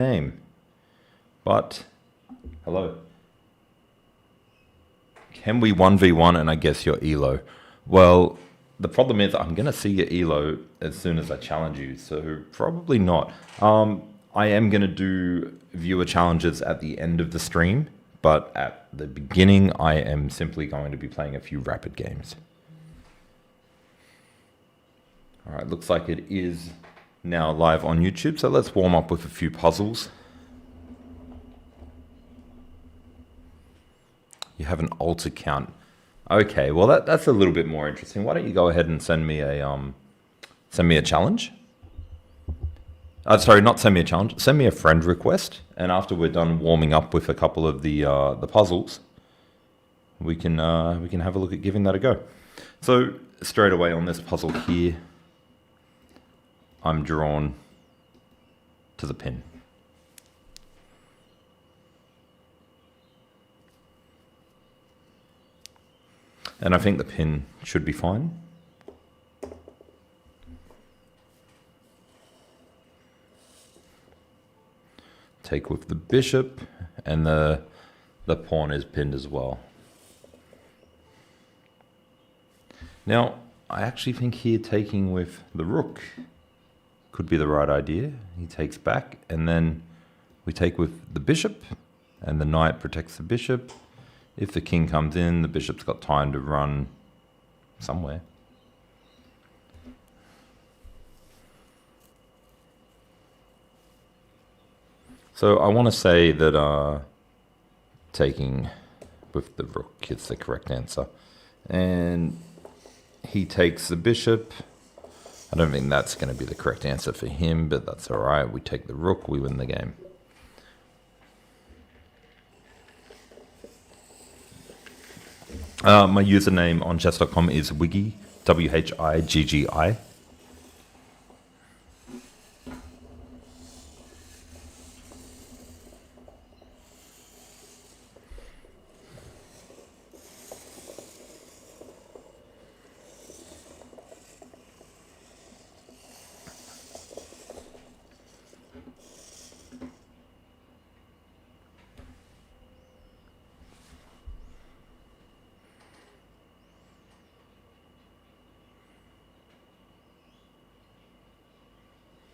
game. But, hello. Can we 1v1 and I guess your elo? Well, the problem is I'm going to see your elo as soon as I challenge you, so probably not. I am going to do viewer challenges at the end of the stream, but at the beginning I am simply going to be playing a few rapid games. Alright, looks like it is now live on YouTube, so let's warm up with a few puzzles. You have an alt account. Okay, well that's a little bit more interesting. Why don't you go ahead and send me a challenge? Sorry, not send me a challenge. Send me a friend request, and after we're done warming up with a couple of the puzzles, we can have a look at giving that a go. So straight away on this puzzle here, I'm drawn to the pin. And I think the pin should be fine. Take with the bishop, and the pawn is pinned as well. Now, I actually think here taking with the rook could be the right idea. He takes back, and then we take with the bishop, and the knight protects the bishop. If the king comes in, the bishop's got time to run somewhere. So I want to say that taking with the rook is the correct answer. And he takes the bishop. I don't think that's going to be the correct answer for him, but that's all right. We take the rook, we win the game. My username on chess.com is Wiggy, W-H-I-G-G-I.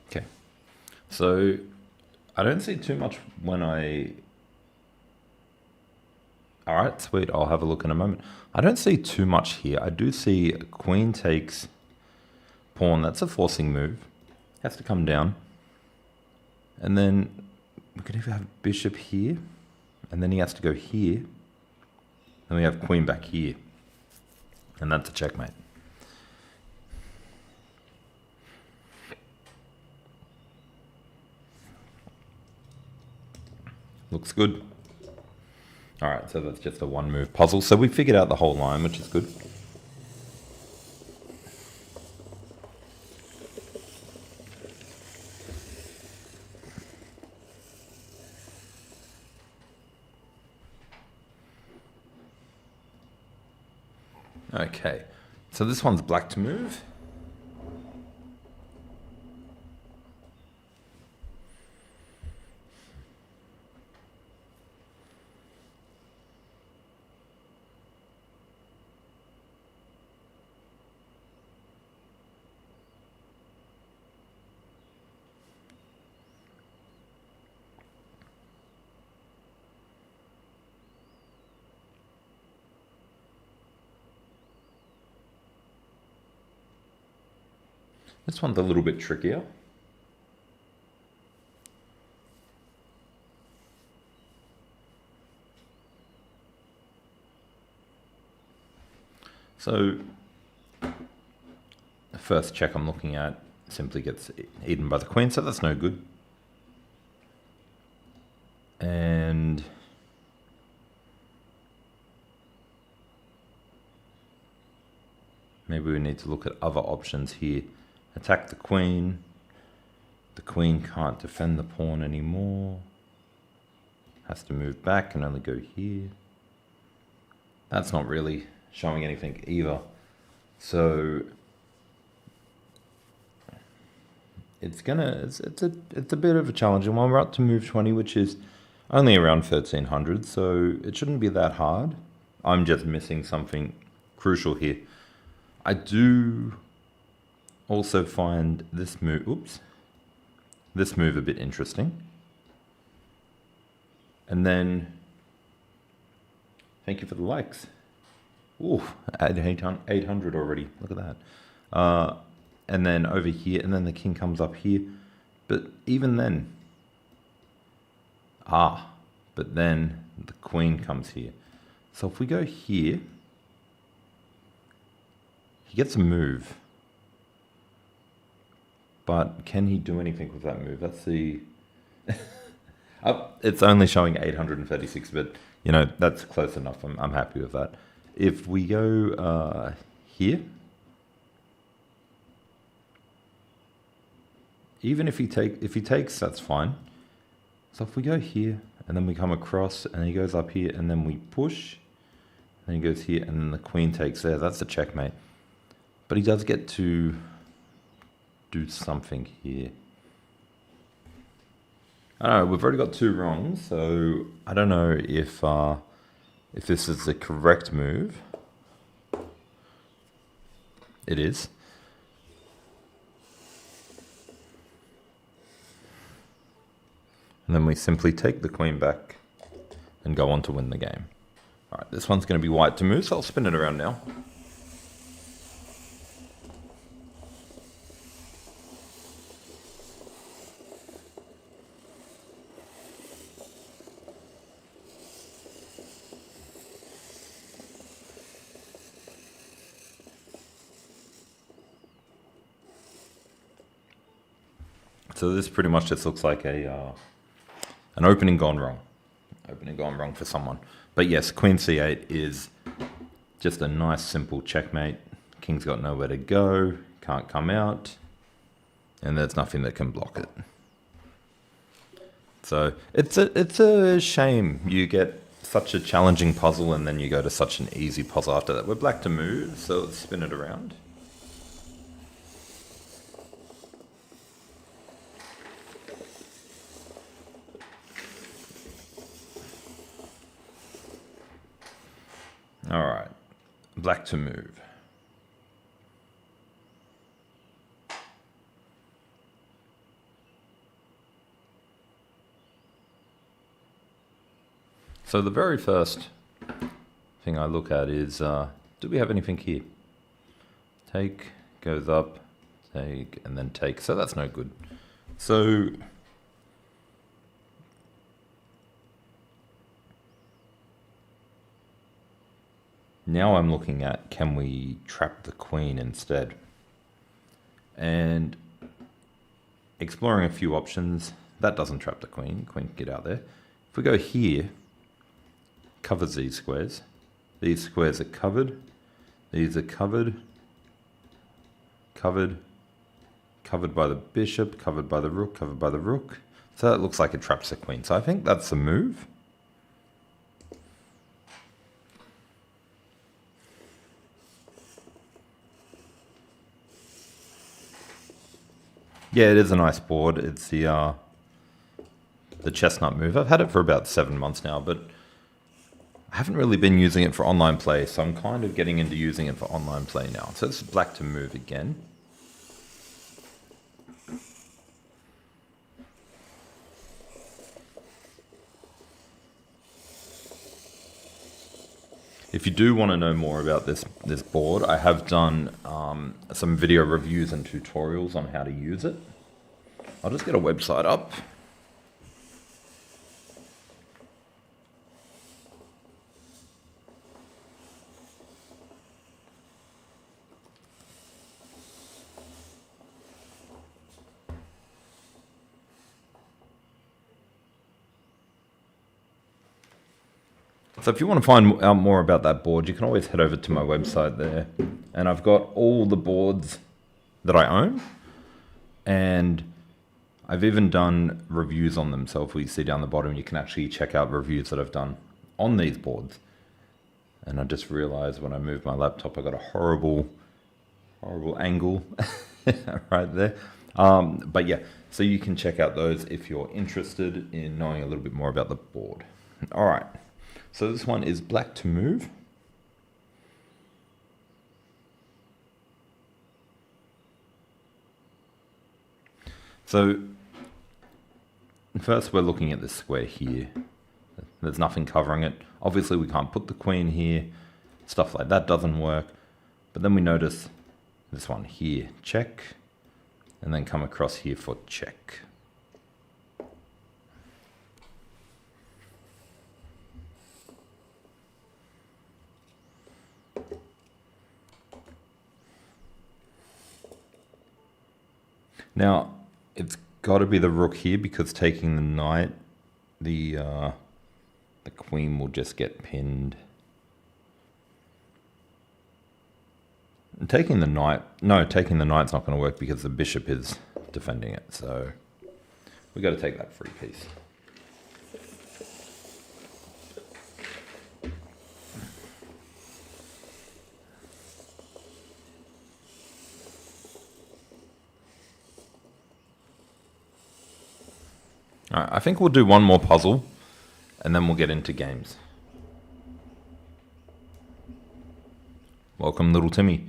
Okay, so I don't see too much when I... All right, sweet, I'll have a look in a moment. I don't see too much here. I do see queen takes pawn. That's a forcing move. Has to come down. And then we could even have bishop here. And then he has to go here. Then we have queen back here. And that's a checkmate. Looks good. All right, so that's just a one move puzzle. So we figured out the whole line, which is good. Okay, so this one's black to move. This one's a little bit trickier. So the first check I'm looking at simply gets eaten by the queen, so that's no good. And maybe we need to look at other options here. Attack the queen. The queen can't defend the pawn anymore. Has to move back and only go here. That's not really showing anything either. So it's a bit of a challenging one. We're up to move 20, which is only around 1300, so it shouldn't be that hard. I'm just missing something crucial here. I do also find this move, this move a bit interesting. And then, thank you for the likes. Ooh, at 800 already. Look at that. And then over here, and then the king comes up here. But even then, but then the queen comes here. So if we go here, he gets a move. But can he do anything with that move? That's the... It's only showing 836, but you know, that's close enough. I'm happy with that. If we go here, even if he takes, that's fine. So if we go here and then we come across and he goes up here and then we push, and he goes here and then the queen takes there, that's a checkmate. But he does get to do something here. I don't know, we've already got 2 wrong, so I don't know if this is the correct move. It is. And then we simply take the queen back and go on to win the game. All right, this one's going to be white to move, so I'll spin it around now. So this pretty much just looks like an opening gone wrong. Opening gone wrong for someone. But yes, queen c8 is just a nice simple checkmate. King's got nowhere to go, can't come out, and there's nothing that can block it. So it's a shame you get such a challenging puzzle and then you go to such an easy puzzle after that. We're black to move, so let's spin it around. All right, black to move. So the very first thing I look at is, do we have anything here? Take, goes up, take, and then take. So that's no good. So now I'm looking at, can we trap the queen instead? And exploring a few options, that doesn't trap the queen. Queen can get out there. If we go here, covers these squares. These squares are covered. These are covered. Covered. Covered by the bishop, covered by the rook, covered by the rook. So that looks like it traps the queen. So I think that's the move. Yeah, it is a nice board. It's the Chessnut Move. I've had it for about 7 months now, but I haven't really been using it for online play, so I'm kind of getting into using it for online play now. So it's black to move again. If you do want to know more about this board, I have done some video reviews and tutorials on how to use it. I'll just get a website up. So if you want to find out more about that board, you can always head over to my website there. And I've got all the boards that I own. And I've even done reviews on them. So if we see down the bottom, you can actually check out reviews that I've done on these boards. And I just realized when I moved my laptop, I got a horrible angle right there. But yeah, so you can check out those if you're interested in knowing a little bit more about the board. All right, so this one is black to move. So first we're looking at this square here. There's nothing covering it. Obviously we can't put the queen here. Stuff like that doesn't work. But then we notice this one here, check, and then come across here for check. Now, it's got to be the rook here because taking the knight, the queen will just get pinned. And taking the knight, no, taking the knight's not going to work because the bishop is defending it. So we got to take that free piece. All right, I think we'll do one more puzzle and then we'll get into games. Welcome, little Timmy.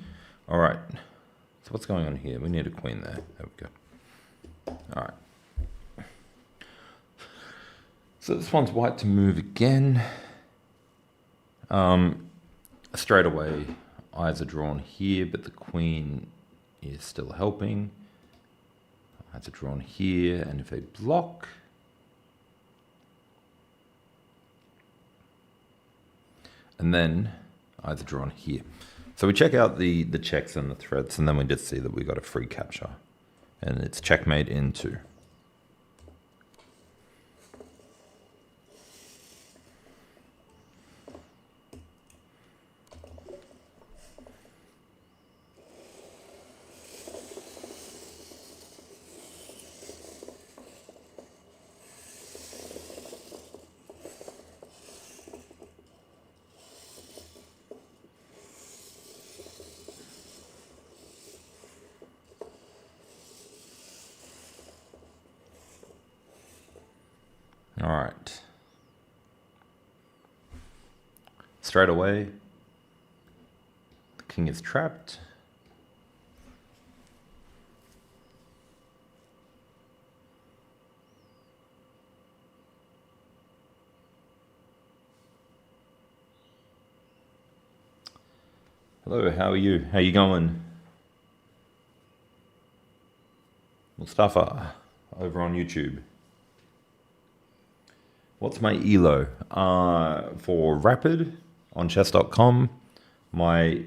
All right, so what's going on here? We need a queen there. There we go. All right. So this one's white to move again. Straight away, eyes are drawn here, but the queen is still helping. Eyes are drawn here, and if they block, and then eyes are drawn here. So we check out the checks and the threads, and then we just see that we got a free capture. And it's checkmate in 2. All right. Straight away, the king is trapped. Hello, how are you? How you going? Mustafa, over on YouTube. What's my ELO? For Rapid on chess.com, my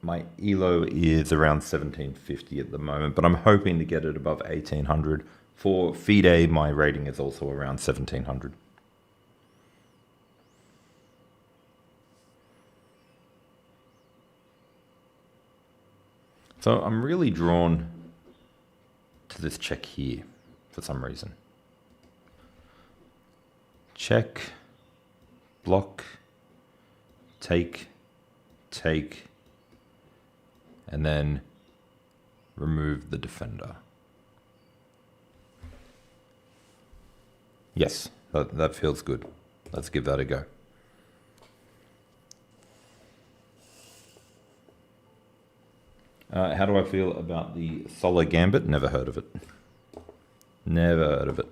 ELO is around 1750 at the moment, but I'm hoping to get it above 1800. For FIDE, my rating is also around 1700. So I'm really drawn to this check here for some reason. Check, block, take, and then remove the defender. Yes, that feels good. Let's give that a go. How do I feel about the Solo Gambit? Never heard of it. Never heard of it.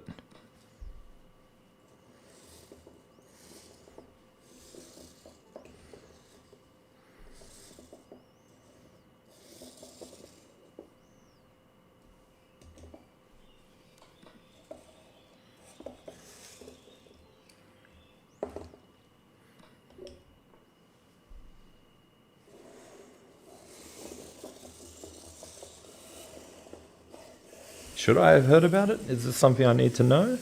Should I have heard about it? Is this something I need to know?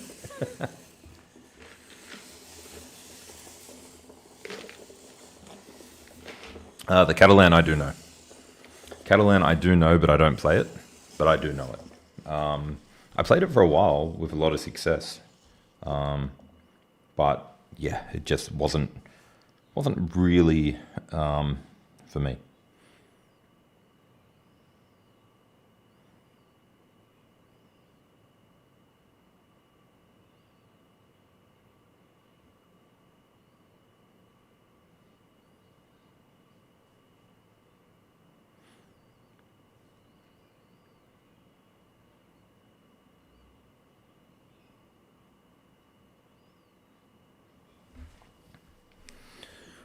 The Catalan I do know. Catalan I do know, but I don't play it. But I do know it. I played it for a while with a lot of success. But yeah, it just wasn't really for me.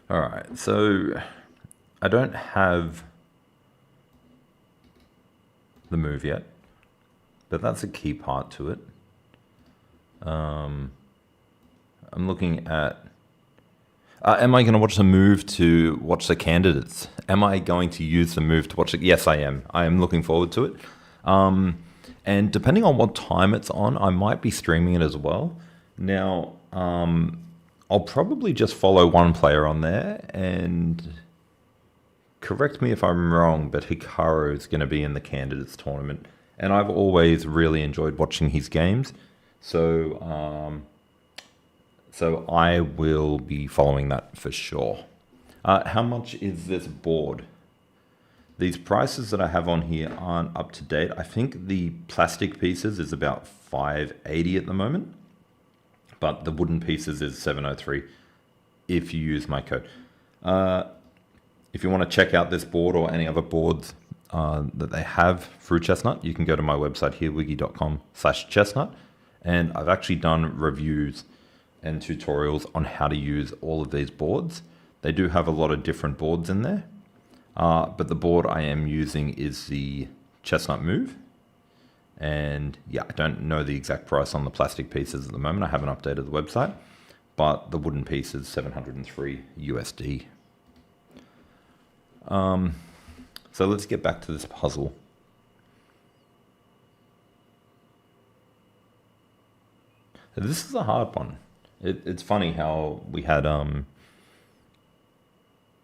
All right, so I don't have the move yet, but that's a key part to it. I'm looking at, am I going to watch the move to watch the candidates? Am I going to use the move to watch it? Yes, I am. I am looking forward to it. And depending on what time it's on, I might be streaming it as well. Now, I'll probably just follow one player on there, and correct me if I'm wrong, but Hikaru is going to be in the candidates tournament. And I've always really enjoyed watching his games. So I will be following that for sure. How much is this board? These prices that I have on here aren't up to date. I think the plastic pieces is about $580 at the moment, but the wooden pieces is $703 if you use my code. If you want to check out this board or any other boards that they have through Chessnut, you can go to my website here, wiggy.com/chessnut, and I've actually done reviews and tutorials on how to use all of these boards. They do have a lot of different boards in there. But the board I am using is the Chessnut Move. And yeah, I don't know the exact price on the plastic pieces at the moment. I haven't updated the website, but the wooden piece is $703 USD. So let's get back to this puzzle. This is a hard one. It's funny how we had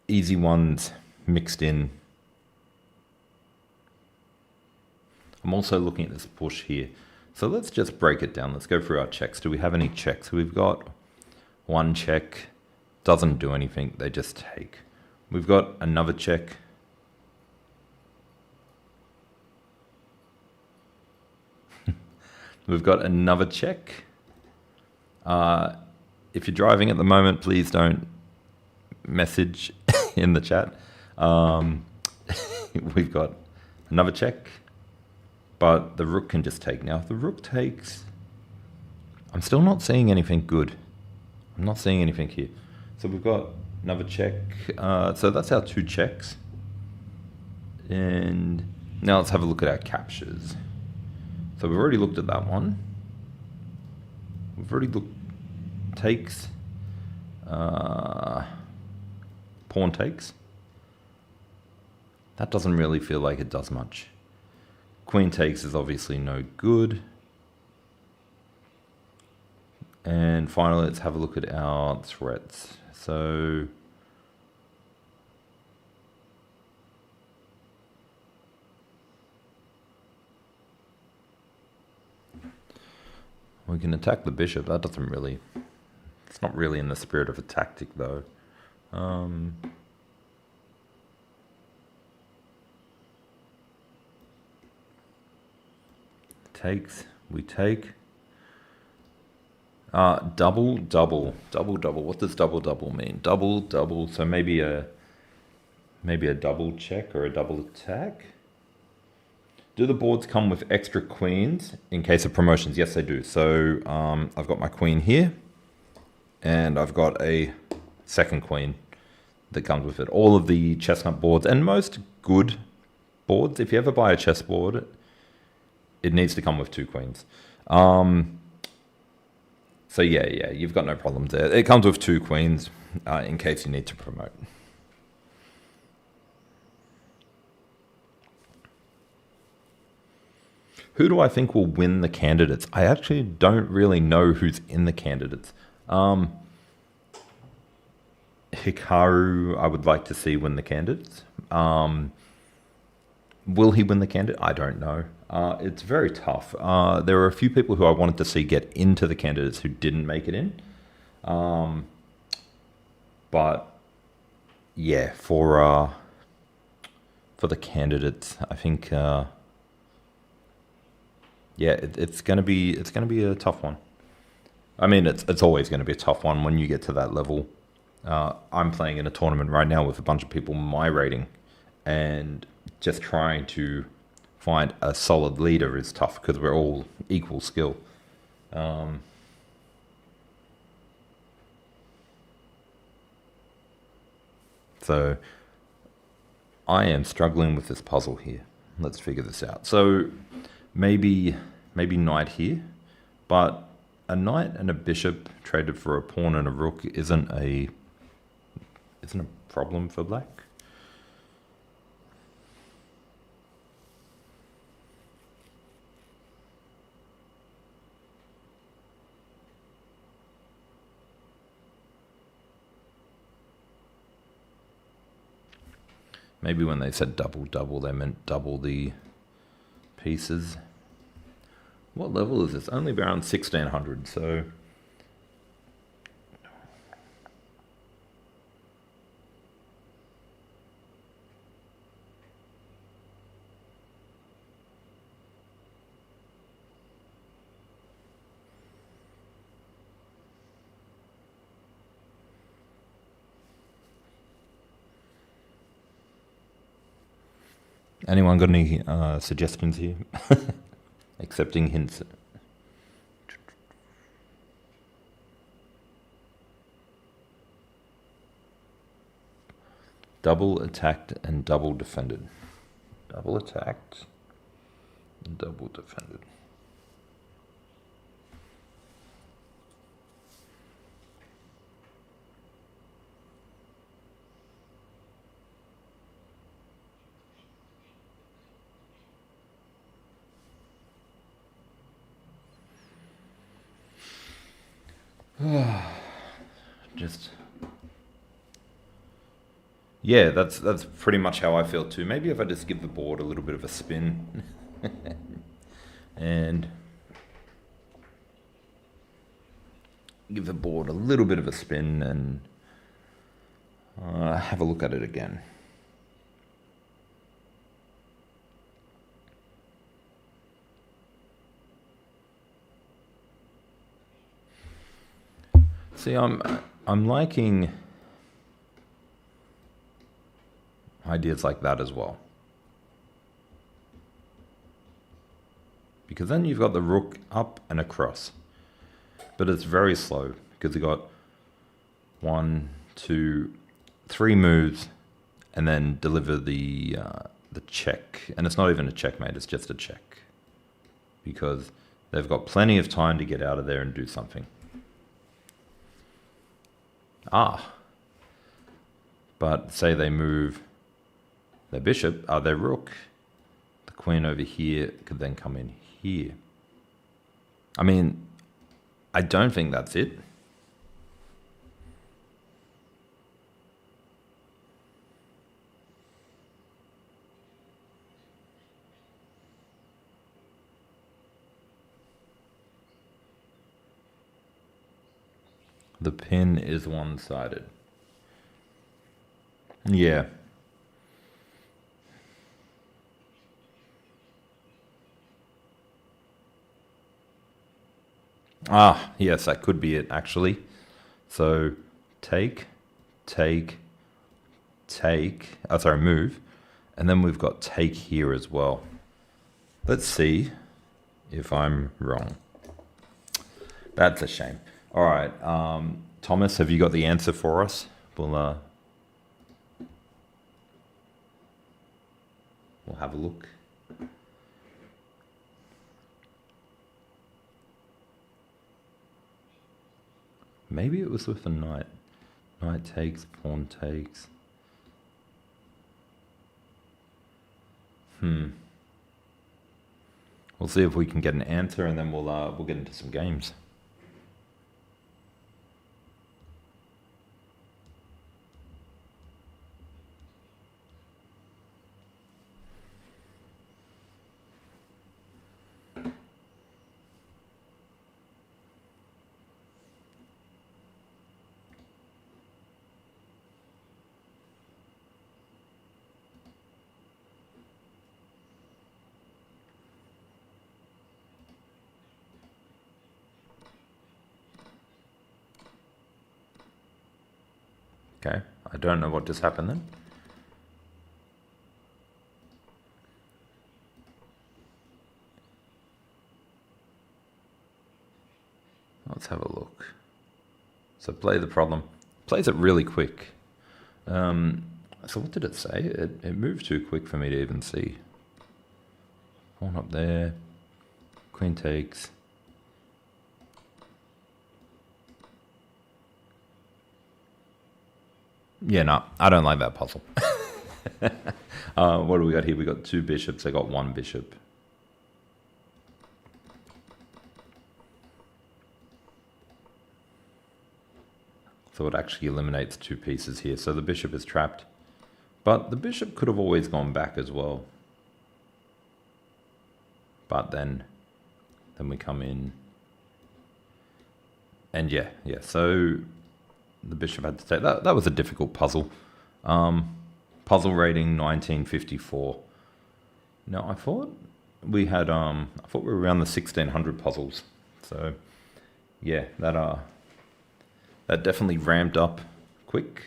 easy ones mixed in. I'm also looking at this push here. So let's just break it down. Let's go through our checks. Do we have any checks? We've got one check, doesn't do anything, they just take. We've got another check. We've got another check. If you're driving at the moment, please don't message in the chat. We've got another check, but the rook can just take. Now, if the rook takes, I'm still not seeing anything good. I'm not seeing anything here. So we've got another check. So that's our two checks. And now let's have a look at our captures. So we've already looked at that one. We've already looked takes, pawn takes. That doesn't really feel like it does much. Queen takes is obviously no good. And finally, let's have a look at our threats. So we can attack the bishop. That doesn't really, it's not really in the spirit of a tactic though. Takes, we take. Double, double, double, double. What does double, double mean? Double, double. So maybe a double check or a double attack. Do the boards come with extra queens in case of promotions? Yes, they do. So I've got my queen here, and I've got a second queen that comes with it. All of the Chessnut boards and most good boards, if you ever buy a chess board, it needs to come with two queens. So yeah, you've got no problems there. It comes with two queens in case you need to promote. Who do I think will win the candidates? I actually don't really know who's in the candidates. Hikaru, I would like to see win the candidates. Will he win the candidate? I don't know. It's very tough. There were a few people who I wanted to see get into the candidates who didn't make it in. But yeah, for the candidates, I think yeah, it's gonna be a tough one. I mean, it's always gonna be a tough one when you get to that level. I'm playing in a tournament right now with a bunch of people my rating, and just trying to find a solid leader is tough because we're all equal skill. So I am struggling with this puzzle here. Let's figure this out. So maybe knight here, but a knight and a bishop traded for a pawn and a rook isn't a problem for black. Maybe when they said double, they meant double the pieces. What level is this? Only around 1600, so... Anyone got any suggestions here? Accepting hints. Double attacked and double defended. Double attacked and double defended. Just... yeah, that's pretty much how I feel too. Maybe if I just give the board a little bit of a spin and give the board a little bit of a spin and have a look at it again. See, I'm liking ideas like that as well. Because then you've got the rook up and across. But it's very slow because you got 1, 2, 3 moves and then deliver the check. And it's not even a checkmate, it's just a check. Because they've got plenty of time to get out of there and do something. But say they move their bishop, their rook, the queen over here could then come in here. I mean, I don't think that's it. The pin is one-sided. Yeah. Yes, that could be it, actually. So, move. And then we've got take here as well. Let's see if I'm wrong. That's a shame. All right, Thomas, have you got the answer for us? We'll have a look. Maybe it was with the knight. Knight takes, pawn takes. We'll see if we can get an answer, and then we'll get into some games. Okay, I don't know what just happened then. Let's have a look. So play the problem. Plays it really quick. So what did it say? It moved too quick for me to even see. Pawn up there. Queen takes. Yeah, no, I don't like that puzzle. What do we got here? We got 2 bishops. I got 1 bishop. So it actually eliminates 2 pieces here. So the bishop is trapped. But the bishop could have always gone back as well. But then we come in. And yeah. So the bishop had to take that. That was a difficult puzzle. Puzzle rating 1954. Now I thought we had I thought we were around the 1600 puzzles. So yeah, that definitely ramped up quick.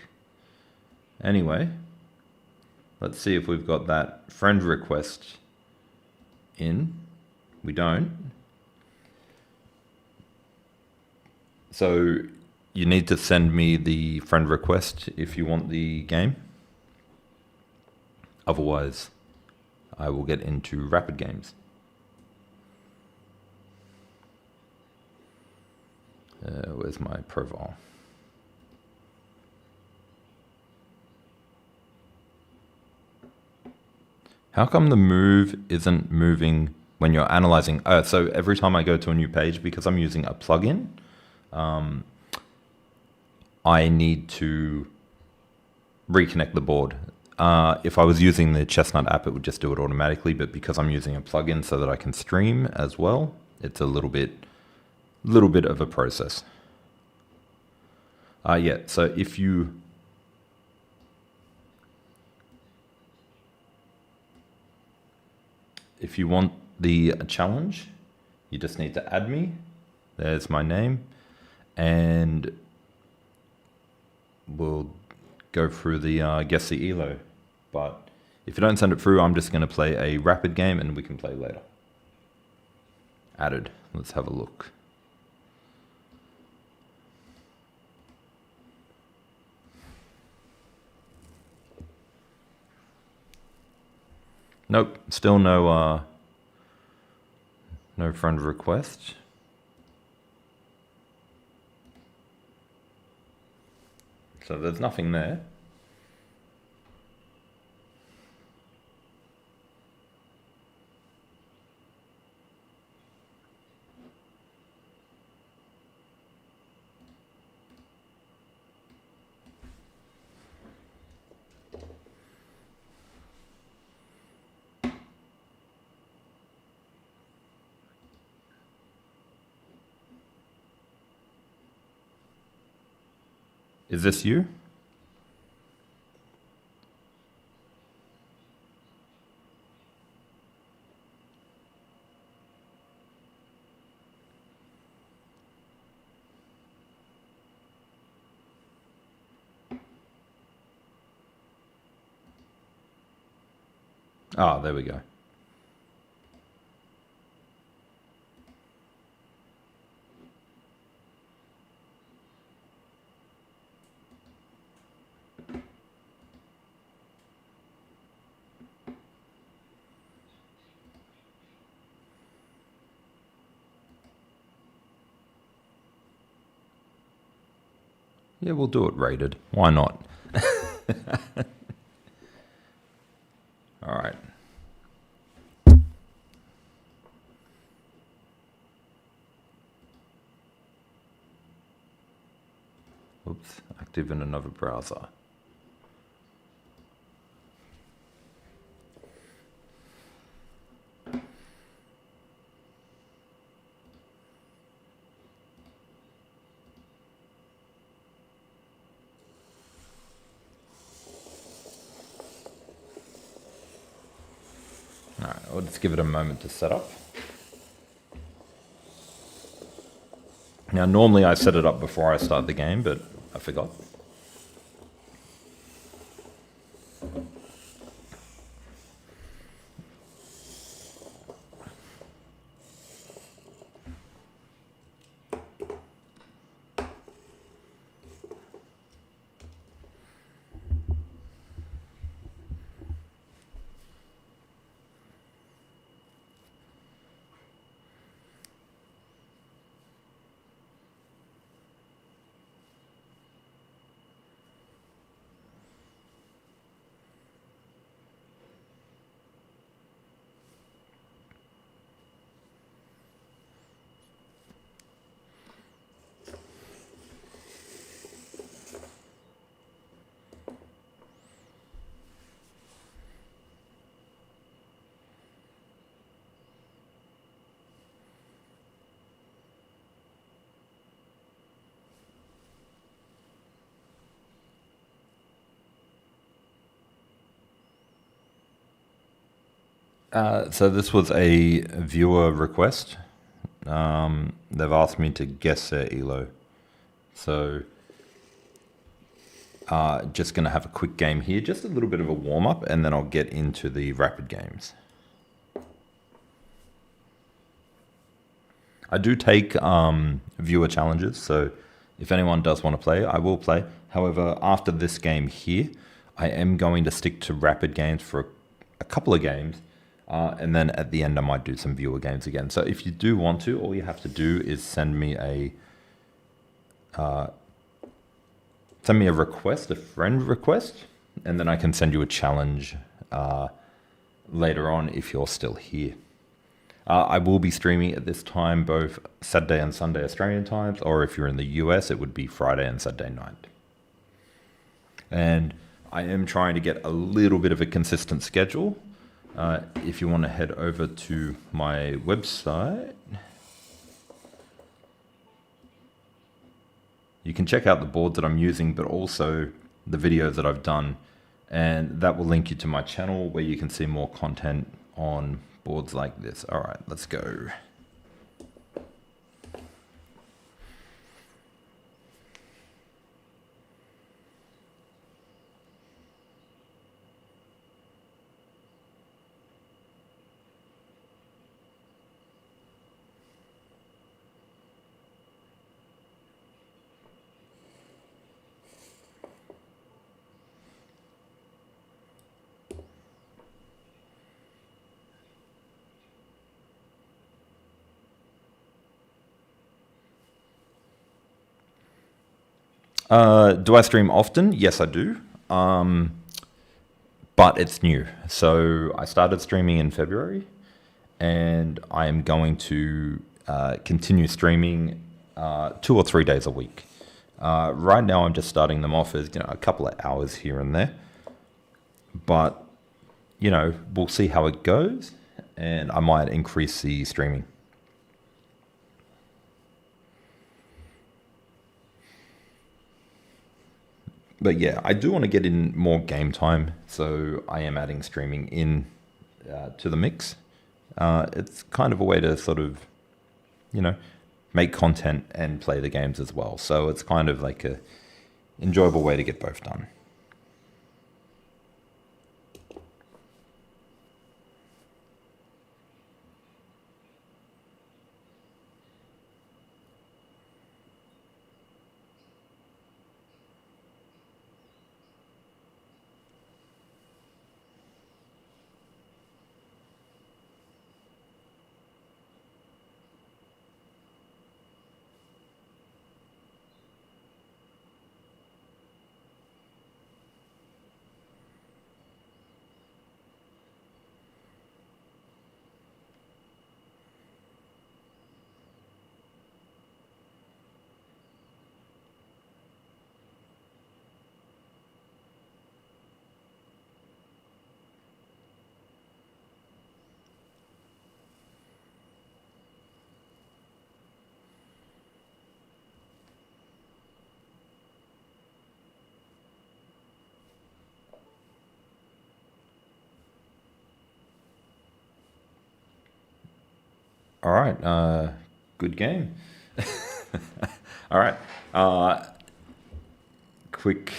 Anyway, let's see if we've got that friend request in. We don't. So you need to send me the friend request if you want the game. Otherwise, I will get into rapid games. Where's my profile? How come the move isn't moving when you're analyzing? So every time I go to a new page, because I'm using a plugin, I need to reconnect the board. If I was using the Chessnut app, it would just do it automatically. But because I'm using a plugin so that I can stream as well, it's a little bit of a process. Yeah. So if you want the challenge, you just need to add me. There's my name, and we'll go through the guess the elo. But if you don't send it through, I'm just going to play a rapid game and we can play later. Added. Let's have a look. Nope, still no friend request. So there's nothing there. Is this you? Ah, there we go. Yeah, we'll do it rated. Why not? All right. Oops, active in another browser. All right, I'll just give it a moment to set up. Now, normally I set it up before I start the game, but I forgot. So this was a viewer request. They've asked me to guess their elo. So just going to have a quick game here, just a little bit of a warm-up, and then I'll get into the rapid games. I do take viewer challenges, so if anyone does want to play, I will play. However, after this game here, I am going to stick to rapid games for a couple of games, and then at the end I might do some viewer games again. So if you do want to, all you have to do is send me a request, a friend request, and then I can send you a challenge later on if you're still here. I will be streaming at this time both Saturday and Sunday Australian times, or if you're in the US, it would be Friday and Saturday night. And I am trying to get a little bit of a consistent schedule. If you want to head over to my website, you can check out the boards that I'm using, but also the videos that I've done, and that will link you to my channel where you can see more content on boards like this. All right, let's go. Do I stream often? Yes, I do. But it's new. So I started streaming in February, and I am going to continue streaming 2 or 3 days a week. Right now, I'm just starting them off as a couple of hours here and there. But we'll see how it goes, and I might increase the streaming. But yeah, I do want to get in more game time, so I am adding streaming in to the mix. It's kind of a way to sort of, make content and play the games as well. So it's kind of like a enjoyable way to get both done. All right, good game. All right, quick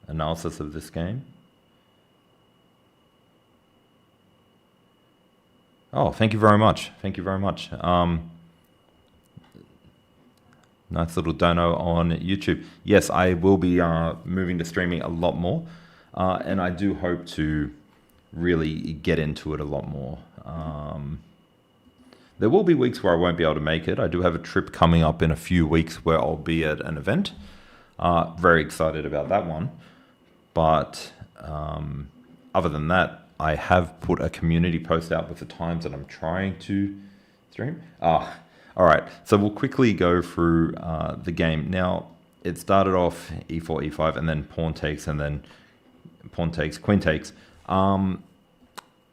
analysis of this game. Oh, thank you very much. Thank you very much. Nice little dono on YouTube. Yes, I will be moving to streaming a lot more, and I do hope to really get into it a lot more. There will be weeks where I won't be able to make it. I do have a trip coming up in a few weeks where I'll be at an event. Very excited about that one. But other than that, I have put a community post out with the times that I'm trying to stream. All right, so we'll quickly go through the game. Now, it started off e4, e5, and then pawn takes, and then pawn takes, queen takes.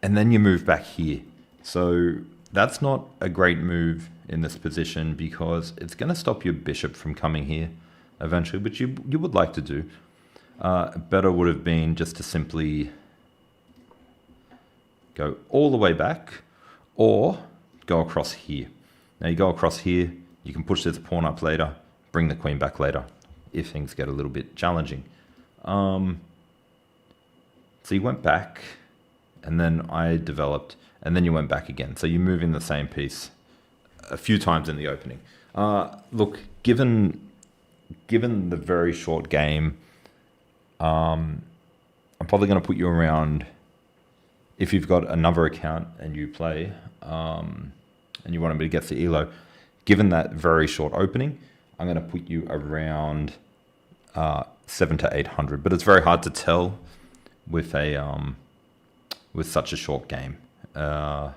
And then you move back here. So that's not a great move in this position because it's going to stop your bishop from coming here eventually, which you would like to do. Better would have been just to simply go all the way back, or go across here. Now you go across here, you can push this pawn up later, bring the queen back later, if things get a little bit challenging. So you went back, and then I developed, and then you went back again. So you're moving the same piece a few times in the opening. Look, given the very short game, I'm probably going to put you around, if you've got another account and you play, and you want me to get the elo, given that very short opening, I'm going to put you around 700 to 800. But it's very hard to tell with with such a short game. But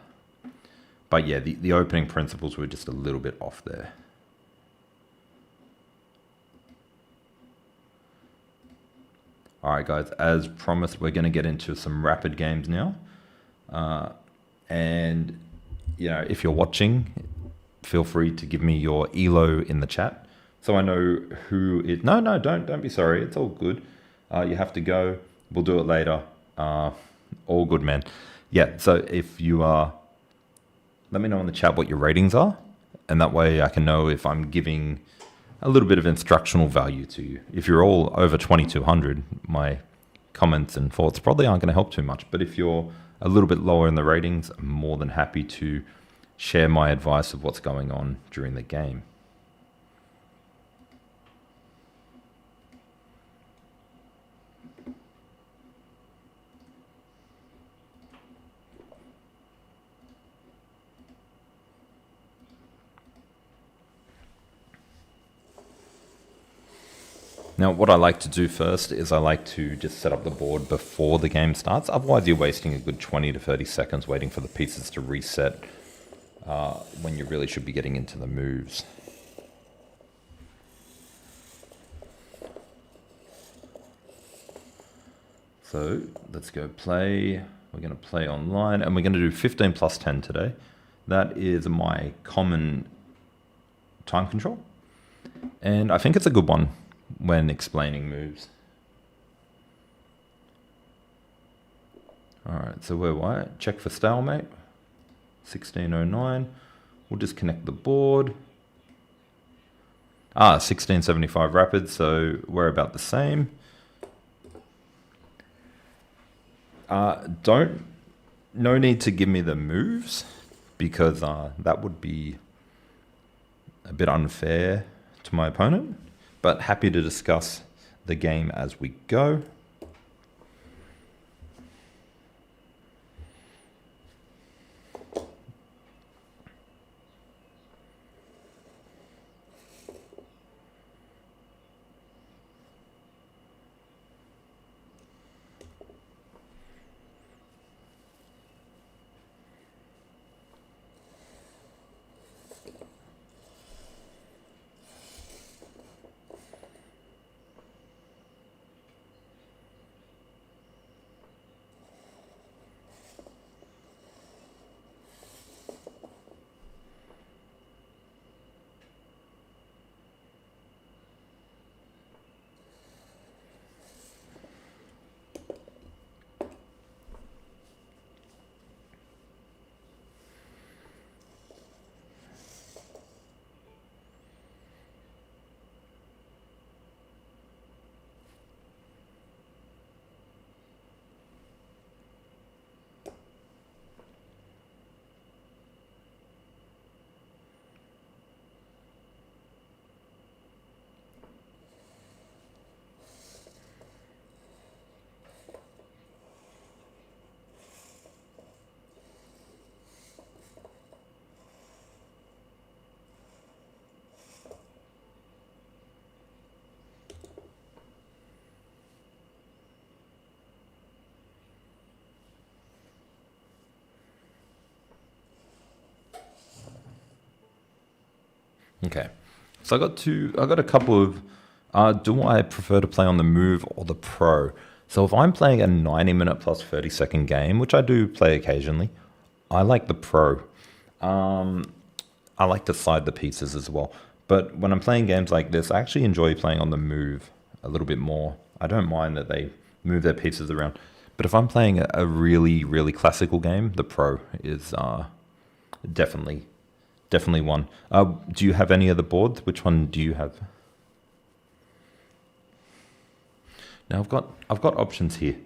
yeah, the opening principles were just a little bit off there. All right, guys, as promised, we're going to get into some rapid games now. And, you know, if you're watching, feel free to give me your elo in the chat so I know who it... No, don't be sorry. It's all good. You have to go. We'll do it later. All good, man. Yeah, so if you are... let me know in the chat what your ratings are, and that way I can know if I'm giving a little bit of instructional value to you. If you're all over 2200, my comments and thoughts probably aren't going to help too much. But if you're a little bit lower in the ratings, I'm more than happy to share my advice of what's going on during the game. Now, what I like to do first is I like to just set up the board before the game starts. Otherwise, you're wasting a good 20 to 30 seconds waiting for the pieces to reset when you really should be getting into the moves. So let's go play. We're going to play online, and we're going to do 15 plus 10 today. That is my common time control, and I think it's a good one when explaining moves. All right, so we're white. Check for stalemate. 1609. We'll just connect the board. 1675 rapid, so we're about the same. No need to give me the moves, because that would be a bit unfair to my opponent. But happy to discuss the game as we go. Okay, so I got a couple of, do I prefer to play on the move or the pro? So if I'm playing a 90-minute plus 30-second game, which I do play occasionally, I like the pro. I like to side the pieces as well. But when I'm playing games like this, I actually enjoy playing on the move a little bit more. I don't mind that they move their pieces around. But if I'm playing a really, really classical game, the Pro is definitely one. Do you have any other boards? Which one do you have? Now I've got options here.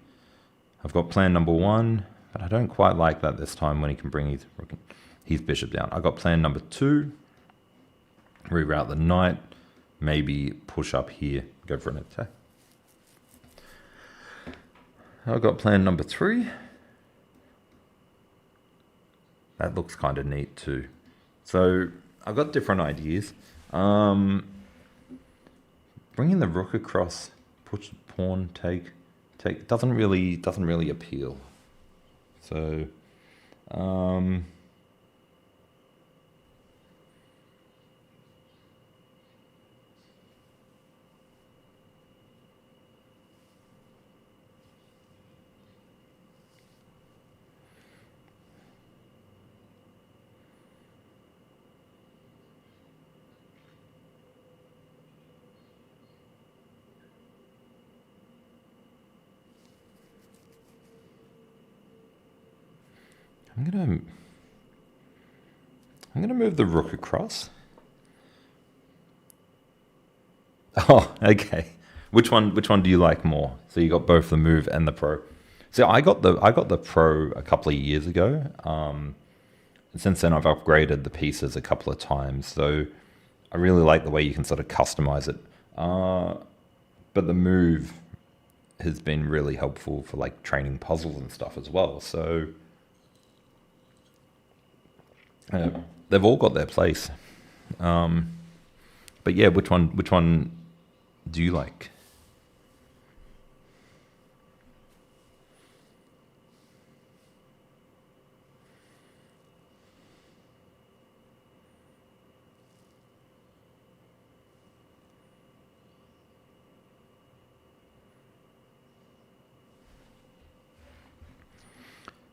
I've got plan number 1, but I don't quite like that this time when he can bring his bishop down. I've got plan number 2, reroute the knight, maybe push up here, go for an attack. I've got plan number 3. That looks kind of neat too. So I've got different ideas. Bringing the rook across, push pawn, take doesn't really appeal. So I'm gonna move the rook across. Oh, okay. Which one do you like more? So you got both the move and the pro. So I got the pro a couple of years ago. Since then I've upgraded the pieces a couple of times. So I really like the way you can sort of customize it. But the move has been really helpful for like training puzzles and stuff as well. So they've all got their place. But yeah, which one do you like?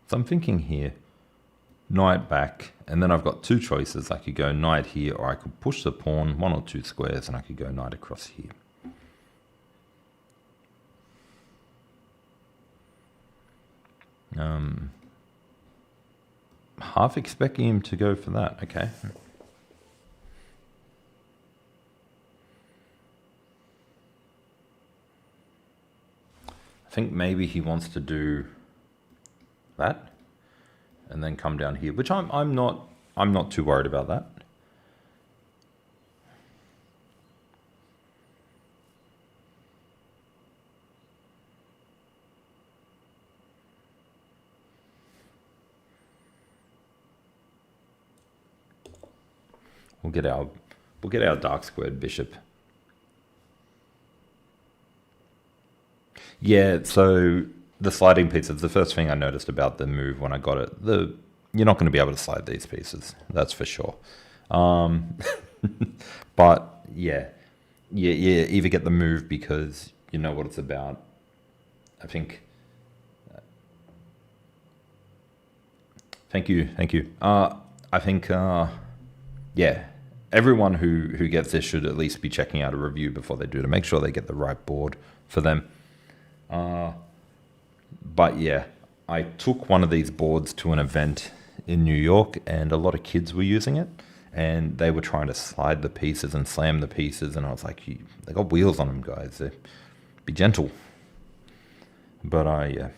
So I'm thinking here, knight back, and then I've got two choices. I could go knight here, or I could push the pawn 1 or 2 squares, and I could go knight across here. Half expecting him to go for that. Okay. I think maybe he wants to do that and then come down here, which I'm not too worried about that. We'll get our dark squared bishop. Yeah, so the sliding pieces, the first thing I noticed about the move when I got it, you're not going to be able to slide these pieces, that's for sure. But yeah, you either get the move because you know what it's about. I think. Thank you. I think, yeah, everyone who gets this should at least be checking out a review before they do to make sure they get the right board for them. But yeah, I took one of these boards to an event in New York, and a lot of kids were using it, and they were trying to slide the pieces and slam the pieces, and I was like, they got wheels on them, guys. Be gentle. But yeah.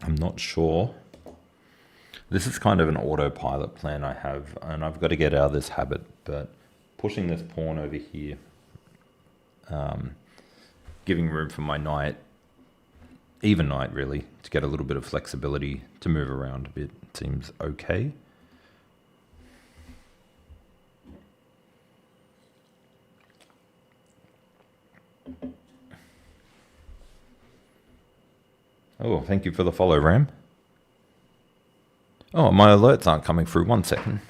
I'm not sure. This is kind of an autopilot plan I have, and I've got to get out of this habit, but pushing this pawn over here, giving room for my knight, even knight really, to get a little bit of flexibility to move around a bit, seems okay. Oh, thank you for the follow, Ram. Oh, my alerts aren't coming through. 1 second.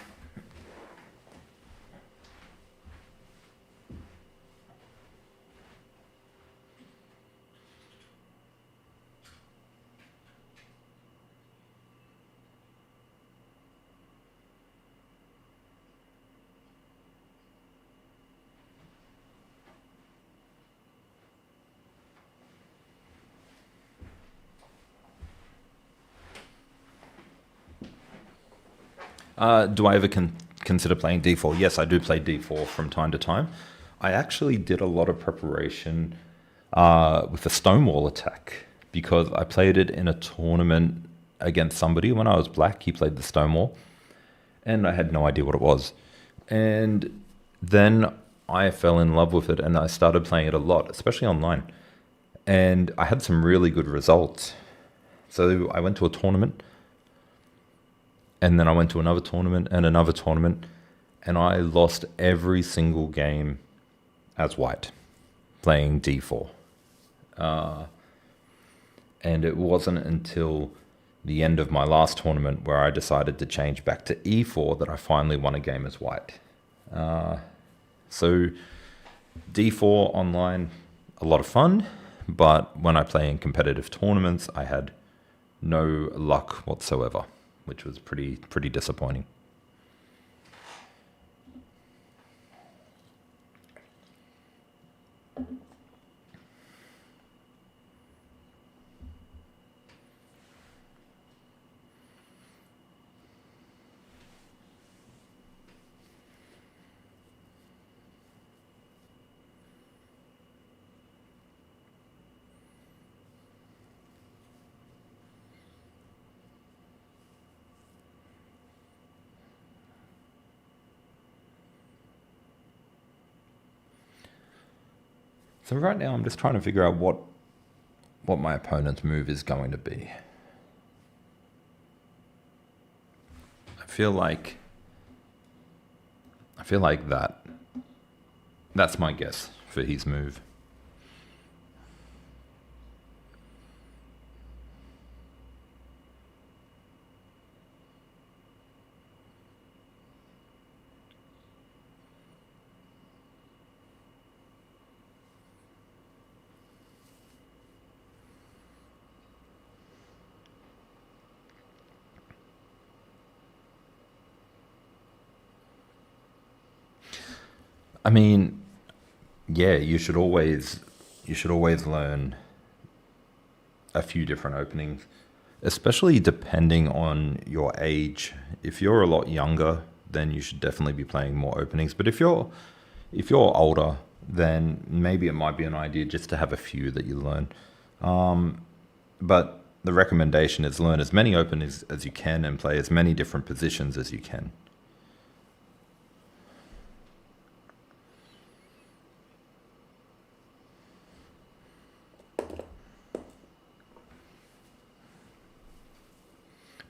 Do I ever consider playing d4? Yes, I do play d4 from time to time. I actually did a lot of preparation with the Stonewall attack because I played it in a tournament against somebody when I was black. He played the Stonewall, and I had no idea what it was. And then I fell in love with it, and I started playing it a lot, especially online. And I had some really good results. So I went to a tournament, and then I went to another tournament and another tournament, and I lost every single game as white, playing d4. And it wasn't until the end of my last tournament where I decided to change back to e4 that I finally won a game as white. So d4 online, a lot of fun, but when I play in competitive tournaments, I had no luck whatsoever, which was pretty disappointing. So right now I'm just trying to figure out what my opponent's move is going to be. I feel like that's my guess for his move. I mean, yeah, you should always learn a few different openings, especially depending on your age. If you're a lot younger, then you should definitely be playing more openings. But if you're older, then maybe it might be an idea just to have a few that you learn. But the recommendation is learn as many openings as you can and play as many different positions as you can.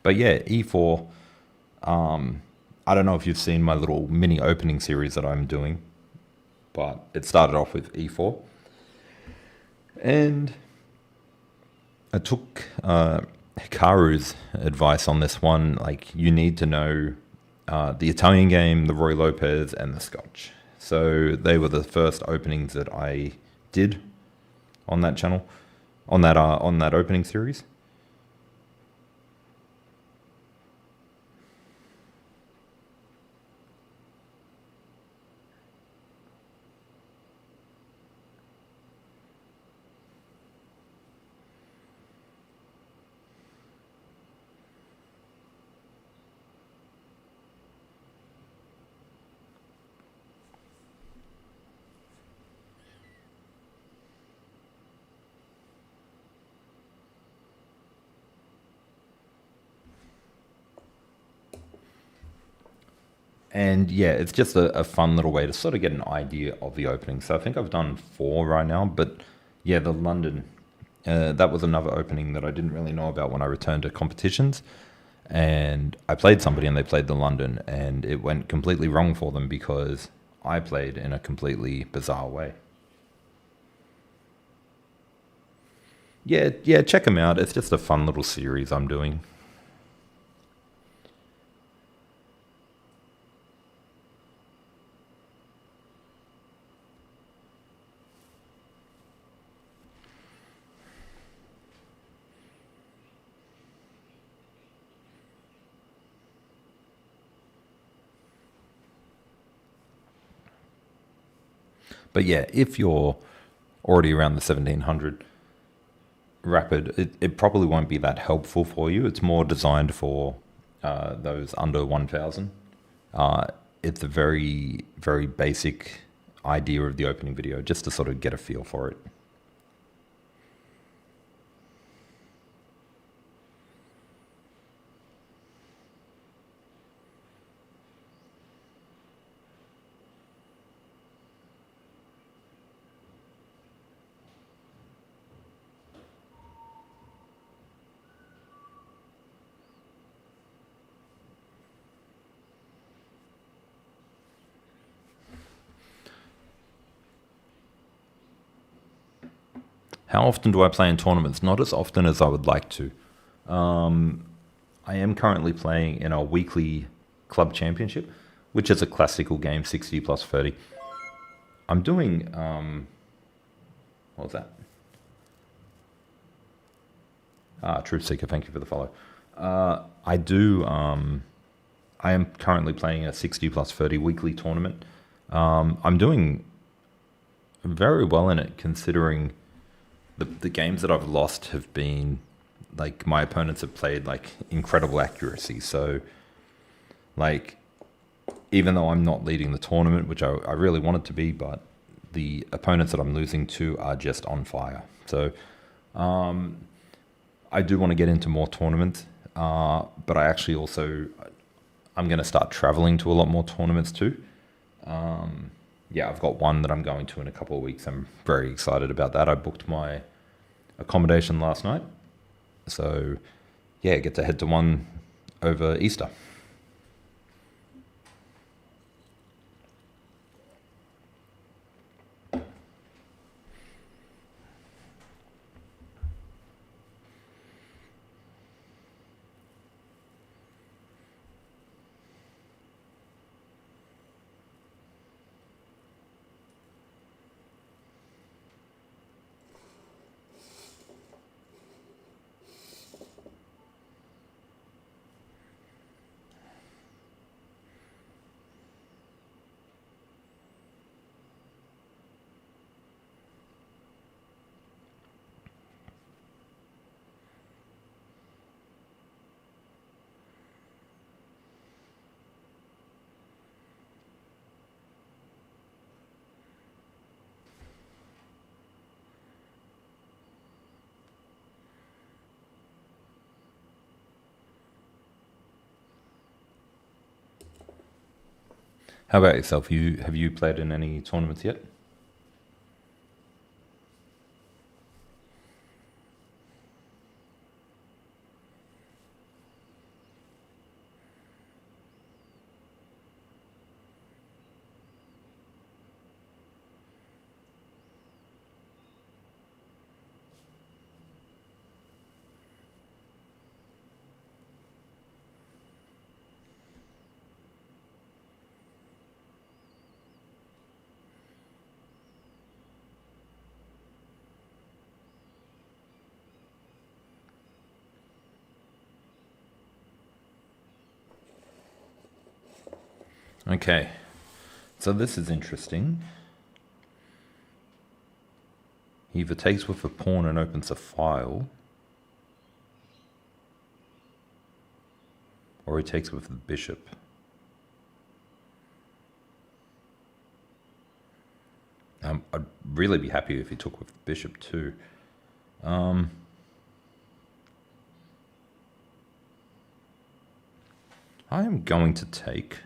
But yeah, e4, I don't know if you've seen my little mini opening series that I'm doing, but it started off with e4. And I took Hikaru's advice on this one. Like, you need to know the Italian game, the Roy Lopez, and the Scotch. So they were the first openings that I did on that channel, on that opening series. And yeah, it's just a fun little way to sort of get an idea of the opening. So I think I've done 4 right now, but yeah, the London, that was another opening that I didn't really know about when I returned to competitions. And I played somebody and they played the London, and it went completely wrong for them because I played in a completely bizarre way. Yeah, check them out. It's just a fun little series I'm doing. But yeah, if you're already around the 1700 rapid, it probably won't be that helpful for you. It's more designed for those under 1000. It's a very, very basic idea of the opening video, just to sort of get a feel for it. How often do I play in tournaments? Not as often as I would like to. I am currently playing in a weekly club championship, which is a classical game, 60 plus 30. I'm doing, what was that? Truth Seeker, thank you for the follow. I am currently playing a 60 plus 30 weekly tournament. I'm doing very well in it, considering the games that I've lost have been, like, my opponents have played, like, incredible accuracy. So, like, even though I'm not leading the tournament, which I really wanted to be, but the opponents that I'm losing to are just on fire. So, I do want to get into more tournaments, but I actually also, I'm going to start traveling to a lot more tournaments too. Yeah, I've got one that I'm going to in a couple of weeks. I'm very excited about that. I booked my accommodation last night. So, yeah, get to head to one over Easter. How about yourself? Have you played in any tournaments yet? Okay, so this is interesting. He either takes with a pawn and opens a file, or he takes with the bishop. I'd really be happy if he took with the bishop too. I am going to take.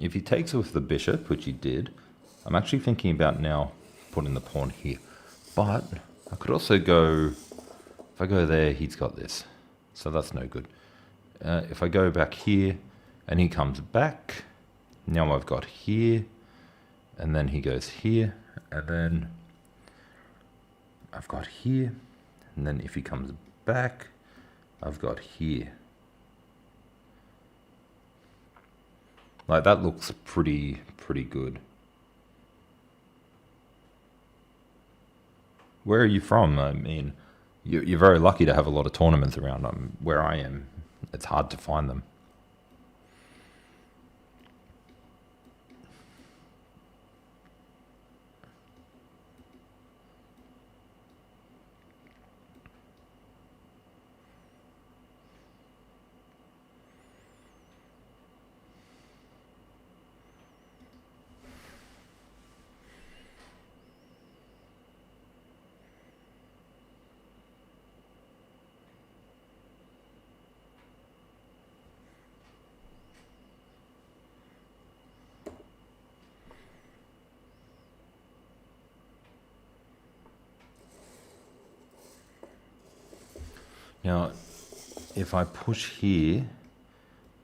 If he takes with the bishop, which he did, I'm actually thinking about now putting the pawn here. But I could also go, if I go there, he's got this. So that's no good. If I go back here and he comes back, now I've got here and then he goes here, and then I've got here, and then if he comes back, I've got here. Like, that looks pretty good. Where are you from? I mean, you're very lucky to have a lot of tournaments around. Where I am, it's hard to find them. Now, if I push here,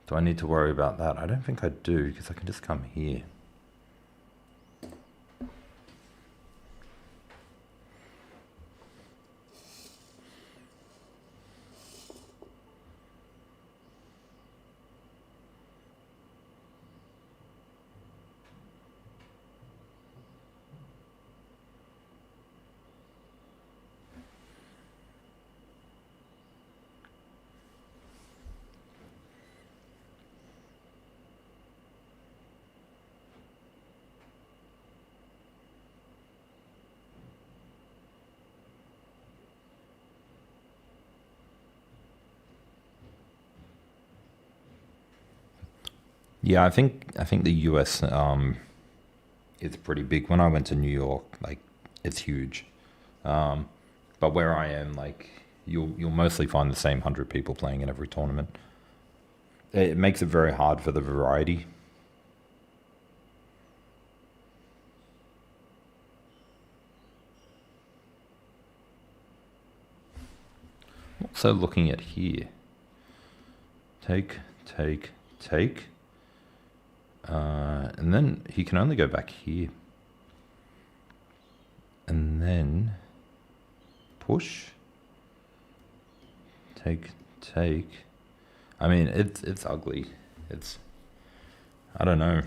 do I need to worry about that? I don't think I do, because I can just come here. Yeah, I think the US is pretty big. When I went to New York, like, it's huge. But where I am, like, you'll mostly find the same 100 people playing in every tournament. It makes it very hard for the variety. Also looking at here. Take, take, take. And then he can only go back here. And then push. Take, take. I mean, it's ugly. I don't know.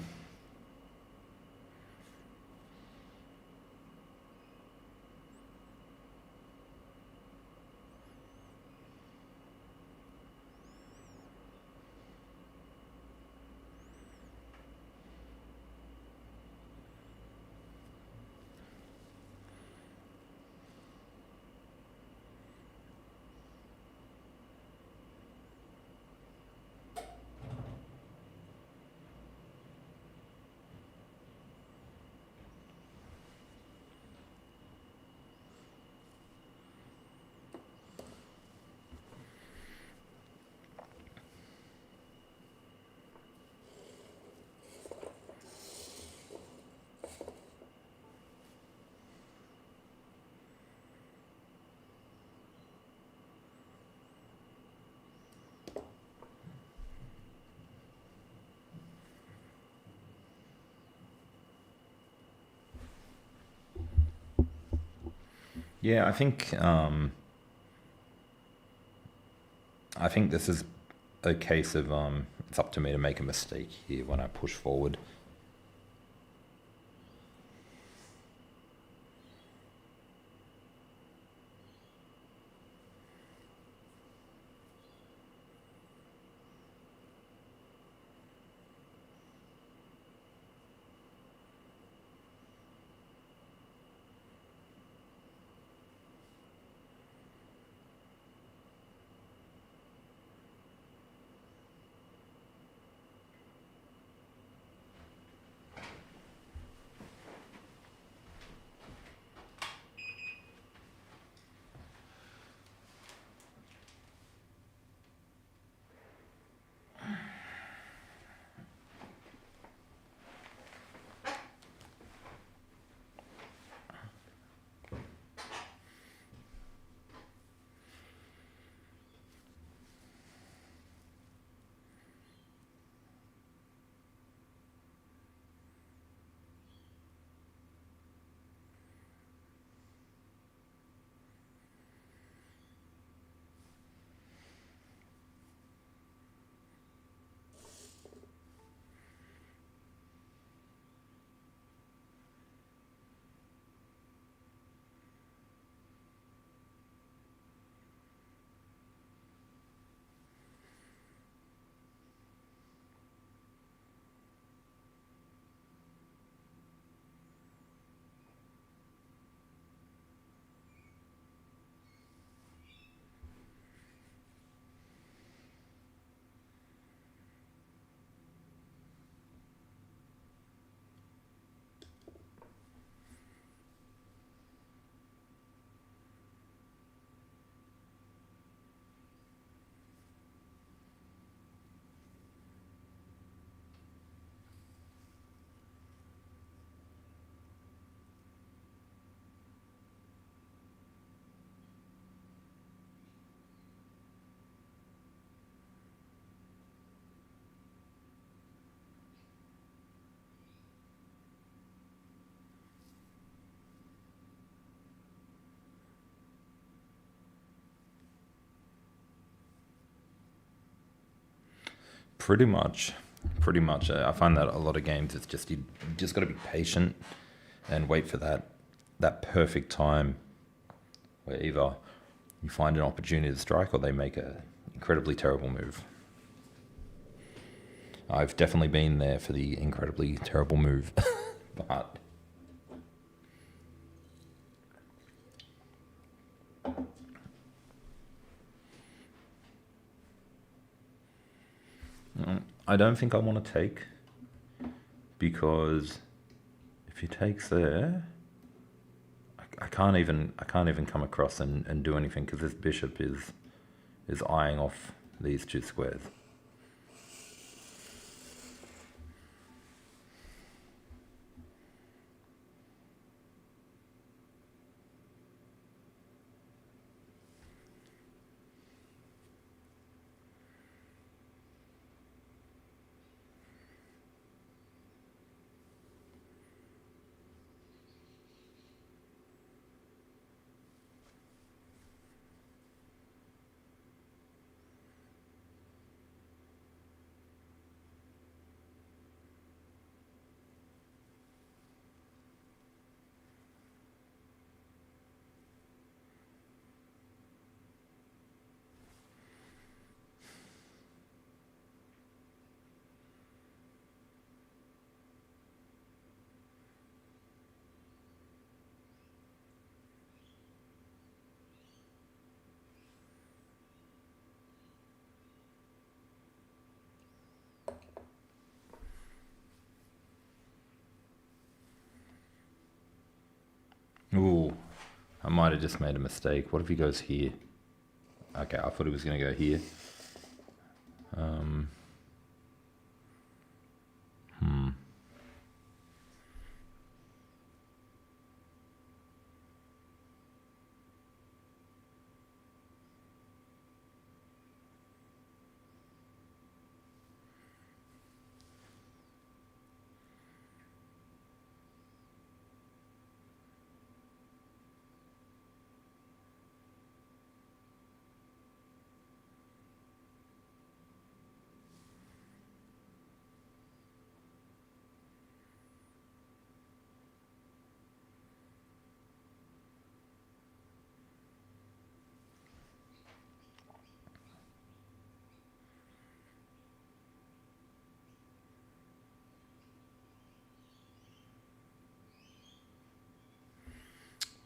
Yeah, I think this is a case of it's up to me to make a mistake here when I push forward. Pretty much. I find that a lot of games, it's just you just got to be patient and wait for that perfect time where either you find an opportunity to strike or they make an incredibly terrible move. I've definitely been there for the incredibly terrible move, but I don't think I want to take, because if he takes there, I can't even come across and do anything, because this bishop is eyeing off these two squares. Ooh, I might have just made a mistake. What if he goes here? Okay, I thought he was going to go here.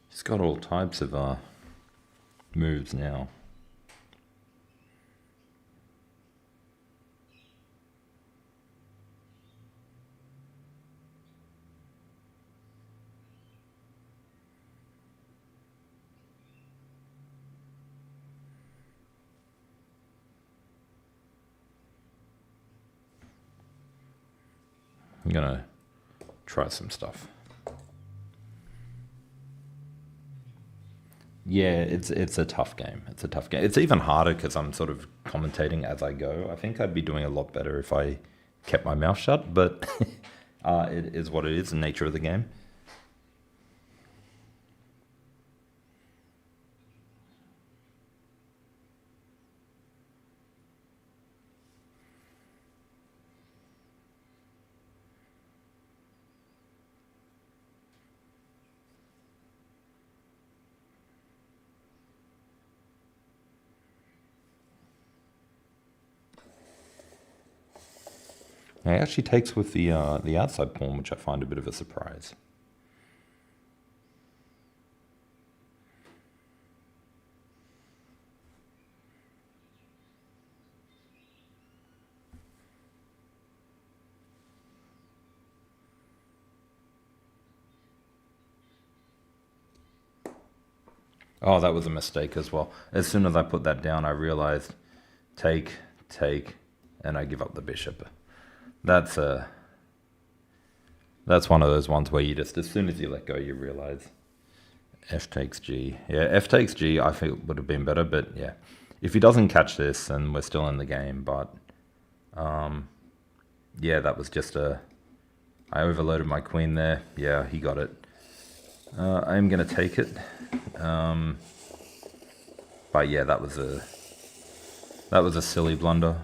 He's got all types of moves now. I'm gonna try some stuff. Yeah, it's a tough game. It's a tough game. It's even harder because I'm sort of commentating as I go. I think I'd be doing a lot better if I kept my mouth shut, but it is what it is, the nature of the game. He actually takes with the outside pawn, which I find a bit of a surprise. Oh, that was a mistake as well. As soon as I put that down, I realized take, and I give up the bishop. That's one of those ones where you just, as soon as you let go, you realize f takes g. Yeah, f takes g I think would have been better, but yeah. If he doesn't catch this, then we're still in the game, but yeah, that was just I overloaded my queen there. Yeah, he got it. I'm going to take it. But yeah, that was a silly blunder,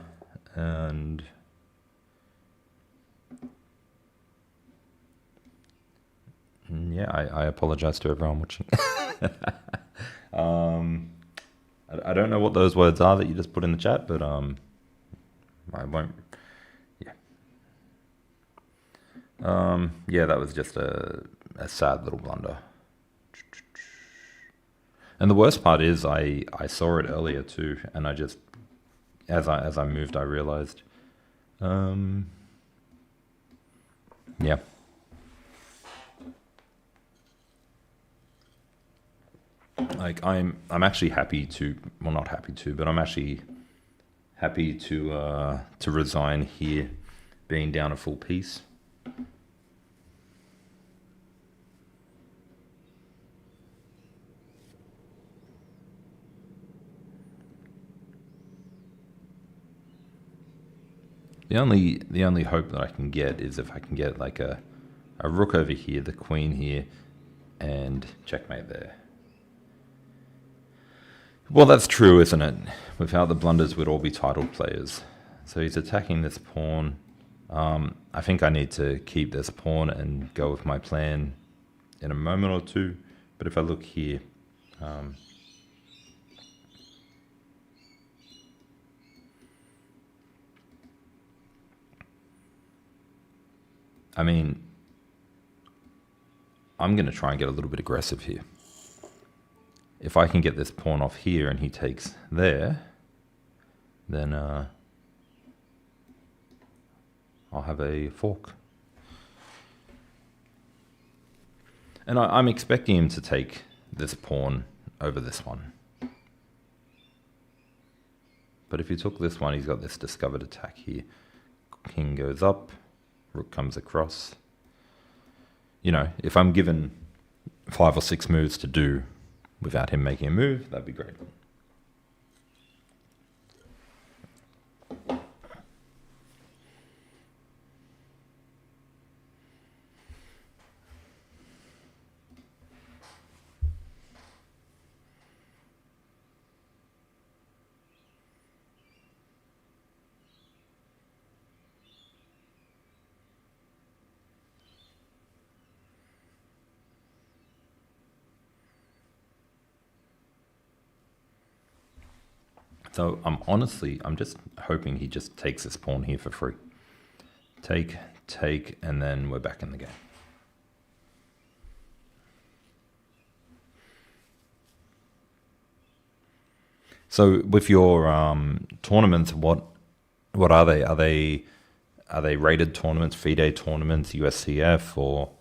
and Yeah, I apologize to everyone watching. I don't know what those words are that you just put in the chat, but I won't. Yeah, that was just a sad little blunder. And the worst part is I saw it earlier too, and I just as I moved I realized. Yeah. Like I'm actually happy to, well, not happy to, but I'm actually happy to resign here, being down a full piece. The only hope that I can get is if I can get like a rook over here, the queen here, and checkmate there. Well, that's true, isn't it? Without the blunders, we'd all be titled players. So he's attacking this pawn. I think I need to keep this pawn and go with my plan in a moment or two. But if I look here, I mean, I'm going to try and get a little bit aggressive here. If I can get this pawn off here and he takes there, then I'll have a fork. And I'm expecting him to take this pawn over this one. But if he took this one, he's got this discovered attack here. King goes up, rook comes across. You know, if I'm given 5 or 6 moves to do without him making a move, that'd be great. So I'm just hoping he just takes this pawn here for free. Take, and then we're back in the game. So with your tournaments, what are they? Are they rated tournaments, FIDE tournaments, USCF, or,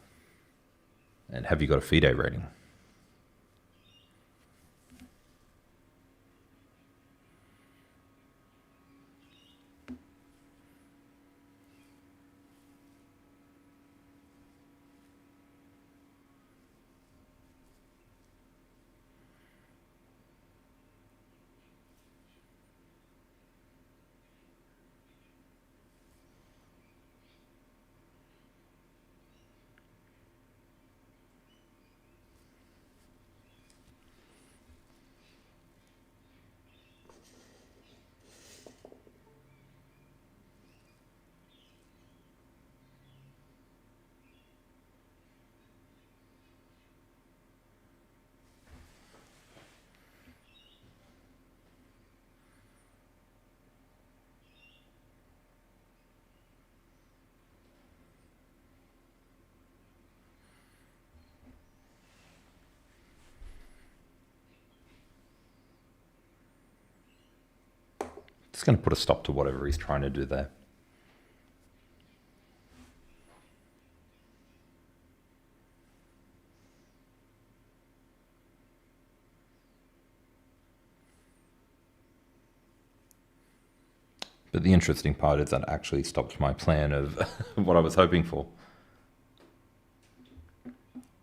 and have you got a FIDE rating? Just going to put a stop to whatever he's trying to do there. But the interesting part is that actually stopped my plan of what I was hoping for.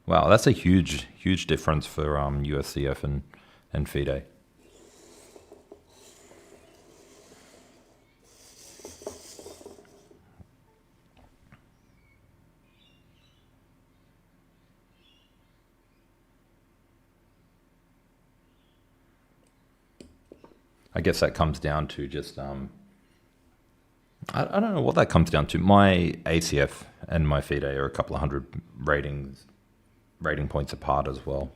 Wow, that's a huge difference for USCF and FIDE. I guess that comes down to just I don't know what that comes down to. My ACF and my FIDE are a couple of hundred ratings rating points apart as well.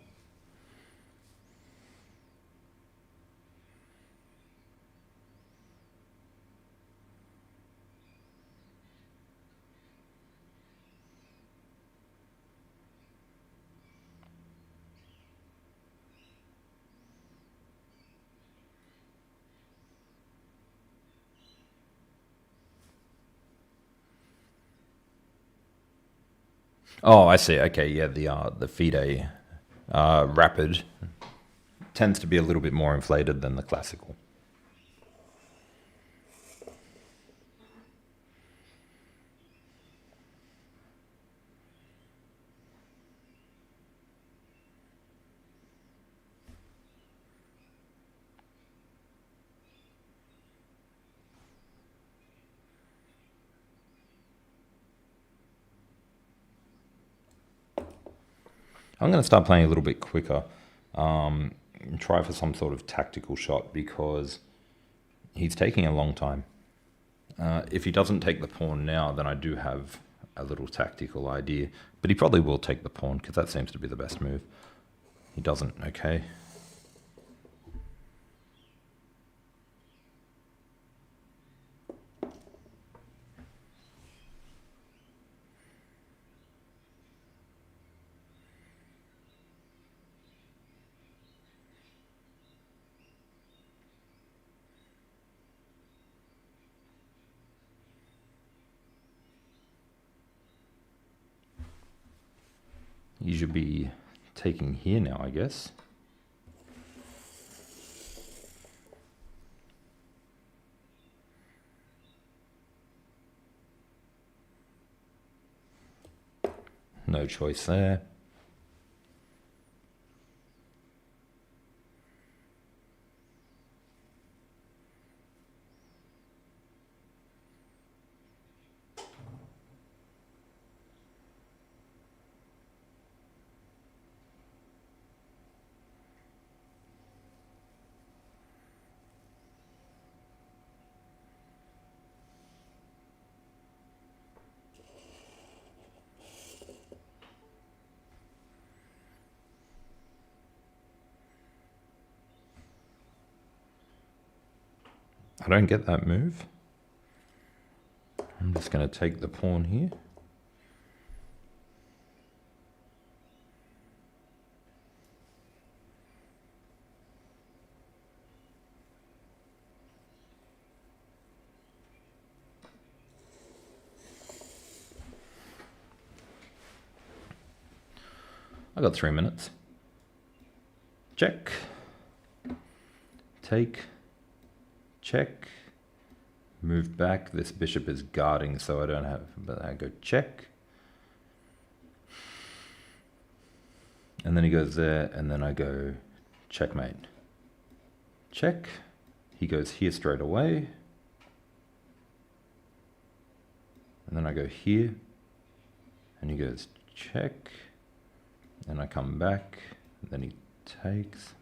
Oh, I see. Okay, yeah, the FIDE rapid tends to be a little bit more inflated than the classical. I'm going to start playing a little bit quicker and try for some sort of tactical shot because he's taking a long time. If he doesn't take the pawn now, then I do have a little tactical idea. But he probably will take the pawn because that seems to be the best move. He doesn't, okay. You should be taking here now, I guess. No choice there. I don't get that move. I'm just going to take the pawn here. I got 3 minutes. Check. Take. Check. Move back. This bishop is guarding, so I don't have, but I go check. And then he goes there, and then I go checkmate. Check. He goes here straight away. And then I go here, and he goes check. And I come back, and then he takes.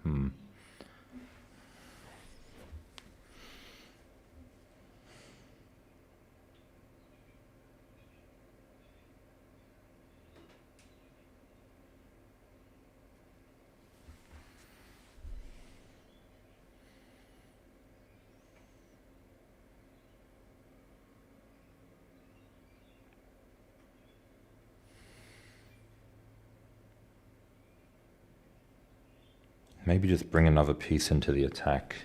Maybe just bring another piece into the attack.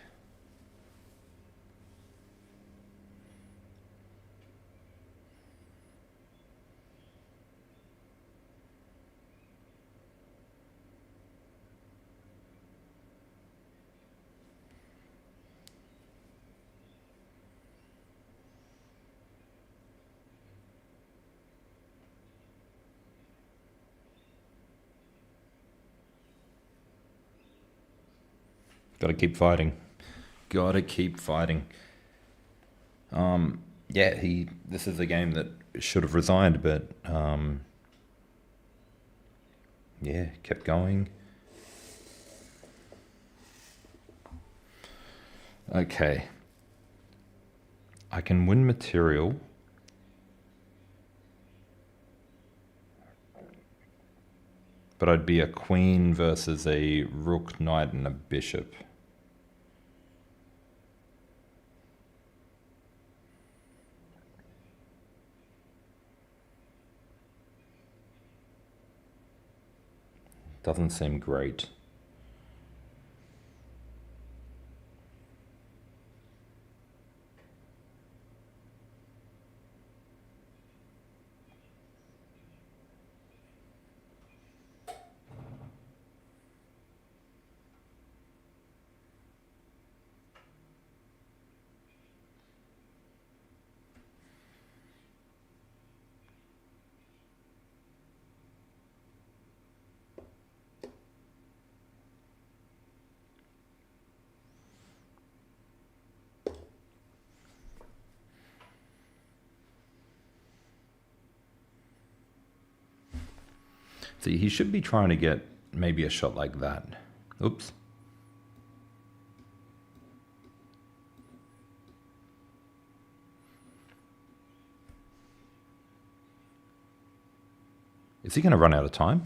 Gotta keep fighting. Gotta keep fighting. Yeah, this is a game that should have resigned, but yeah, kept going. Okay. I can win material. But I'd be a queen versus a rook, knight, and a bishop. Doesn't seem great. See, he should be trying to get maybe a shot like that. Oops. Is he going to run out of time?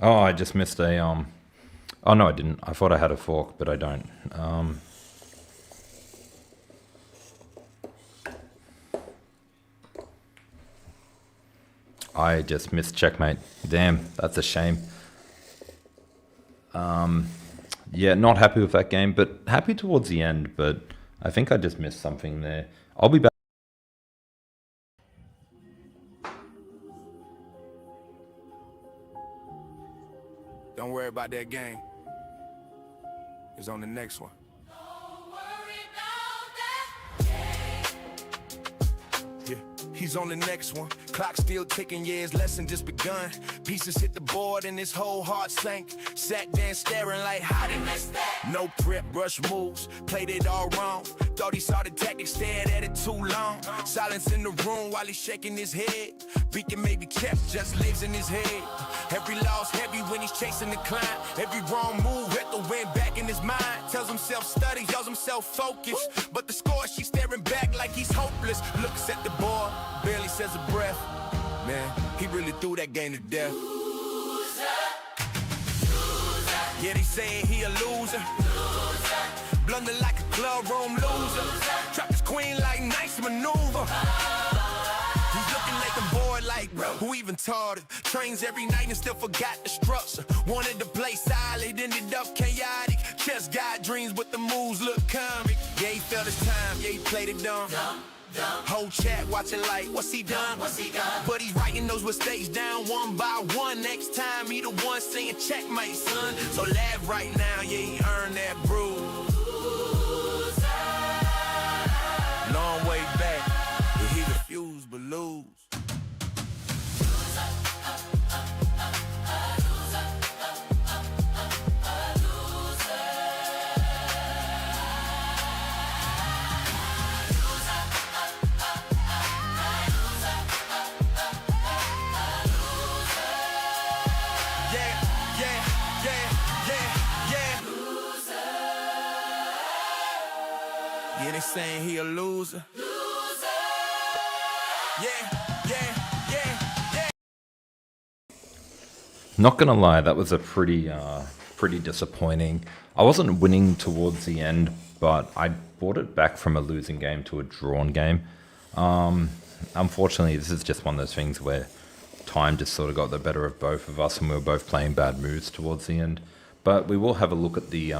Oh, I just missed a oh no, I didn't. I thought I had a fork, but I don't. I just missed checkmate. Damn, that's a shame. Yeah, not happy with that game, but happy towards the end. But I think I just missed something there. I'll be back. Don't worry about that game. It's on the next one. Yeah, he's on the next one. Clock still ticking, yeah, his lesson just begun. Pieces hit the board and his whole heart sank. Sat there staring like, how did miss that? No prep, rush moves, played it all wrong. Thought he saw the tactic, stared at it too long. Silence in the room while he's shaking his head. Beacon may be kept, just lives in his head. Every loss heavy when he's chasing the climb. Every wrong move, let the wind back in his mind. Tells himself study, tells himself focus. But the score, she's staring back like he's hopeless. Looks at the board, barely says a breath. Man, he really threw that game to death. Loser. Yeah, they saying he a loser. Blunder like a club room loser. Trap his queen like nice maneuver. He's looking like a boy like, who even taught it? Trains every night and still forgot the structure. Wanted to play solid, ended up chaotic. Chess got dreams, but the moves look comic. Yeah, he felt his time, yeah, he played it dumb. Whole chat watching like, what's he done? But he's writing those mistakes down one by one. Next time he the one saying checkmate, son. So laugh right now, yeah, he earned that bruise. Long way back, but he refused but lose. Yeah, they saying he a loser. Yeah. Not gonna lie, that was a pretty disappointing. I wasn't winning towards the end, but I brought it back from a losing game to a drawn game. Unfortunately, this is just one of those things where time just sort of got the better of both of us, and we were both playing bad moves towards the end. But we will have a look at the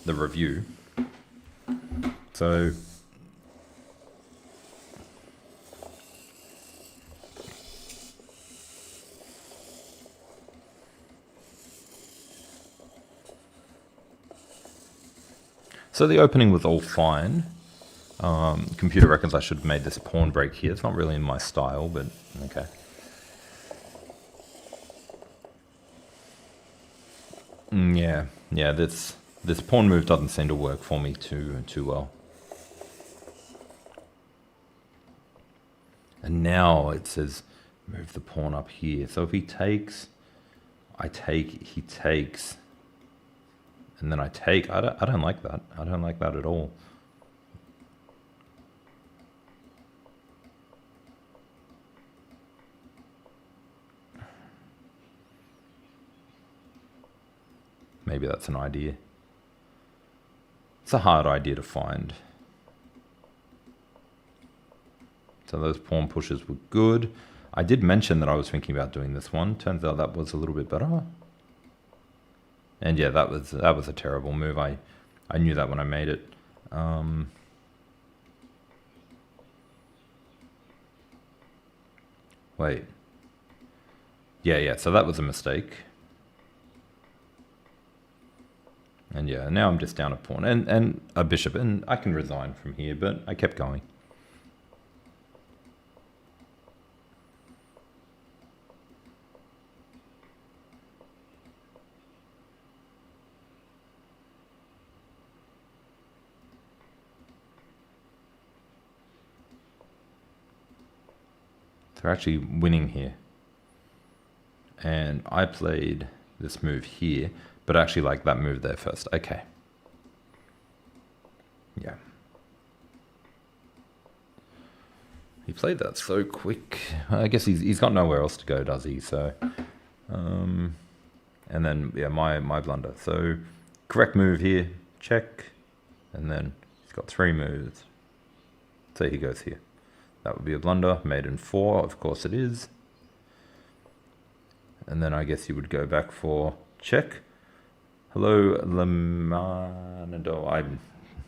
review. So So the opening was all fine. Computer reckons I should have made this pawn break here. It's not really in my style, but okay. Yeah. This pawn move doesn't seem to work for me too well. And now it says move the pawn up here. So if he takes, I take, he takes, and then I take. I don't like that. I don't like that at all. Maybe that's an idea. It's a hard idea to find. So those pawn pushes were good. I did mention that I was thinking about doing this one. Turns out that was a little bit better. And yeah, that was a terrible move. I knew that when I made it. Wait. Yeah, so that was a mistake. And yeah, now I'm just down a pawn and a bishop, and I can resign from here, but I kept going. They're actually winning here. And I played this move here, but I actually like that move there first. Okay. Yeah. He played that so quick. I guess he's got nowhere else to go, does he? So, and then, yeah, my blunder. So, correct move here, check. And then he's got 3 moves. So he goes here. That would be a blunder. Made in 4, of course it is. And then I guess you would go back for check. Hello, Lemanado. I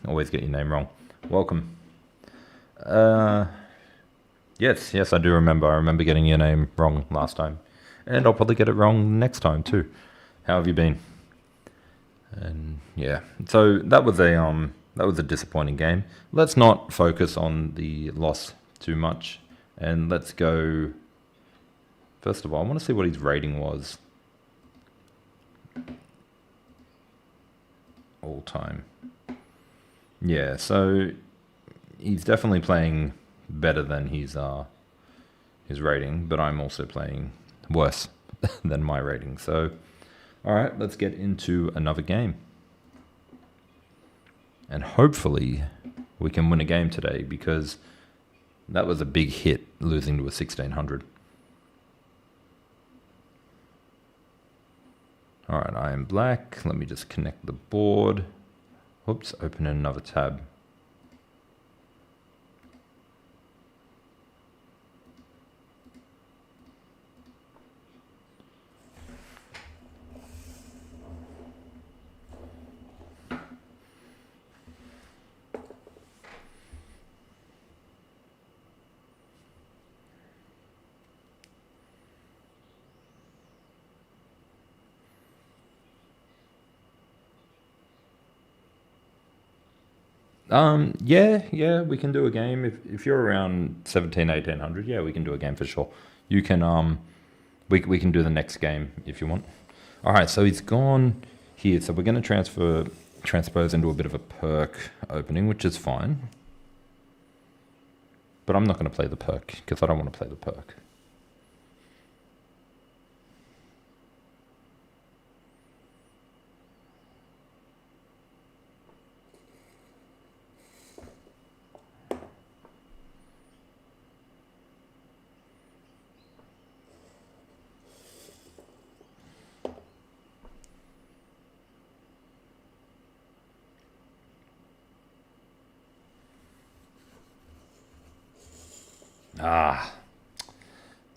always get your name wrong. Welcome. Yes, I do remember. I remember getting your name wrong last time. And I'll probably get it wrong next time too. How have you been? And yeah, so that was a disappointing game. Let's not focus on the loss too much. And let's go... First of all, I want to see what his rating was. All time. Yeah, so he's definitely playing better than his rating, but I'm also playing worse than my rating. So, all right, let's get into another game. And hopefully we can win a game today, because that was a big hit, losing to a 1600. All right, I am black. Let me just connect the board. Oops, open another tab. Yeah, we can do a game. If you're around 1800, yeah, we can do a game for sure. You can, we can do the next game if you want. All right, so he's gone here. So we're going to transpose into a bit of a perk opening, which is fine. But I'm not going to play the perk, because I don't want to play the perk.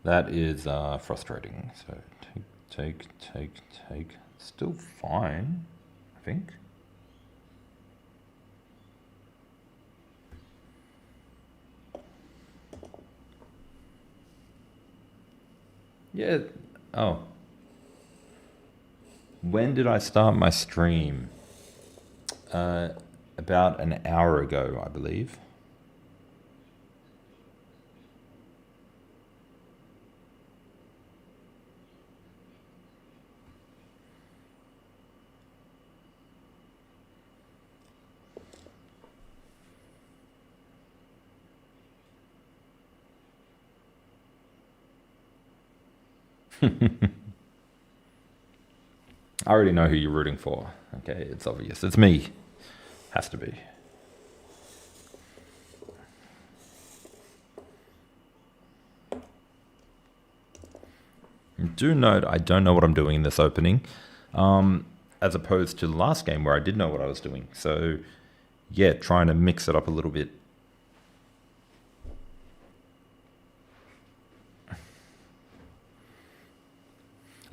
That is frustrating. So take. Still fine, I think. Yeah. Oh. When did I start my stream? about an hour ago, I believe. I already know who you're rooting for. Okay, it's obvious. It's me. Has to be. Do note, I don't know what I'm doing in this opening, as opposed to the last game where I did know what I was doing. So, yeah, trying to mix it up a little bit.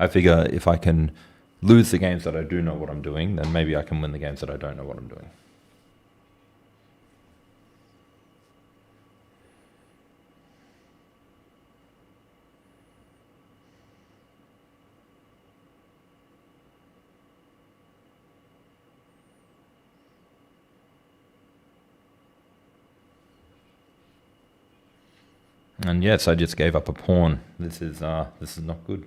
I figure if I can lose the games that I do know what I'm doing, then maybe I can win the games that I don't know what I'm doing. And yes, I just gave up a pawn. This is not good.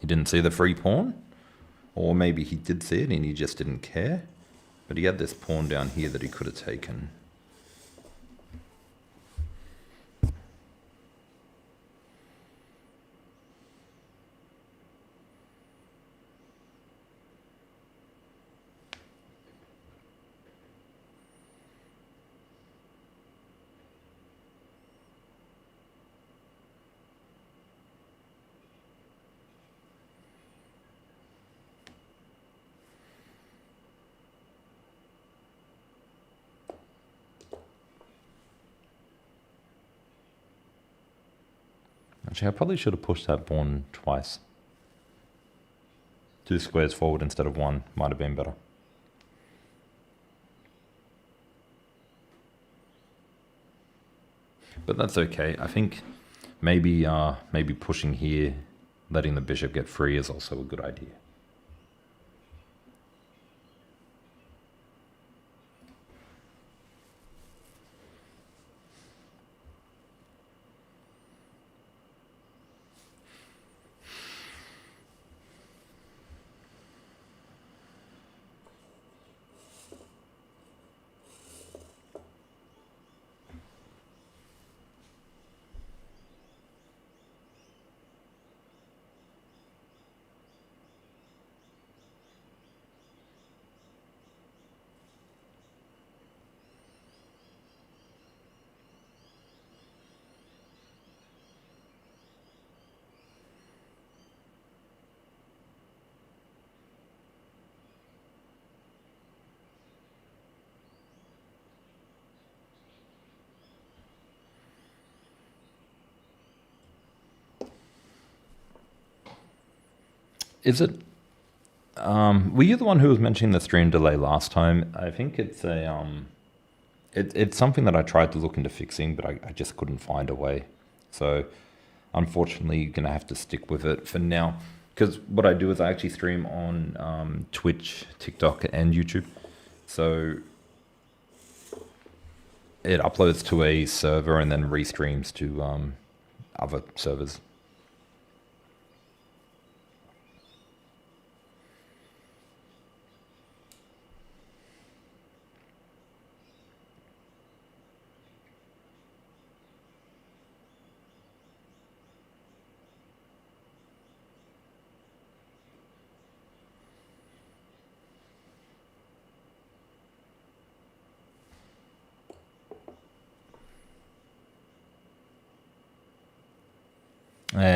He didn't see the free pawn, or maybe he did see it and he just didn't care. But he had this pawn down here that he could have taken. Actually, I probably should have pushed that pawn twice. 2 squares forward instead of 1 might have been better. But that's okay. I think maybe pushing here, letting the bishop get free is also a good idea. Is it? Were you the one who was mentioning the stream delay last time? I think it's it's something that I tried to look into fixing, but I just couldn't find a way. So, unfortunately, you're gonna have to stick with it for now. Because what I do is I actually stream on Twitch, TikTok, and YouTube. So it uploads to a server and then restreams to other servers.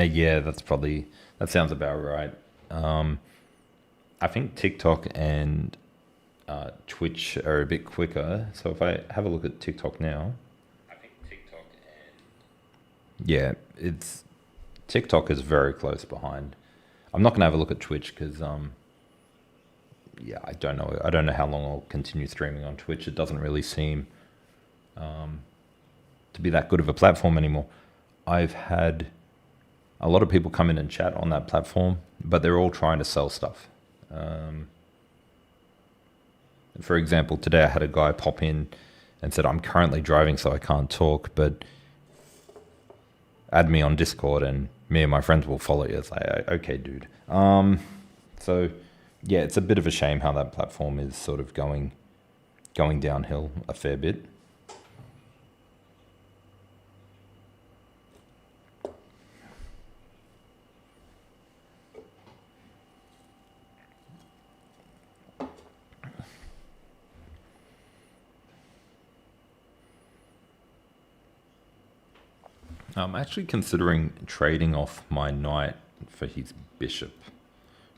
Yeah, that sounds about right. I think TikTok and Twitch are a bit quicker. So if I have a look at TikTok now, I think TikTok and yeah, it's TikTok is very close behind. I'm not gonna have a look at Twitch because yeah, I don't know. I don't know how long I'll continue streaming on Twitch. It doesn't really seem to be that good of a platform anymore. I've had a lot of people come in and chat on that platform, but they're all trying to sell stuff. For example, today I had a guy pop in and said, I'm currently driving, so I can't talk, but add me on Discord and me and my friends will follow you. It's like, okay, dude. So yeah, it's a bit of a shame how that platform is sort of going downhill a fair bit. I'm actually considering trading off my knight for his bishop,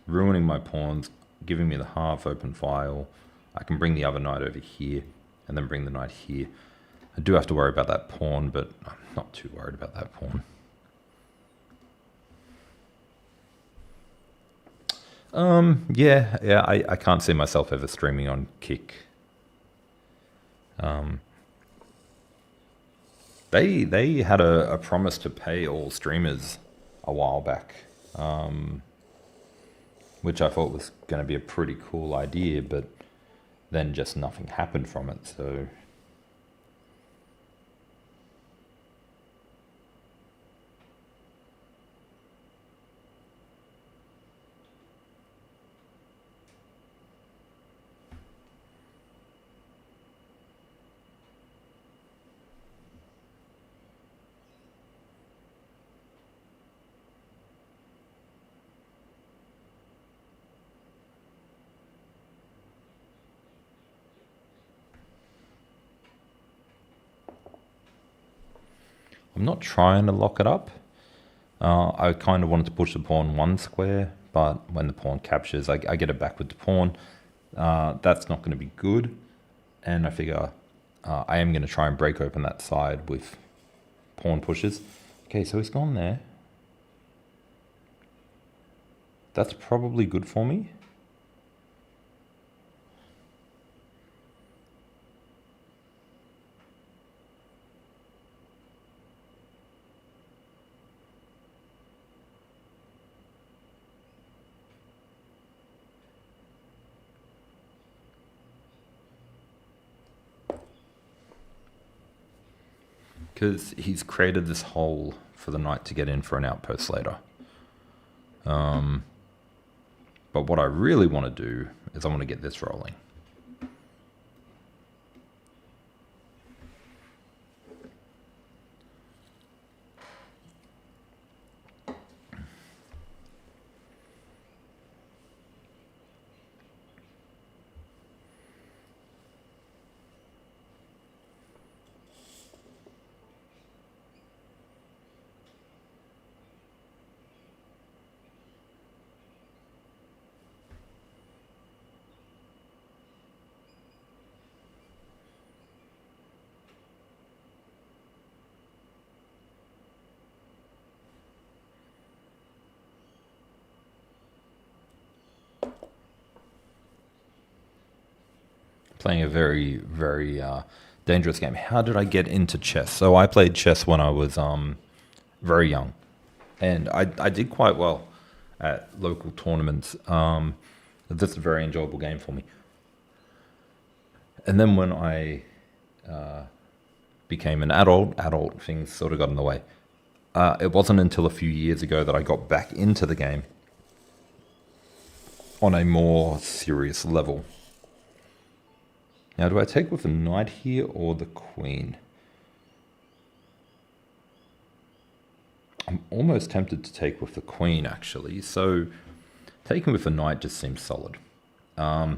ruining my pawns, giving me the half open file. I can bring the other knight over here and then bring the knight here. I do have to worry about that pawn, but I'm not too worried about that pawn. Yeah, I can't see myself ever streaming on Kick. They had a promise to pay all streamers a while back, which I thought was going to be a pretty cool idea, but then just nothing happened from it, so... I'm not trying to lock it up. I kind of wanted to push the pawn one square, but when the pawn captures, I get it back with the pawn. That's not going to be good. And I figure I am going to try and break open that side with pawn pushes. Okay, so he's gone there. That's probably good for me. Because he's created this hole for the knight to get in for an outpost later. But what I really want to do is I want to get this rolling. Playing a very, very dangerous game. How did I get into chess? So I played chess when I was very young. And I did quite well at local tournaments. That's a very enjoyable game for me. And then when I became an adult things sort of got in the way. It wasn't until a few years ago that I got back into the game on a more serious level. Now, do I take with the knight here or the queen? I'm almost tempted to take with the queen, actually. So, taking with the knight just seems solid. I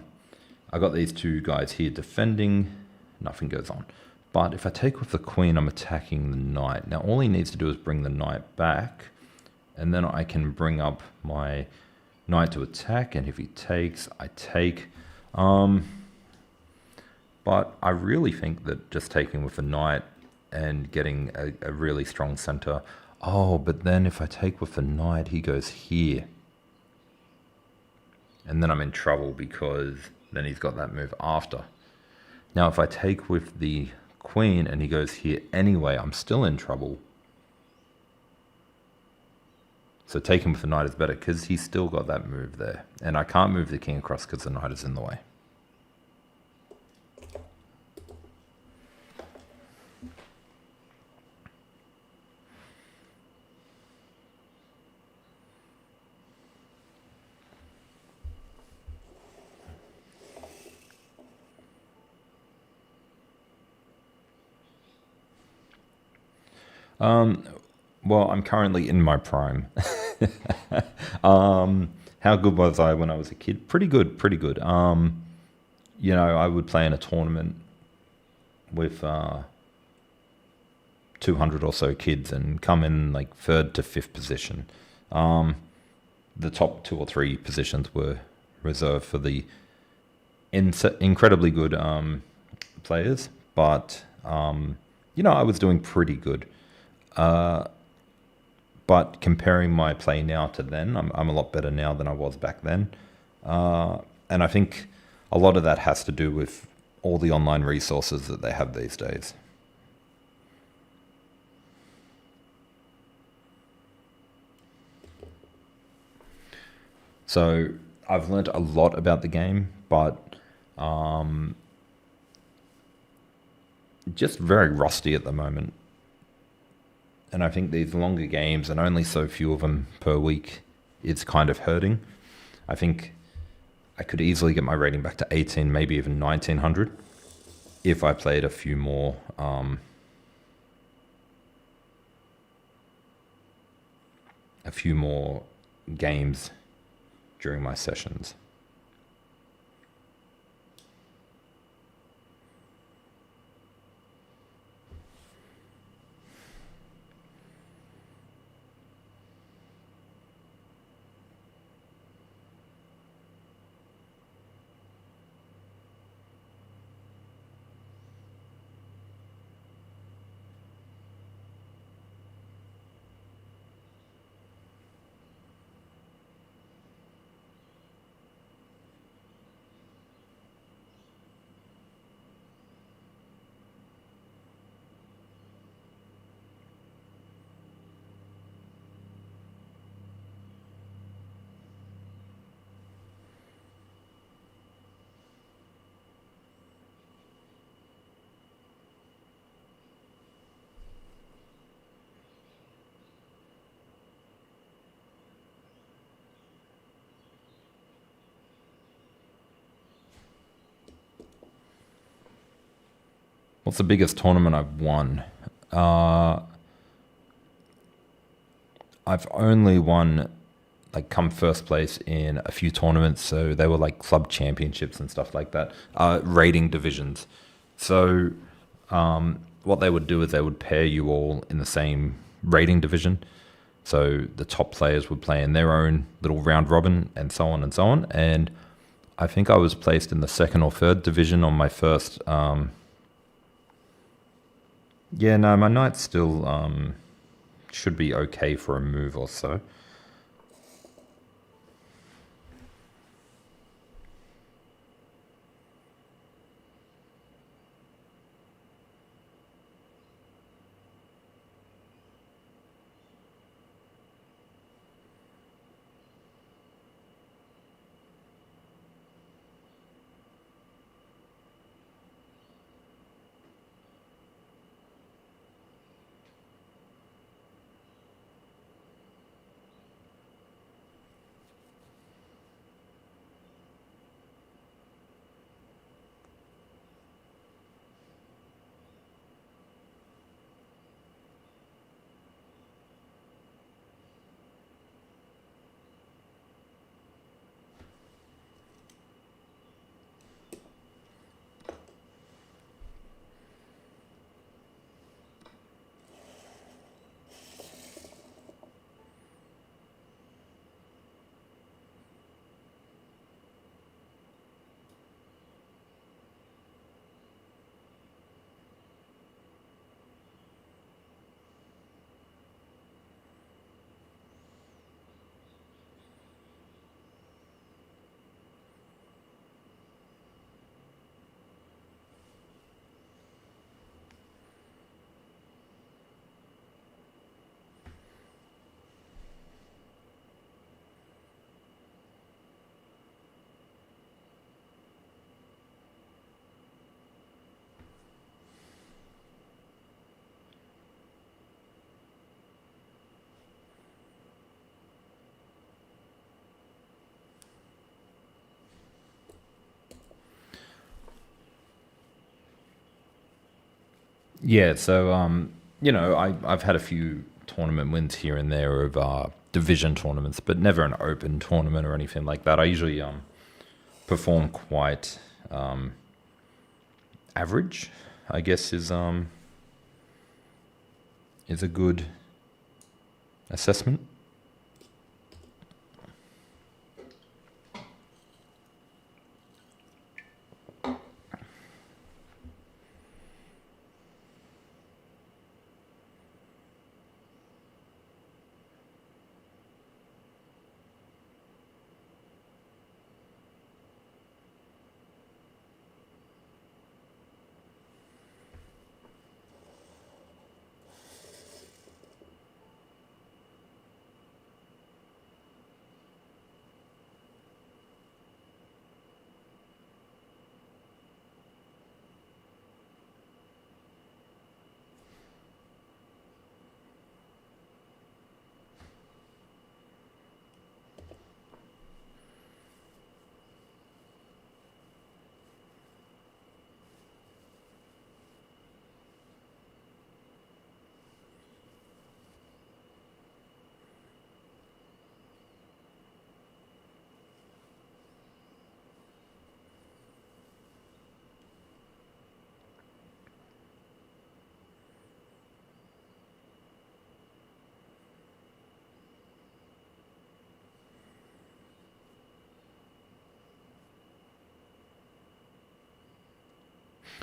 got these two guys here defending. Nothing goes on. But if I take with the queen, I'm attacking the knight. Now, all he needs to do is bring the knight back. And then I can bring up my knight to attack. And if he takes, I take. But I really think that just taking with the knight and getting a really strong center. Oh, but then if I take with the knight, he goes here. And then I'm in trouble because then he's got that move after. Now, if I take with the queen and he goes here anyway, I'm still in trouble. So taking with the knight is better because he's still got that move there. And I can't move the king across because the knight is in the way. Well, I'm currently in my prime. How good was I when I was a kid? Pretty good, pretty good. You know, I would play in a tournament with 200 or so kids and come in like third to fifth position. The top 2 or 3 positions were reserved for the incredibly good players, but you know, I was doing pretty good. But comparing my play now to then, I'm a lot better now than I was back then. And I think a lot of that has to do with all the online resources that they have these days. So I've learned a lot about the game, but just very rusty at the moment. And I think these longer games, and only so few of them per week, it's kind of hurting. I think I could easily get my rating back to 18, maybe even 1900, if I played a few more games during my sessions. What's the biggest tournament I've won? I've only won, like, come first place in a few tournaments, so they were like club championships and stuff like that, rating divisions. So what they would do is they would pair you all in the same rating division. So the top players would play in their own little round robin and so on and so on. And I think I was placed in the 2nd or 3rd division on my first. Yeah, no, my knight still should be okay for a move or so. Yeah, so you know, I've had a few tournament wins here and there of division tournaments, but never an open tournament or anything like that. I usually perform quite average, I guess is a good assessment.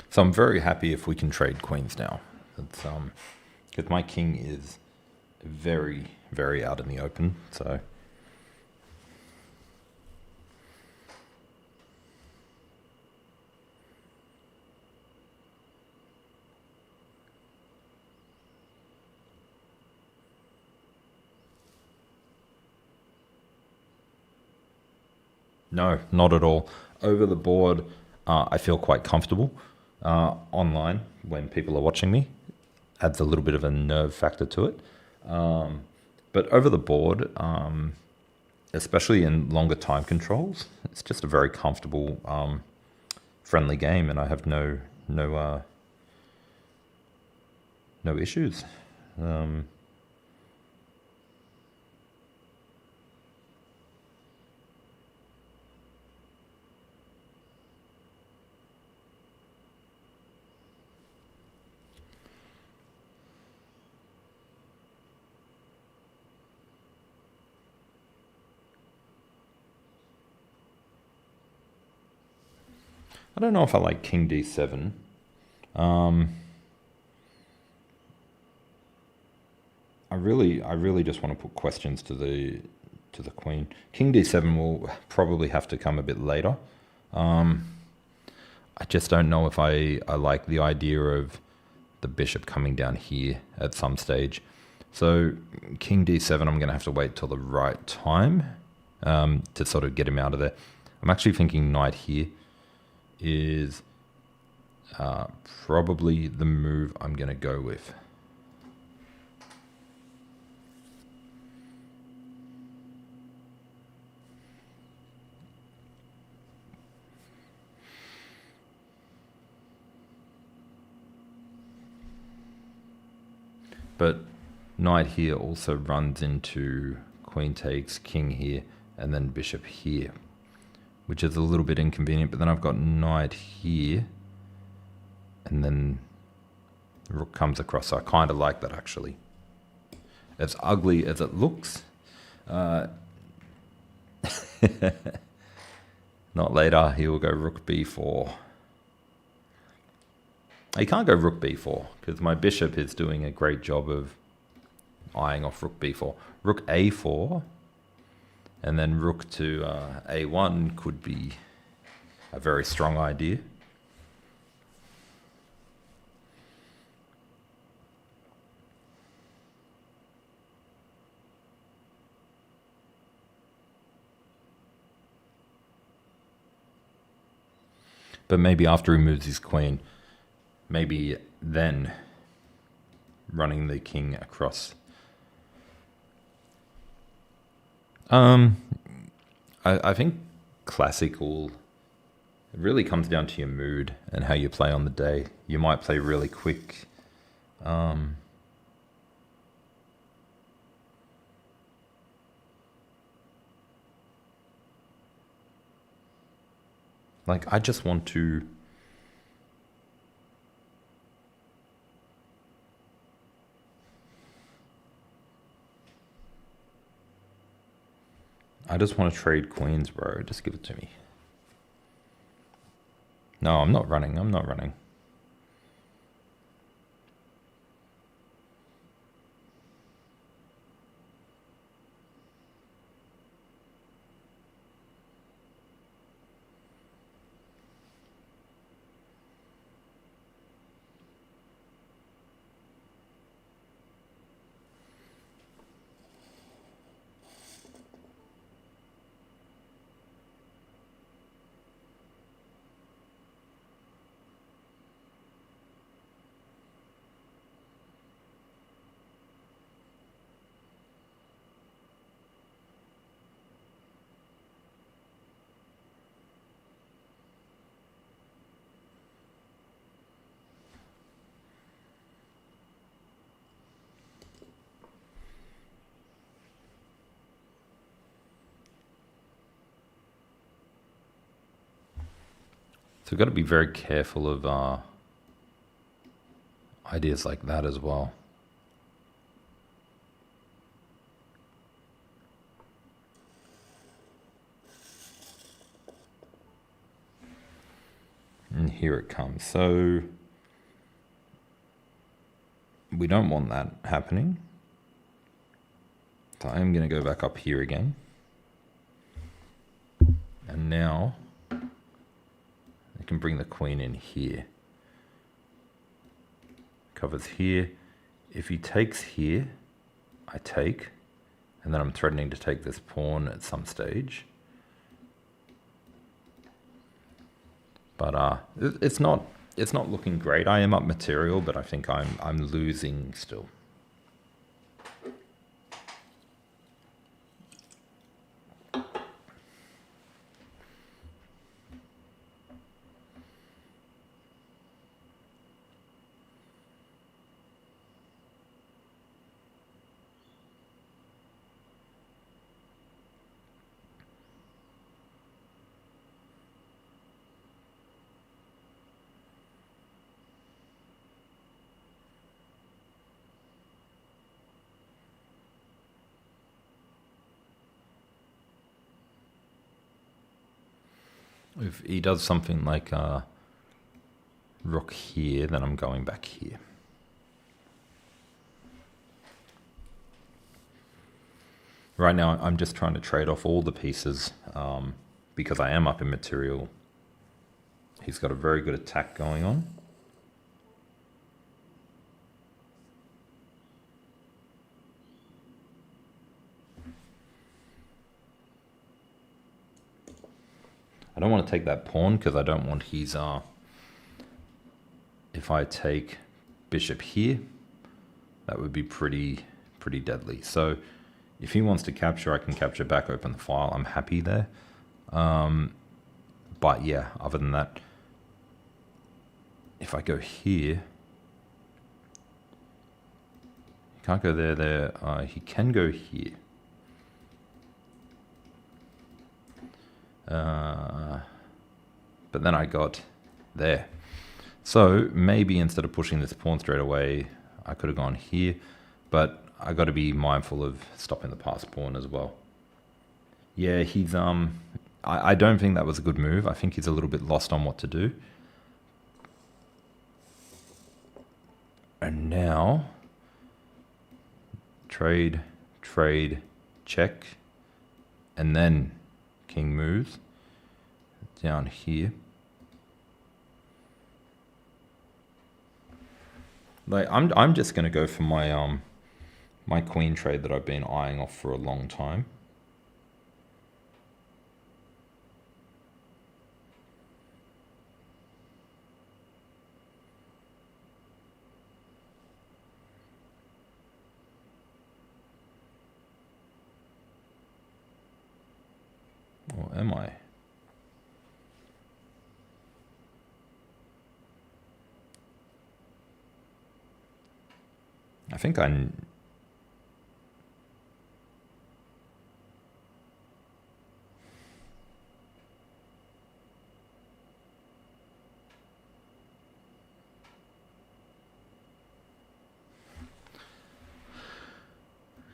So I'm very happy if we can trade queens now. It's because my king is very, very out in the open. So no, not at all. Over the board, I feel quite comfortable. Online, when people are watching me, adds a little bit of a nerve factor to it. But over the board, especially in longer time controls, it's just a very comfortable, friendly game, and I have no issues. I don't know if I like King D7. I really just want to put questions to the queen. King D7 will probably have to come a bit later. I just don't know if I like the idea of the bishop coming down here at some stage. So King D7, I'm going to have to wait till the right time to sort of get him out of there. I'm actually thinking knight here is probably the move I'm going to go with. But knight here also runs into queen takes, king here, and then bishop here, which is a little bit inconvenient. But then I've got knight here, and then rook comes across. So I kind of like that, actually. As ugly as it looks, not later. He will go rook b4. He can't go rook b4 because my bishop is doing a great job of eyeing off rook b4. Rook a4, and then rook to a1 could be a very strong idea. But maybe after he moves his queen, maybe then running the king across. I think classical, it really comes down to your mood and how you play on the day. You might play really quick Like, I just want to... I just want to trade queens, bro. Just give it to me. No, I'm not running. I'm not running. So we've got to be very careful of ideas like that as well. And here it comes. So we don't want that happening. So I am going to go back up here again. And now I can bring the queen in here. Covers here. If he takes here, I take. And then I'm threatening to take this pawn at some stage. But it's not looking great. I am up material, but I think I'm losing still. If he does something like rook here, then I'm going back here. Right now, I'm just trying to trade off all the pieces because I am up in material. He's got a very good attack going on. I don't want to take that pawn because I don't want his... if I take bishop here, that would be pretty deadly. So if he wants to capture, I can capture back, open the file. I'm happy there. But yeah, other than that, if I go here, he can't go there. He can go here. But then I got there. So maybe instead of pushing this pawn straight away, I could have gone here, but I got to be mindful of stopping the passed pawn as well. Yeah, he's I don't think that was a good move. I think he's a little bit lost on what to do. And now trade, check, and then king moves down here. Like I'm just gonna go for my my queen trade that I've been eyeing off for a long time. Or am I? I think I...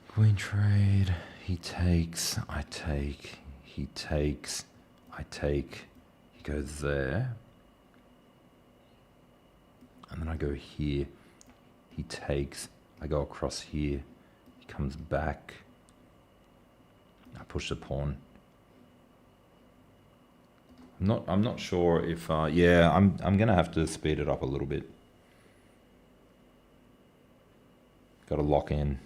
Queen trade, he takes, I take, he takes, I take, he goes there. And then I go here, he takes, I go across here, he comes back. I push the pawn. I'm not sure if, yeah, I'm gonna have to speed it up a little bit. Got to lock in.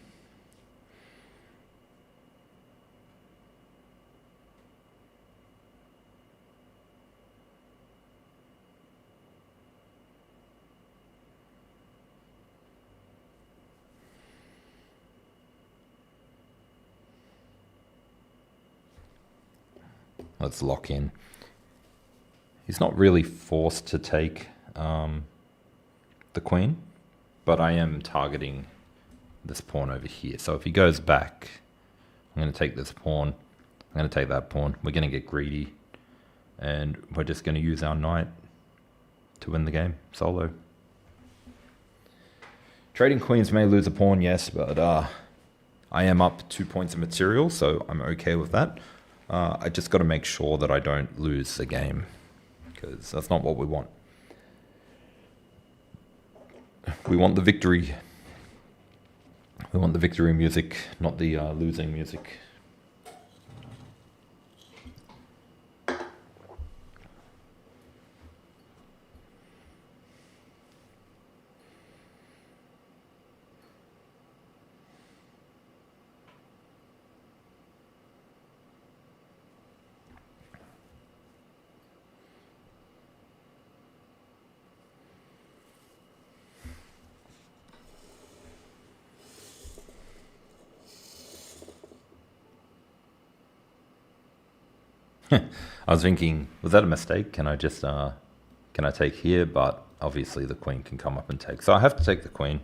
Let's lock in. He's not really forced to take the queen, but I am targeting this pawn over here. So if he goes back, I'm going to take this pawn. I'm going to take that pawn. We're going to get greedy, and we're just going to use our knight to win the game solo. Trading queens may lose a pawn, yes, but I am up 2 points of material, so I'm okay with that. I just got to make sure that I don't lose the game, because that's not what we want. We want the victory. We want the victory music, not the losing music. I was thinking, was that a mistake? Can I just, can I take here? But obviously the queen can come up and take. So I have to take the queen.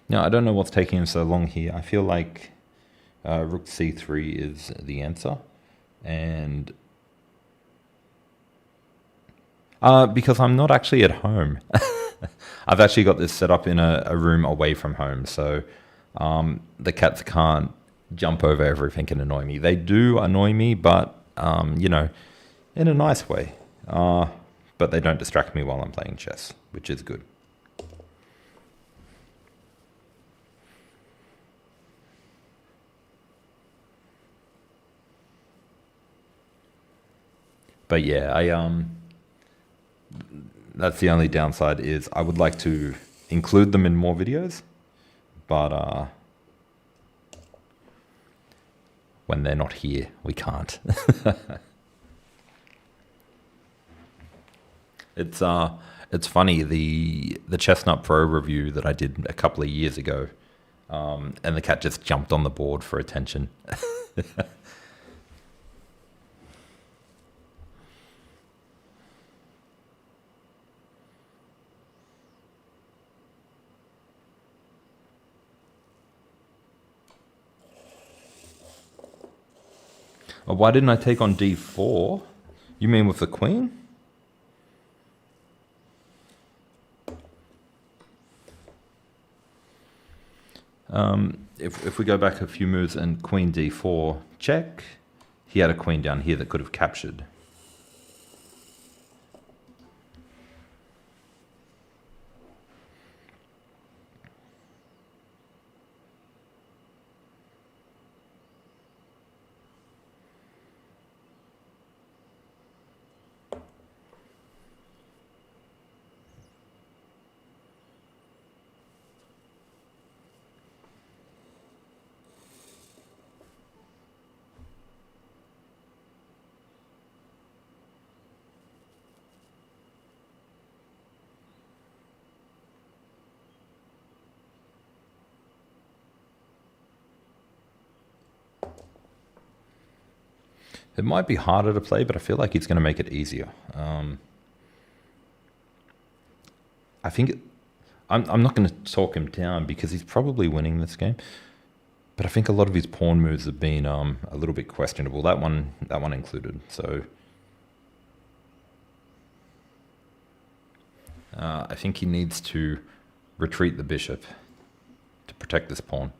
Now, I don't know what's taking him so long here. I feel like rook c3 is the answer. And because I'm not actually at home. I've actually got this set up in a room away from home. So the cats can't jump over everything and annoy me. They do annoy me, but, you know, in a nice way. But they don't distract me while I'm playing chess, which is good. But yeah, that's the only downside is I would like to include them in more videos, but when they're not here, we can't. It's funny, the Chessnut Pro review that I did a couple of years ago, and the cat just jumped on the board for attention. Why didn't I take on d4? You mean with the queen? If we go back a few moves and queen d4 check, he had a queen down here that could have captured. It might be harder to play, but I feel like he's going to make it easier. I think I'm not going to talk him down because he's probably winning this game. But I think a lot of his pawn moves have been a little bit questionable. That one included. So I think he needs to retreat the bishop to protect this pawn.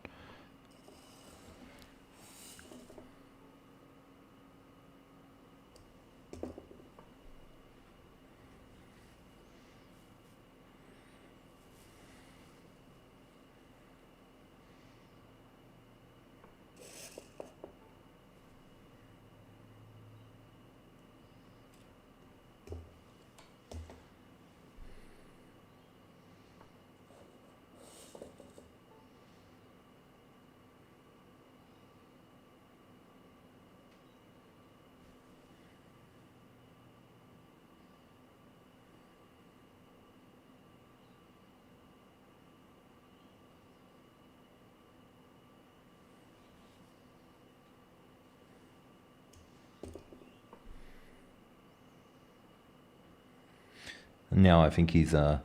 Now I think he's oh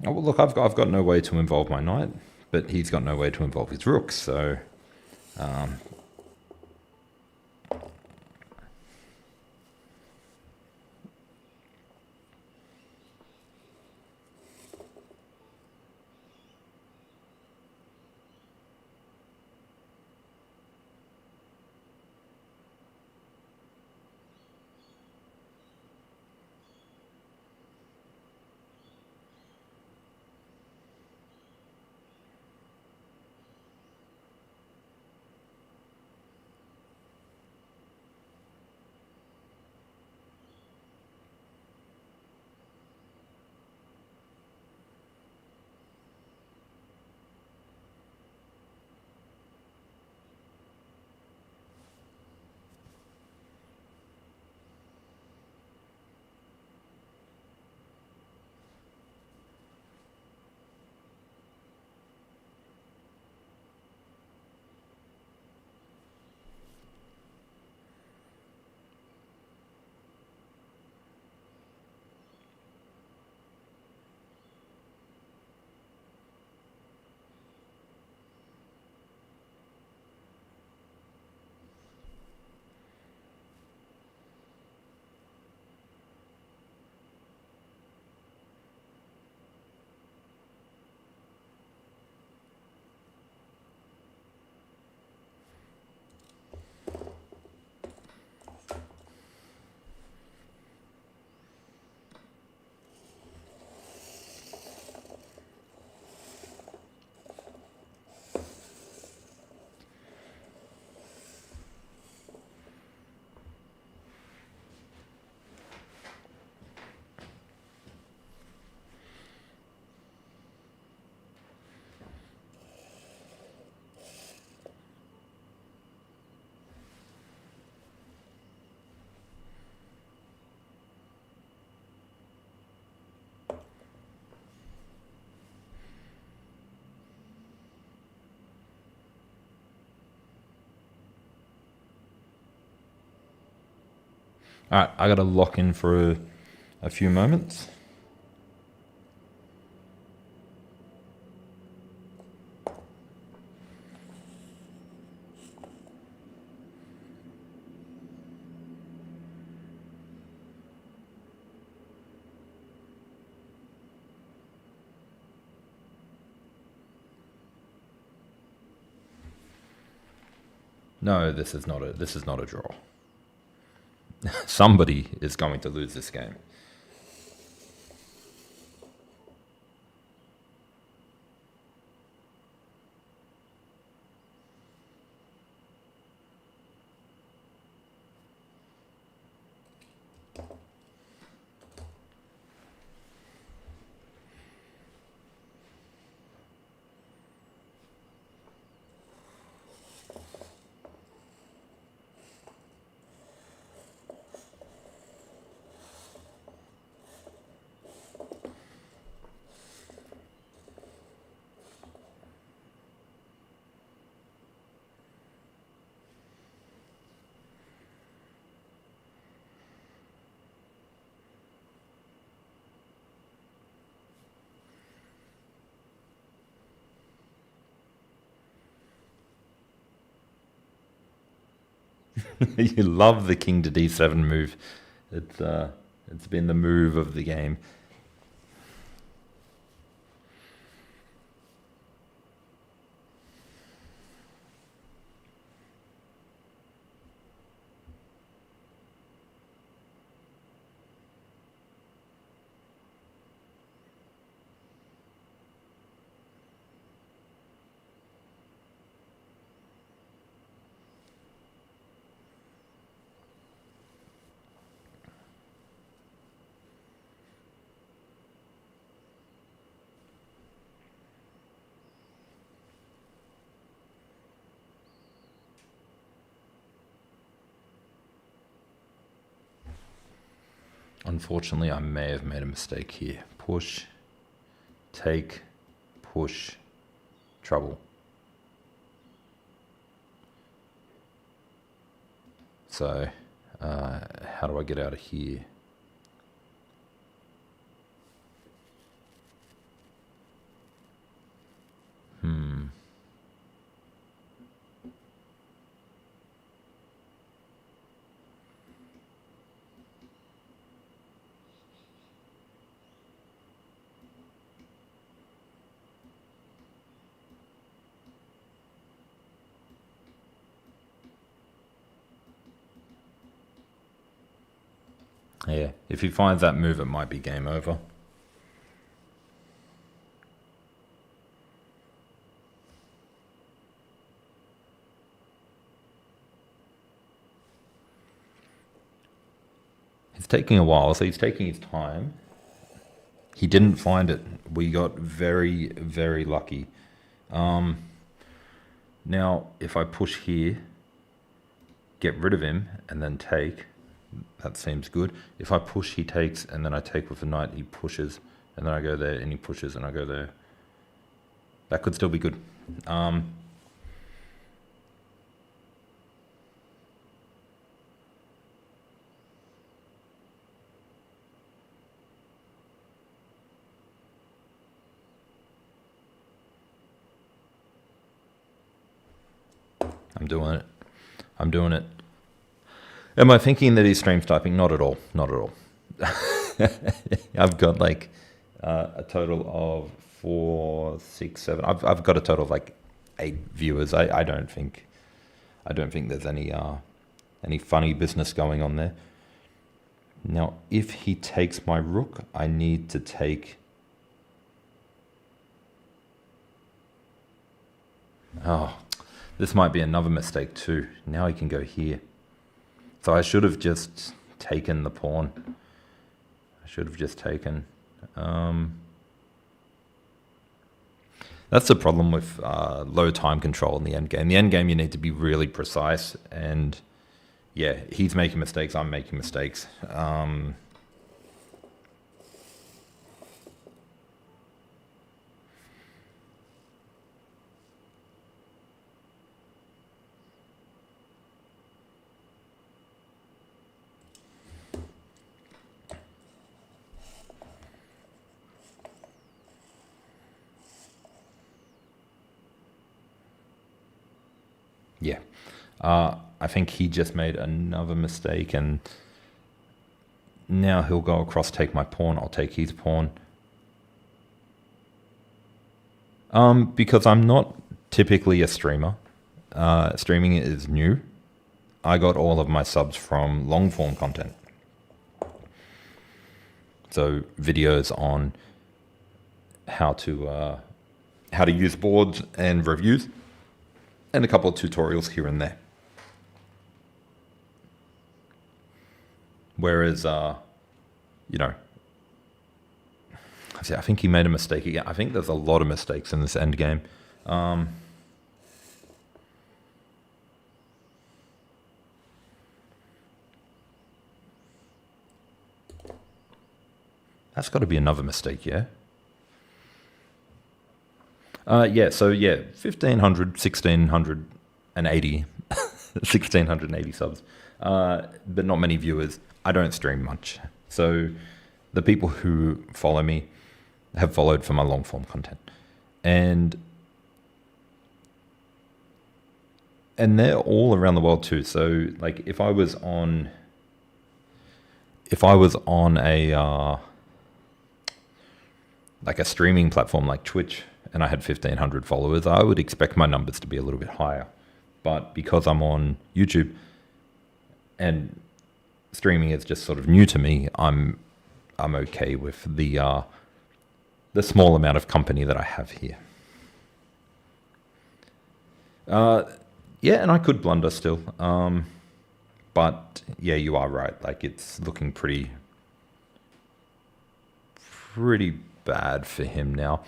well, look, I've got no way to involve my knight, but he's got no way to involve his rooks. So all right, I got to lock in for a few moments. No, this is not a draw. Somebody is going to lose this game. You love the king to d7 move. It's been the move of the game. Unfortunately, I may have made a mistake here. Push, take, push, trouble. So, how do I get out of here? Yeah, if he finds that move, it might be game over. It's taking a while, so he's taking his time. He didn't find it. We got very, very lucky. Now, if I push here, get rid of him, and then take, that seems good. If I push, he takes, and then I take with a knight, he pushes, and then I go there, and he pushes, and I go there. That could still be good. I'm doing it. I'm doing it. Am I thinking that he's stream typing? Not at all. Not at all. I've got like a total of 4, 6, 7. I've got a total of like 8 viewers. I don't think there's any funny business going on there. Now, if he takes my rook, I need to take. Oh, this might be another mistake too. Now he can go here. So I should have just taken the pawn. I should have just taken. That's the problem with low time control in the end game. In the end game, you need to be really precise. And yeah, he's making mistakes. I'm making mistakes. Yeah, I think he just made another mistake, and now he'll go across, take my pawn. I'll take his pawn. Because I'm not typically a streamer. Streaming is new. I got all of my subs from long form content. So videos on how to use boards and reviews, and a couple of tutorials here and there. Whereas, you know, I think he made a mistake again. I think there's a lot of mistakes in this end game. That's got to be another mistake, yeah? Yeah, so yeah, 1,500, 1,680, 1,680 subs, but not many viewers. I don't stream much. So the people who follow me have followed for my long form content. And and they're all around the world too. So like if I was on a like a streaming platform like Twitch and I had 1,500 followers, I would expect my numbers to be a little bit higher. But because I'm on YouTube and streaming is just sort of new to me, I'm okay with the small amount of company that I have here. Yeah, and I could blunder still. But yeah, you are right. Like it's looking pretty bad for him now.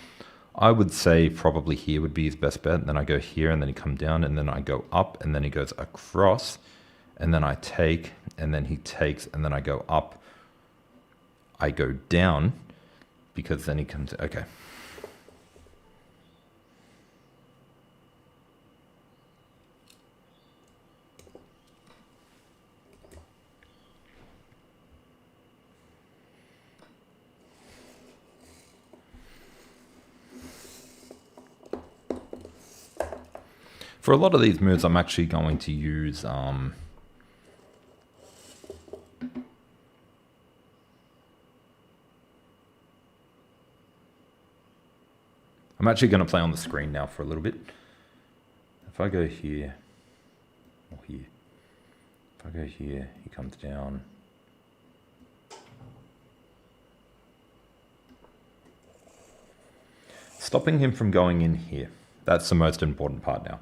I would say probably here would be his best bet. And then I go here and then he come down and then I go up and then he goes across and then I take and then he takes and then I go up. I go down because then he comes. Okay. For a lot of these moves, I'm actually going to use I'm actually going to play on the screen now for a little bit. If I go here, or here, if I go here, he comes down. Stopping him from going in here. That's the most important part now.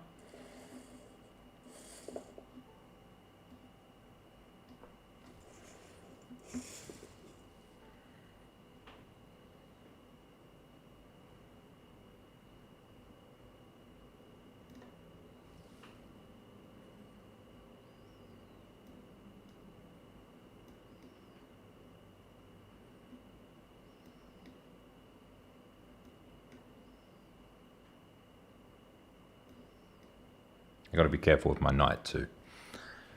Got to be careful with my knight too.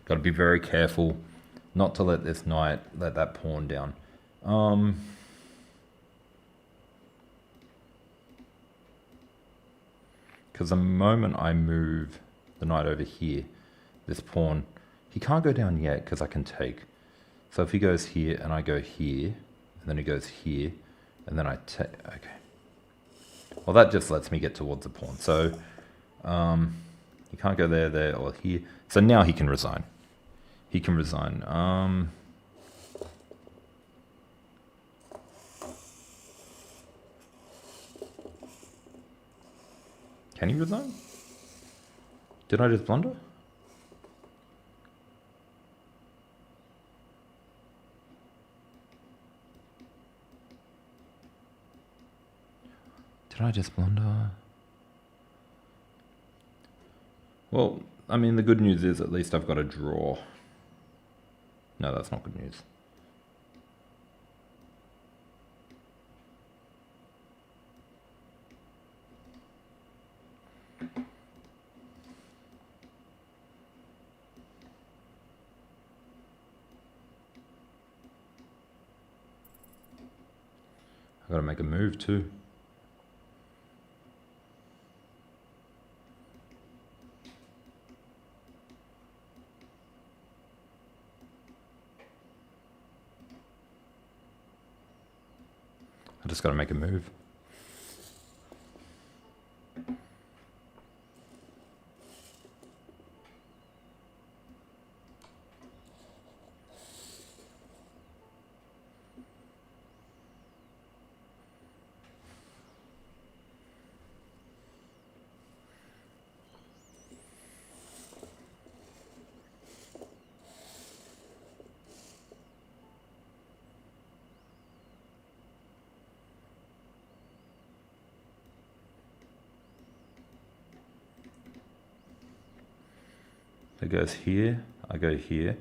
Got to be very careful not to let this knight, let that pawn down. Because the moment I move the knight over here, this pawn, he can't go down yet because I can take. So if he goes here and I go here, and then he goes here, and then I take, okay. Well, that just lets me get towards the pawn. So, he can't go there, there, or here. So now he can resign. He can resign. Can he resign? Did I just blunder? Did I just blunder? Well, I mean, the good news is at least I've got a draw. No, that's not good news. I've got to make a move too. I just got to make a move. It goes here, I go here,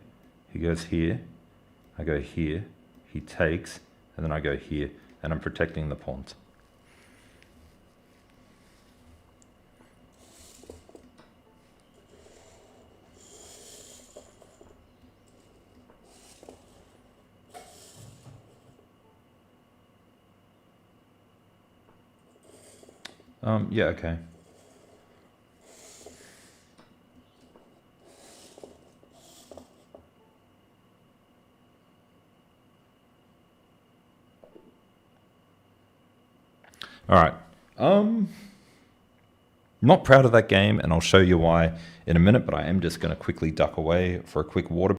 he goes here, I go here, he takes, and then I go here, and I'm protecting the pawns. Yeah, okay. All right. Not proud of that game, and I'll show you why in a minute, but I am just going to quickly duck away for a quick water.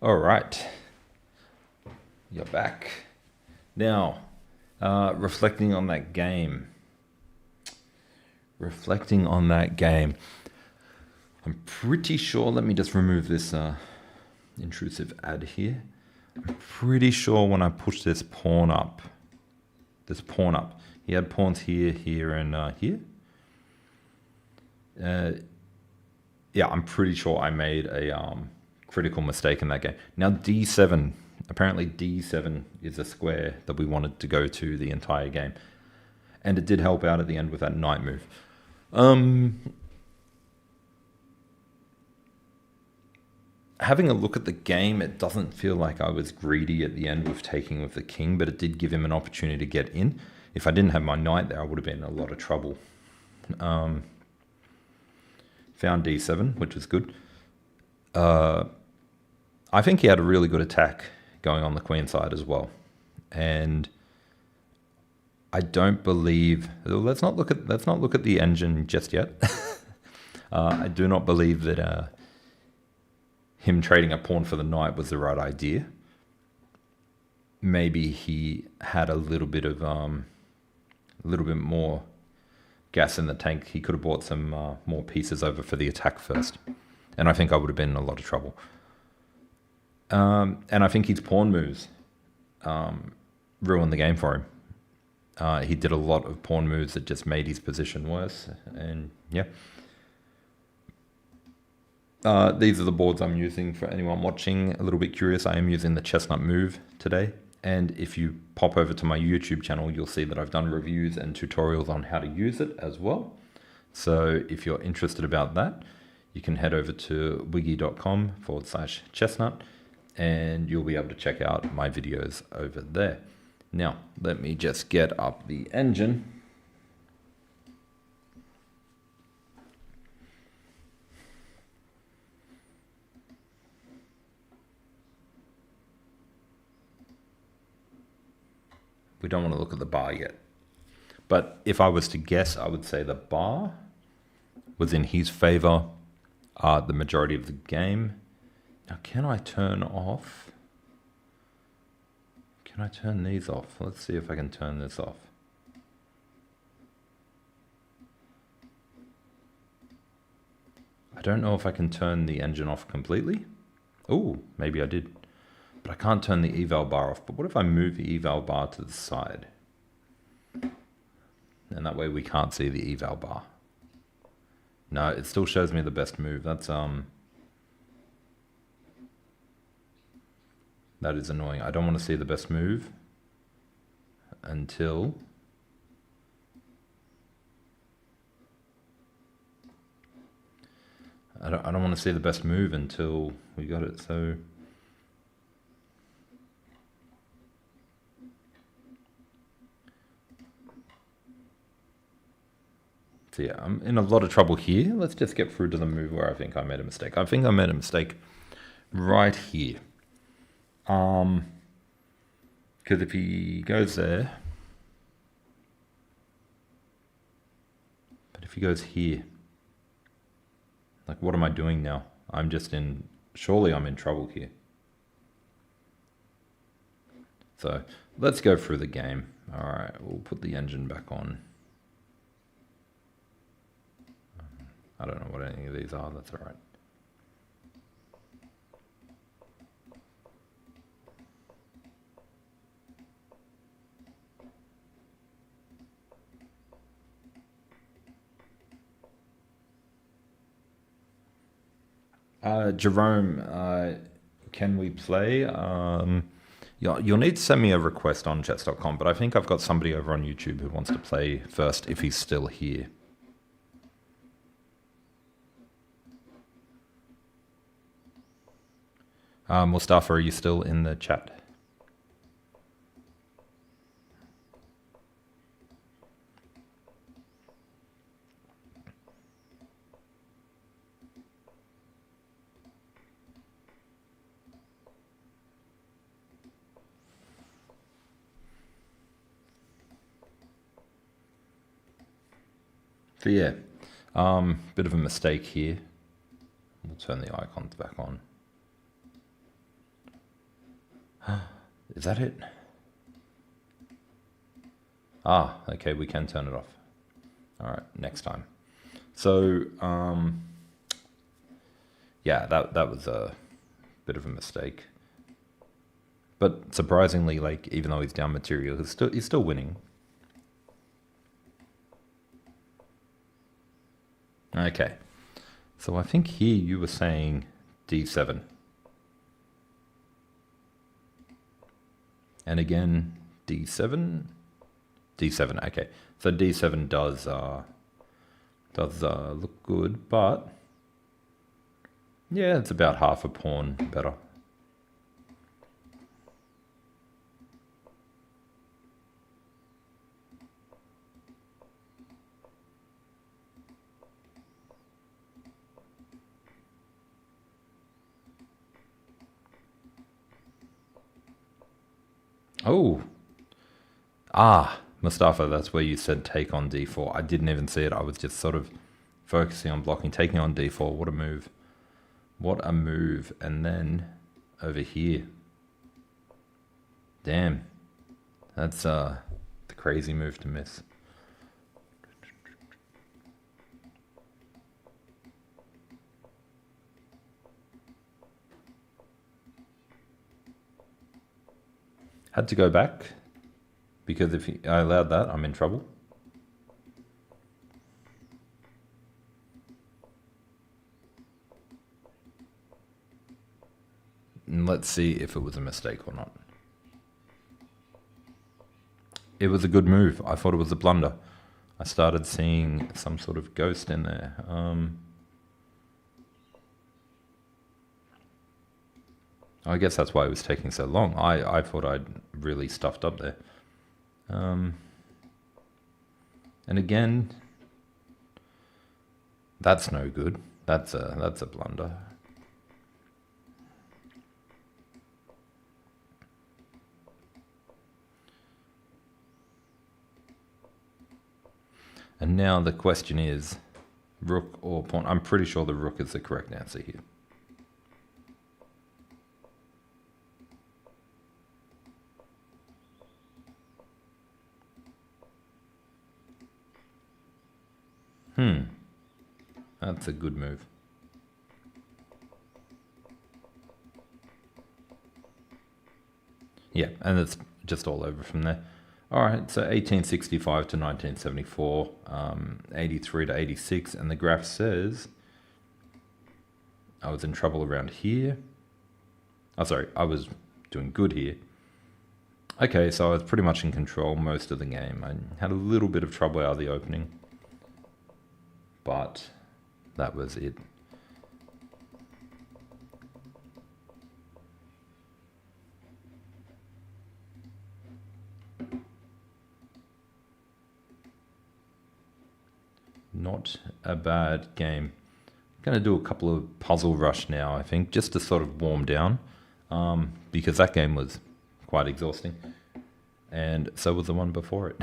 All right, you're back. Now, reflecting on that game. I'm pretty sure, let me just remove this intrusive ad here. I'm pretty sure when I push this pawn up, he had pawns here, here, and here. Yeah, I'm pretty sure I made a critical mistake in that game. Now d7, apparently d7 is a square that we wanted to go to the entire game. And it did help out at the end with that knight move. Having a look at the game, it doesn't feel like I was greedy at the end with taking with the king, but it did give him an opportunity to get in. If I didn't have my knight there, I would have been in a lot of trouble. Found d7, which was good. I think he had a really good attack going on the queen side as well. And I don't believe, let's not look at the engine just yet. I do not believe that him trading a pawn for the knight was the right idea. Maybe he had a little bit more gas in the tank. He could have bought some more pieces over for the attack first. And I think I would have been in a lot of trouble. And I think his pawn moves ruined the game for him. He did a lot of pawn moves that just made his position worse. And yeah. These are the boards I'm using for anyone watching. A little bit curious, I am using the Chessnut Move today. And if you pop over to my YouTube channel, you'll see that I've done reviews and tutorials on how to use it as well. So if you're interested about that, you can head over to wiggy.com/chessnut and you'll be able to check out my videos over there. Now, let me just get up the engine. We don't want to look at the bar yet. But if I was to guess, I would say the bar was in his favor the majority of the game. Now, can I turn off? Can I turn these off? Let's see if I can turn this off. I don't know if I can turn the engine off completely. Oh, maybe I did. But I can't turn the eval bar off. But what if I move the eval bar to the side? And that way we can't see the eval bar. No, it still shows me the best move. That's that is annoying. I don't want to see the best move until I don't want to see the best move until we got it. So yeah, I'm in a lot of trouble here. Let's just get through to the move where I think I made a mistake. I think I made a mistake right here. Because if he goes there, but if he goes here, like what am I doing now? I'm just in, surely I'm in trouble here. So let's go through the game. All right, we'll put the engine back on. I don't know what any of these are, that's all right. Jerome, can we play? You'll need to send me a request on chess.com, but I think I've got somebody over on YouTube who wants to play first if he's still here. Mustafa, are you still in the chat? So yeah, bit of a mistake here. We'll turn the icons back on. Is that it? Ah, okay, we can turn it off. All right, next time. So, yeah, that was a bit of a mistake. But surprisingly, like, even though he's down material, he's still winning. Okay, so I think here you were saying d7. And again, d7, d7. Okay, so d7 does look good, but yeah, it's about half a pawn better. Oh, Mustafa, that's where you said take on d4. I didn't even see it. I was just sort of focusing on blocking, taking on d4. What a move. What a move. And then over here. Damn. That's the crazy move to miss. Had to go back, because if I allowed that, I'm in trouble. And let's see if it was a mistake or not. It was a good move. I thought it was a blunder. I started seeing some sort of ghost in there. I guess that's why it was taking so long. I thought I'd really stuffed up there. And again, that's no good. That's a blunder. And now the question is, rook or pawn? I'm pretty sure the rook is the correct answer here. That's a good move. Yeah, and it's just all over from there. All right, so 1865 to 1974, 83 to 86, and the graph says I was in trouble around here. Oh, sorry, I was doing good here. Okay, so I was pretty much in control most of the game. I had a little bit of trouble out of the opening, but that was it. Not a bad game. Going to do a couple of puzzle rush now, I think, just to sort of warm down, because that game was quite exhausting, and so was the one before it.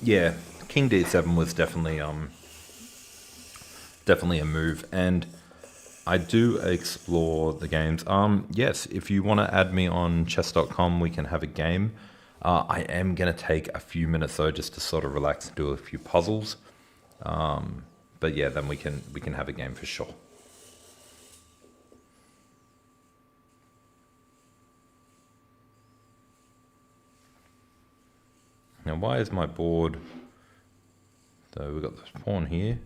Yeah, King D7 was definitely definitely a move, and I do explore the games. Yes, if you want to add me on chess.com, we can have a game. I am going to take a few minutes though, just to sort of relax and do a few puzzles. But yeah, then we can have a game for sure. Now, why is my board? So we've got this pawn here.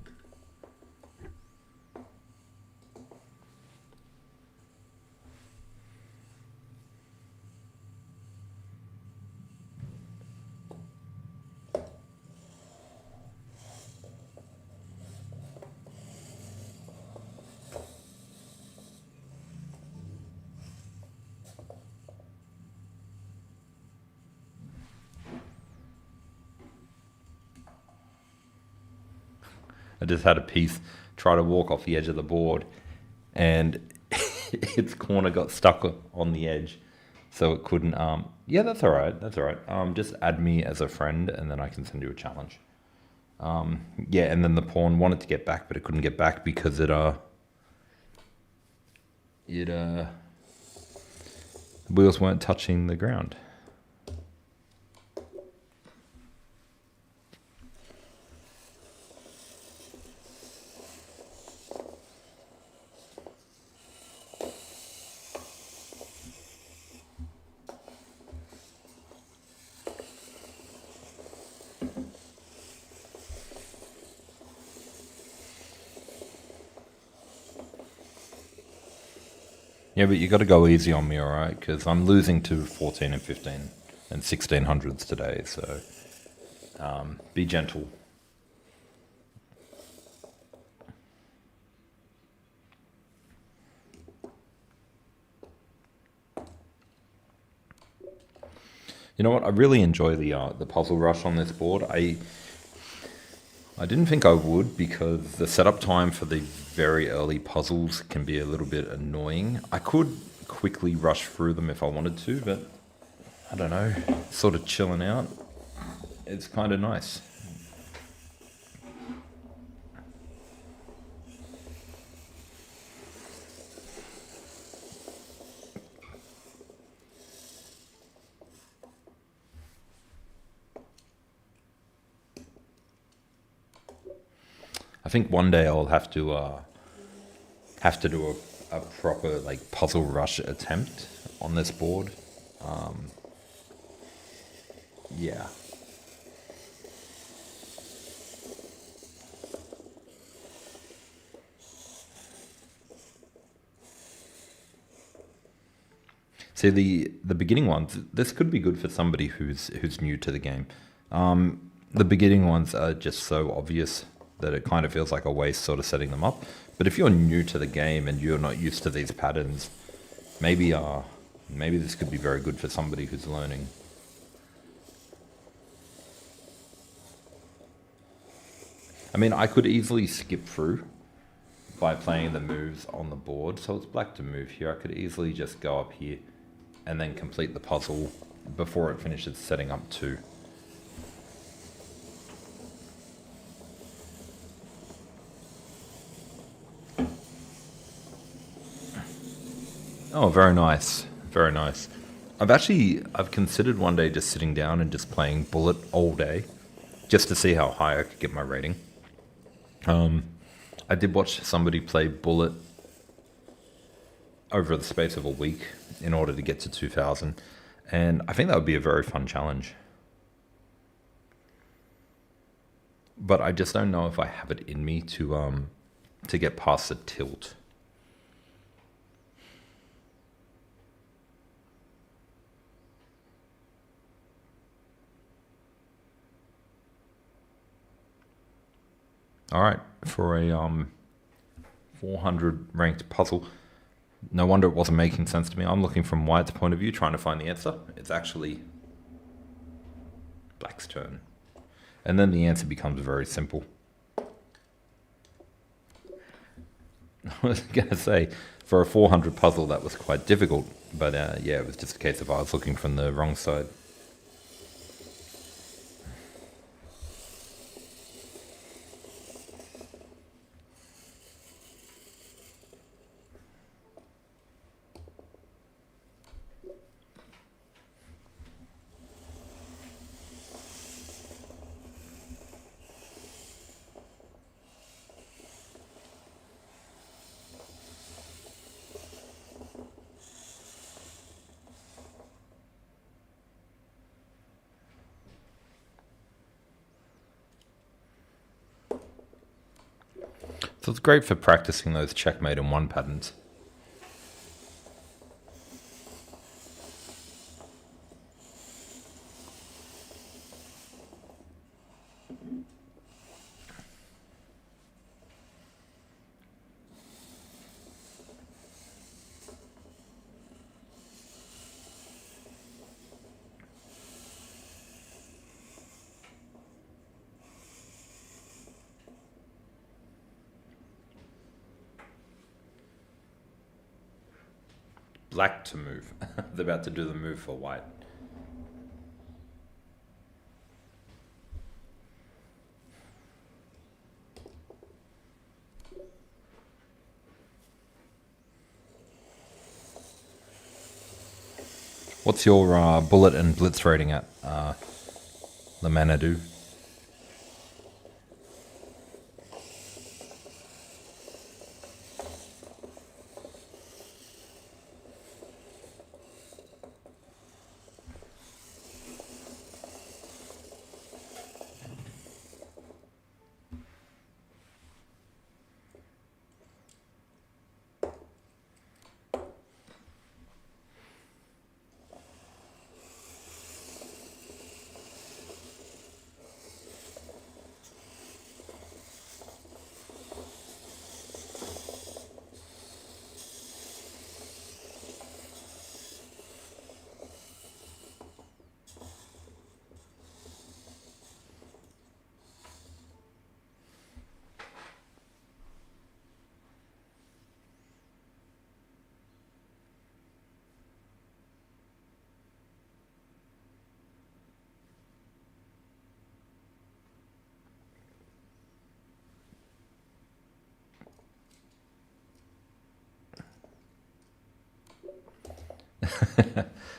I just had a piece try to walk off the edge of the board, and its corner got stuck on the edge, so it couldn't. Yeah, that's all right. That's all right. Just add me as a friend, and then I can send you a challenge. Yeah, and then the pawn wanted to get back, but it couldn't get back because the wheels weren't touching the ground. Yeah, but you got to go easy on me, all right? Because I'm losing to 14 and 15 and 1600s today, so be gentle. You know what? I really enjoy the puzzle rush on this board. I didn't think I would, because the setup time for the very early puzzles can be a little bit annoying. I could quickly rush through them if I wanted to, but I don't know, sort of chilling out, it's kind of nice. I think one day I'll have to do a proper like puzzle rush attempt on this board. Yeah. See, the beginning ones, this could be good for somebody who's new to the game. The beginning ones are just so obvious that it kind of feels like a waste sort of setting them up. But if you're new to the game and you're not used to these patterns, maybe this could be very good for somebody who's learning. I mean, I could easily skip through by playing the moves on the board. So it's black to move here. I could easily just go up here and then complete the puzzle before it finishes setting up 2. Oh, very nice. Very nice. I've considered one day just sitting down and just playing Bullet all day, just to see how high I could get my rating. I did watch somebody play Bullet over the space of a week in order to get to 2000, and I think that would be a very fun challenge. But I just don't know if I have it in me to get past the tilt. All right, for a 400 ranked puzzle. No wonder it wasn't making sense to me. I'm looking from White's point of view, trying to find the answer. It's actually Black's turn. And then the answer becomes very simple. I was going to say, for a 400 puzzle, that was quite difficult. But yeah, it was just a case of I was looking from the wrong side. So it's great for practicing those checkmate and one patterns. Black to move. They're about to do the move for White. What's your Bullet and Blitz rating at, the Manadu?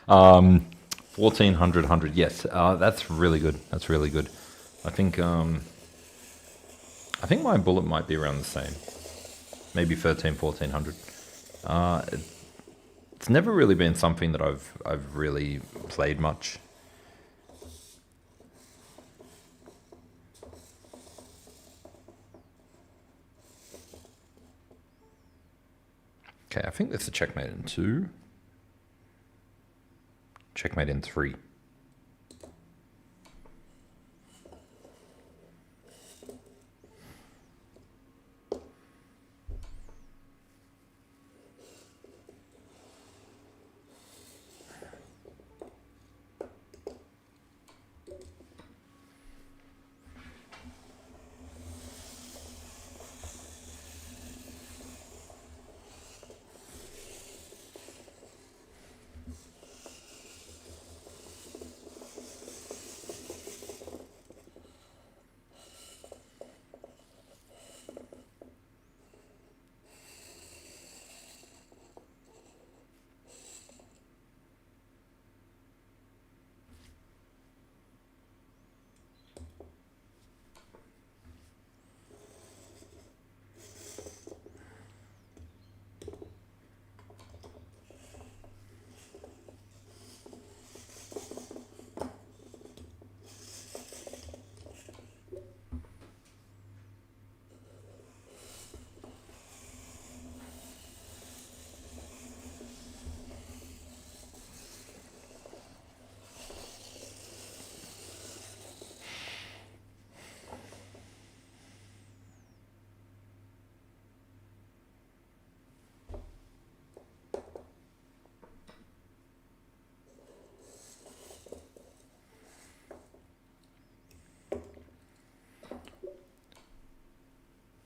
Um, 1400, yes, that's really good. That's really good. I think my Bullet might be around the same, maybe 1400. It's never really been something that I've really played much. Okay, I think that's a checkmate in 2. Checkmate in 3.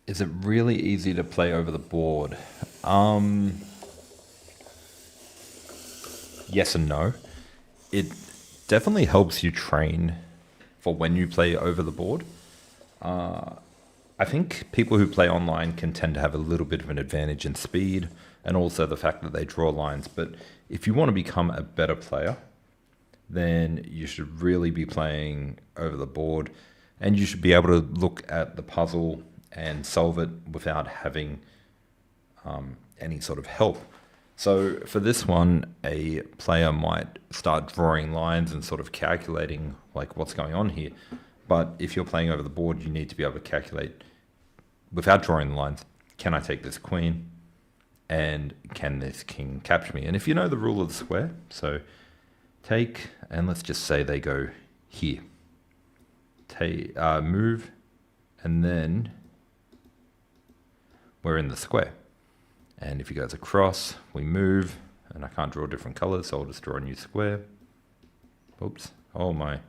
Is it really easy to play over the board? Yes and no. It definitely helps you train for when you play over the board. I think people who play online can tend to have a little bit of an advantage in speed and also the fact that they draw lines. But if you want to become a better player, then you should really be playing over the board, and you should be able to look at the puzzle and solve it without having any sort of help. So for this one, a player might start drawing lines and sort of calculating like what's going on here. But if you're playing over the board, you need to be able to calculate without drawing the lines. Can I take this queen? And can this king capture me? And if you know the rule of the square, so take, and let's just say they go here. Take, move, and then we're in the square. And if he goes across, we move, and I can't draw different colors, so I'll just draw a new square. Oops, oh my.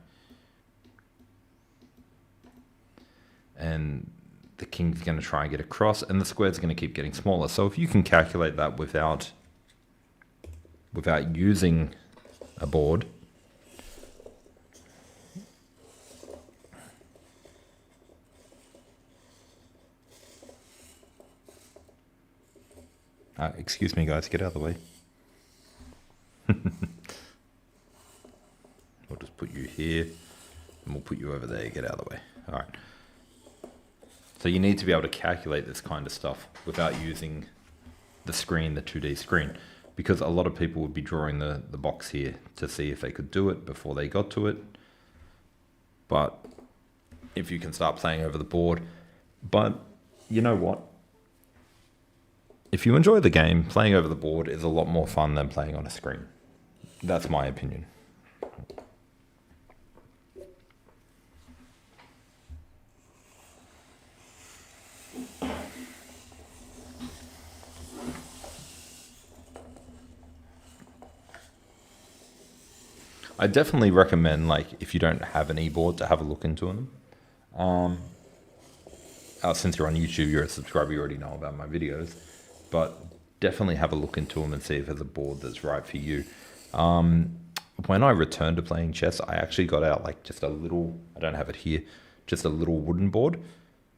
And the king's going to try and get across, and the square's going to keep getting smaller. So if you can calculate that without using a board, excuse me guys, get out of the way. We'll just put you here, and we'll put you over there, get out of the way. All right. So you need to be able to calculate this kind of stuff without using the screen, the 2D screen, because a lot of people would be drawing the box here to see if they could do it before they got to it. But if you can start playing over the board, but you know what? If you enjoy the game, playing over the board is a lot more fun than playing on a screen. That's my opinion. I definitely recommend, like, if you don't have an e-board, to have a look into them. Since you're on YouTube, you're a subscriber, you already know about my videos, but definitely have a look into them and see if there's a board that's right for you. When I returned to playing chess, I actually got out like just a little, I don't have it here, just a little wooden board,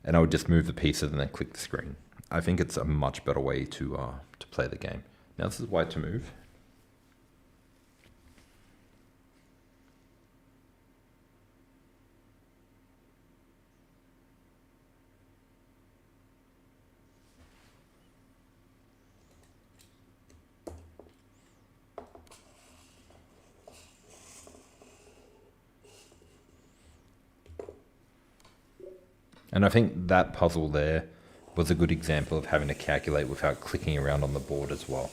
and I would just move the pieces and then click the screen. I think it's a much better way to play the game. Now this is white to move. And I think that puzzle there was a good example of having to calculate without clicking around on the board as well.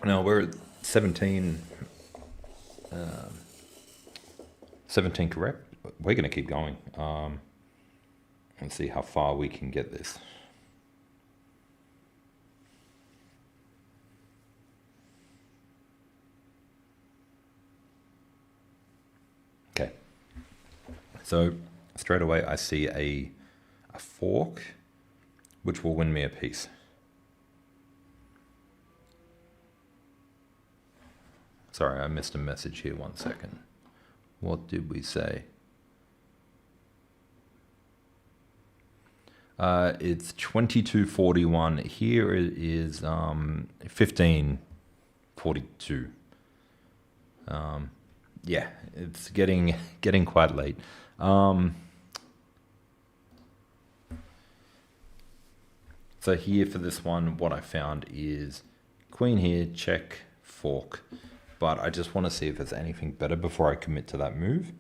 Now we're at 17 correct. We're going to keep going and see how far we can get this. Okay, so straight away I see a fork, which will win me a piece. Sorry, I missed a message here, 1 second. What did we say? It's 22:41. Here it is 15:42. Yeah, it's getting quite late. So here for this one, what I found is queen here, check, fork. But I just want to see if there's anything better before I commit to that move.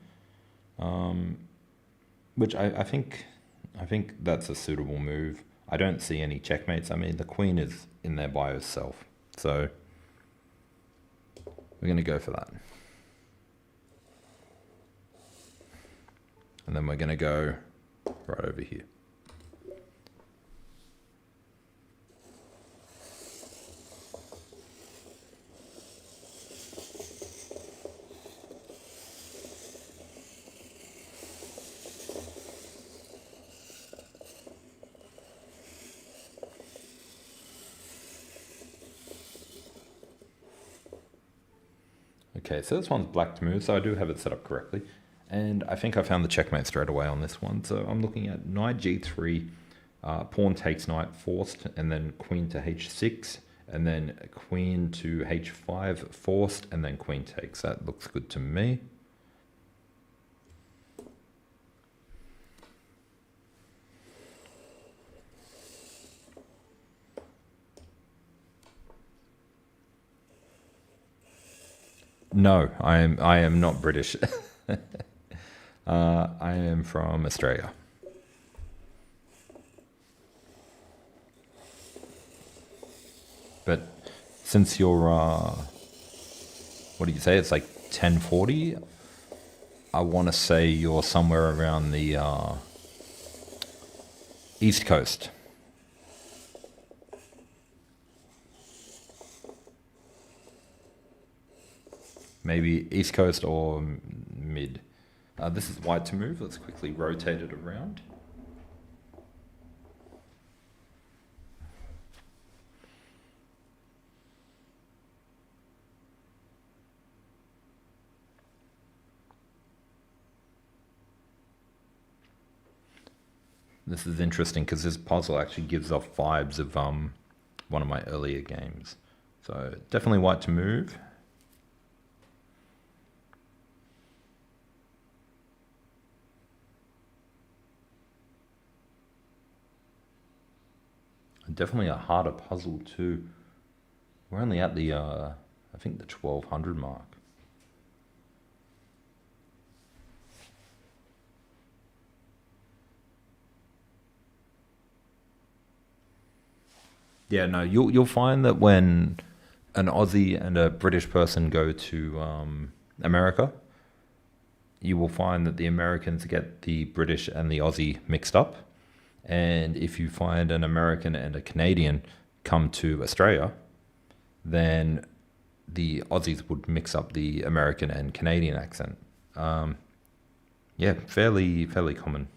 Which I think that's a suitable move. I don't see any checkmates. I mean, the queen is in there by herself. So we're going to go for that. And then we're going to go right over here. Okay, so this one's black to move, so I do have it set up correctly. And I think I found the checkmate straight away on this one. So I'm looking at knight g3, pawn takes knight forced, and then queen to h6, and then queen to h5 forced, and then queen takes. That looks good to me. No, I am not British. I am from Australia. But since you're, what do you say? It's like 1040. I want to say you're somewhere around the East Coast. Maybe East Coast or mid. This is white to move. Let's quickly rotate it around. This is interesting because this puzzle actually gives off vibes of one of my earlier games. So definitely white to move. Definitely a harder puzzle too. We're only at the, I think the 1200 mark. Yeah, no, you'll find that when an Aussie and a British person go to America, you will find that the Americans get the British and the Aussie mixed up. And if you find an American and a Canadian come to Australia, then the Aussies would mix up the American and Canadian accent. Yeah, fairly common.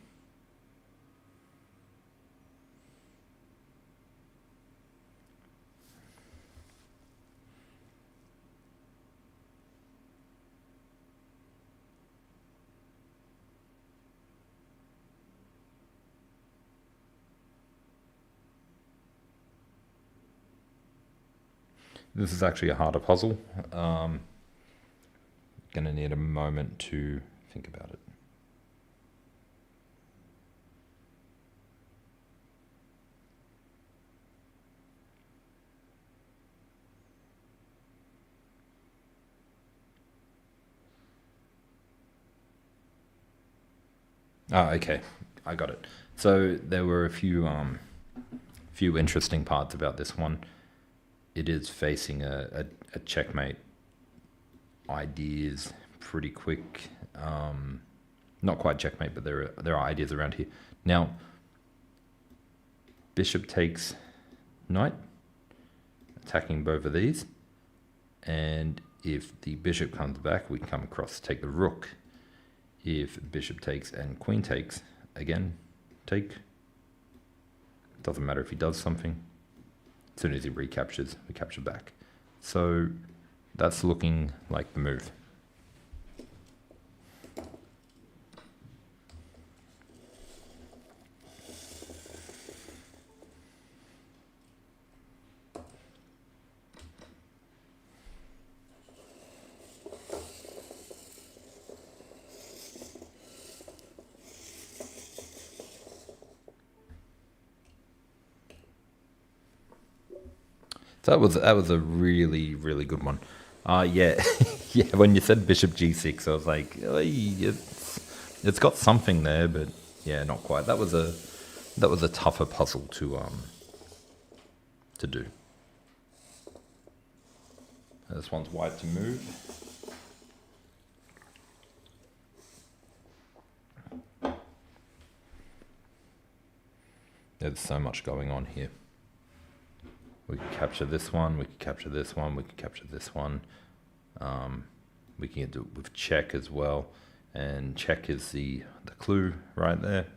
This is actually a harder puzzle. Gonna need a moment to think about it. Ah, okay, I got it. So there were a few interesting parts about this one. It is facing a checkmate. Ideas pretty quick. Not quite checkmate, but there are ideas around here. Now, bishop takes knight, attacking both of these. And if the bishop comes back, we can come across, take the rook. If bishop takes and queen takes, again, take. Doesn't matter if he does something. As soon as he recaptures, we capture back. So that's looking like the move. That was a really, really good one. Yeah, yeah. When you said Bishop G6, I was like, "Oy, it's got something there, but yeah, not quite. That was a tougher puzzle to do. This one's white to move. There's so much going on here. We could capture this one, we could capture this one, we could capture this one. We can do it with check as well. And check is the clue right there.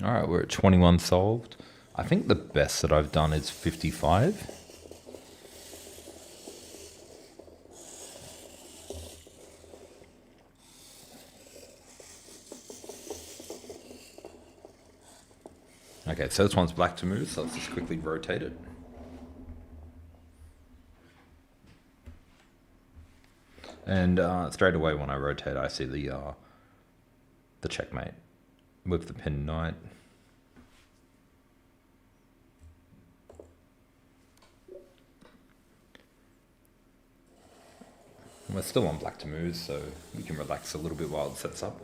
All right, we're at 21 solved. I think the best that I've done is 55. Okay, so this one's black to move, so let's just quickly rotate it. And straight away when I rotate, I see the checkmate with the pin knight. And we're still on black to move, so we can relax a little bit while it sets up.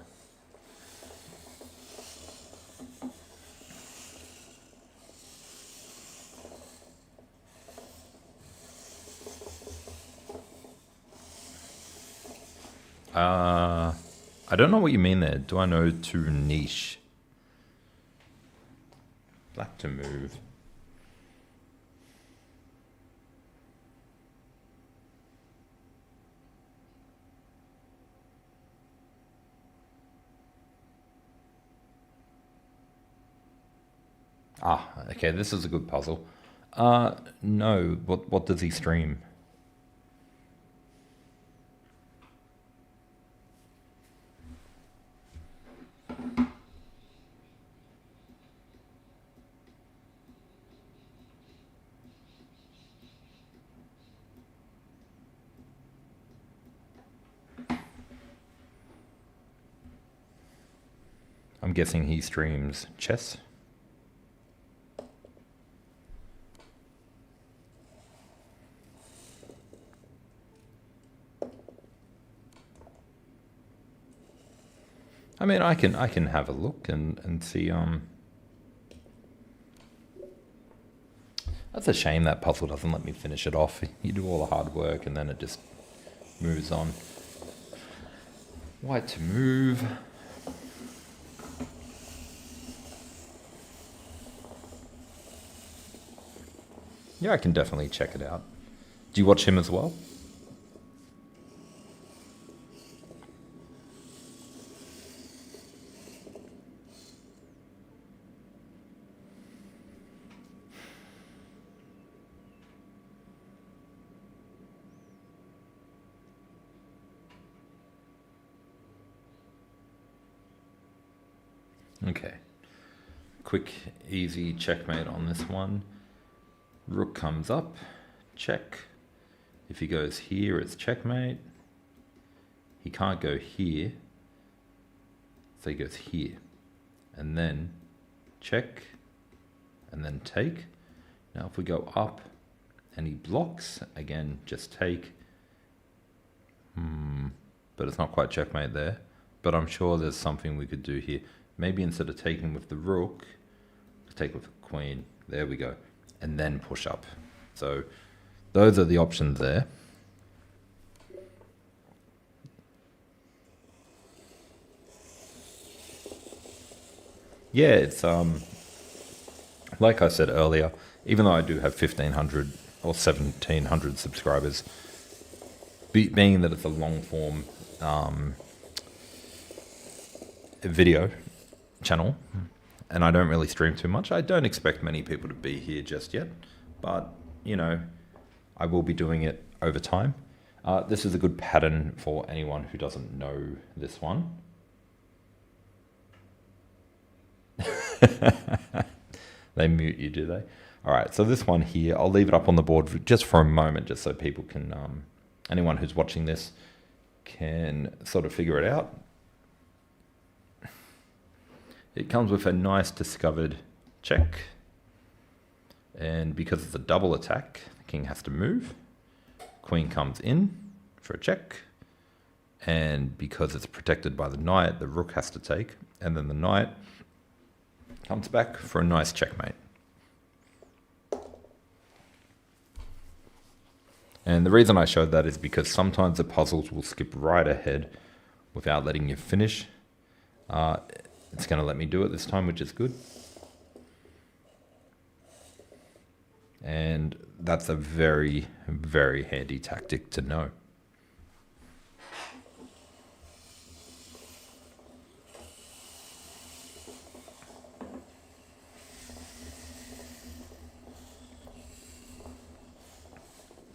I don't know what you mean there. Do I know too niche? Black to move. Ah, okay, this is a good puzzle. No, what does he stream? I'm guessing he streams chess. I mean, I can have a look and see. That's a shame that puzzle doesn't let me finish it off. You do all the hard work and then it just moves on. White to move. Yeah, I can definitely check it out. Do you watch him as well? Okay. Quick, easy checkmate on this one. Rook comes up, check. If he goes here, it's checkmate. He can't go here, so he goes here. And then check, and then take. Now if we go up and he blocks, again, just take. But it's not quite checkmate there. But I'm sure there's something we could do here. Maybe instead of taking with the rook, take with the queen. There we go. And then push up. So those are the options there. Yeah, it's like I said earlier, even though I do have 1,500 or 1,700 subscribers, being that it's a long form video channel, and I don't really stream too much, I don't expect many people to be here just yet, but you know, I will be doing it over time. This is a good pattern for anyone who doesn't know this one. They mute you, do they? All right, so this one here, I'll leave it up on the board just for a moment, just so people can, anyone who's watching this can sort of figure it out. It comes with a nice discovered check. And because it's a double attack, the king has to move. Queen comes in for a check. And because it's protected by the knight, the rook has to take. And then the knight comes back for a nice checkmate. And the reason I showed that is because sometimes the puzzles will skip right ahead without letting you finish. It's going to let me do it this time, which is good. And that's a very, very handy tactic to know.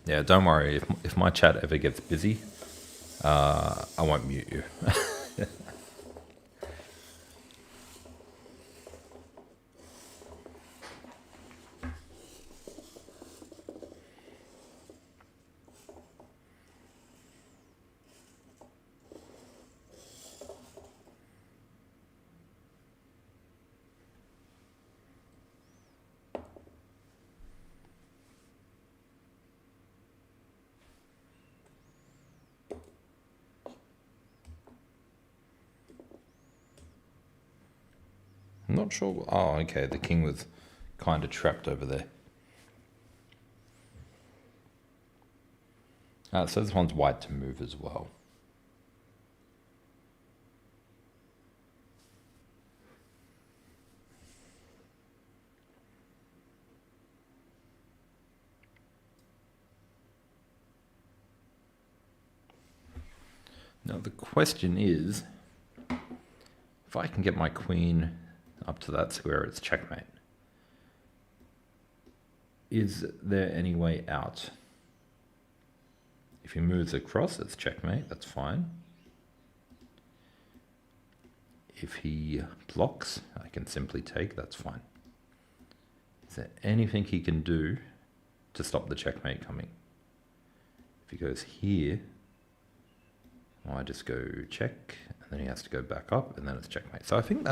Yeah, don't worry. If my chat ever gets busy, I won't mute you. I'm not sure. Oh, okay. The king was kind of trapped over there. So this one's white to move as well. Now the question is, if I can get my queen up to that square, it's checkmate. Is there any way out? If he moves across, it's checkmate, that's fine. If he blocks, I can simply take, that's fine. Is there anything he can do to stop the checkmate coming? If he goes here, I just go check, and then he has to go back up, and then it's checkmate. So I think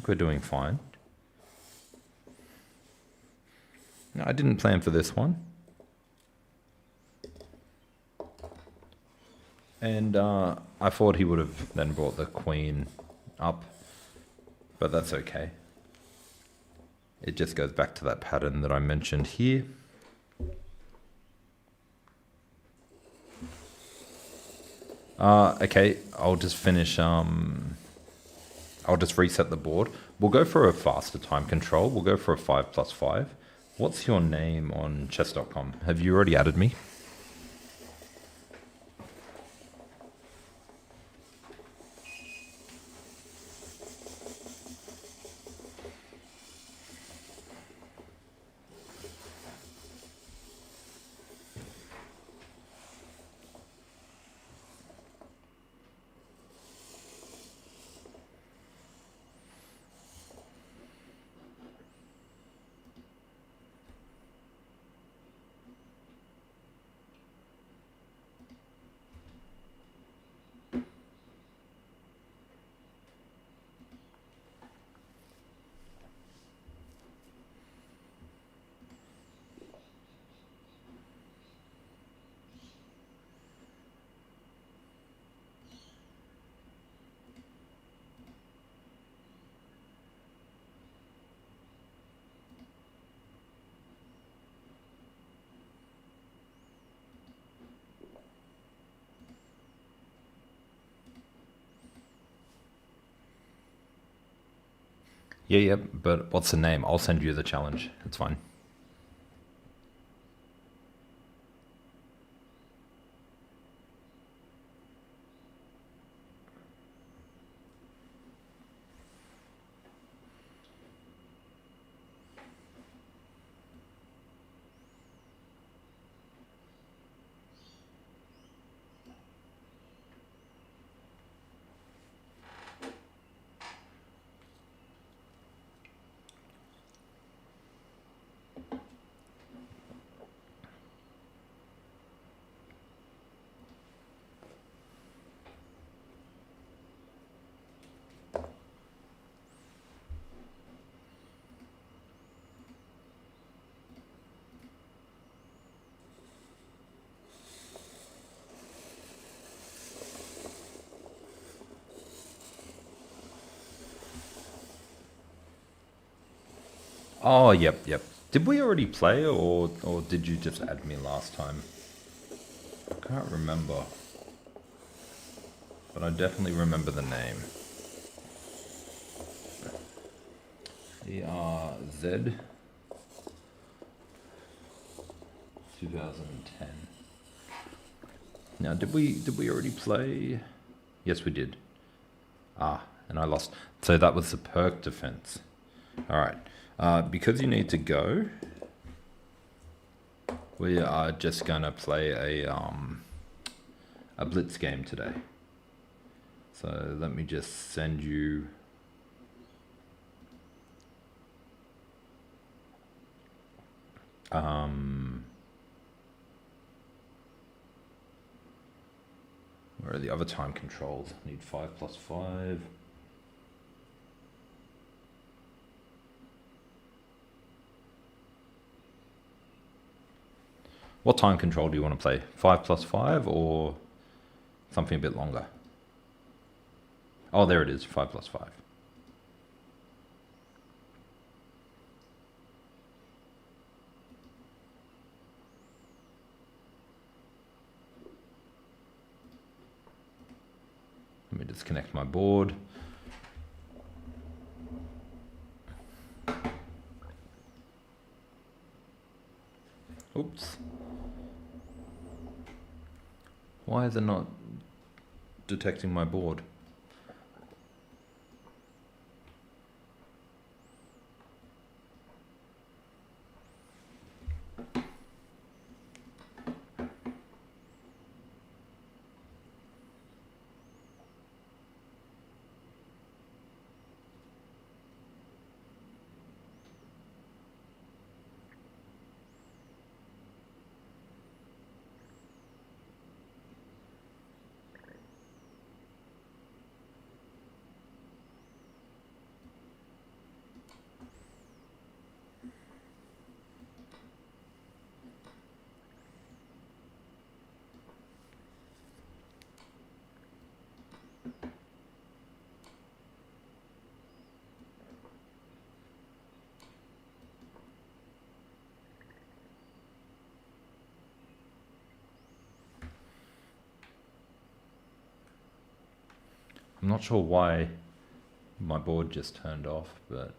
we're doing fine. No, I didn't plan for this one. And I thought he would have then brought the queen up, but that's okay. It just goes back to that pattern that I mentioned here. Okay, I'll just finish, I'll just reset the board. We'll go for a faster time control. We'll go for a 5+5. What's your name on chess.com? Have you already added me? Yeah, but what's the name? I'll send you the challenge. It's fine. Oh, yep. Did we already play, or did you just add me last time? I can't remember. But I definitely remember the name. ERZ 2010. Now, did we already play? Yes, we did. Ah, and I lost. So that was the perk defense. All right. Because you need to go, we are just gonna play a Blitz game today. So let me just send you. Where are the other time controls? Need 5+5. What time control do you want to play? 5+5 or something a bit longer? Oh, there it is, 5+5. Let me disconnect my board. Oops. Why is it not detecting my board? I'm not sure why my board just turned off, but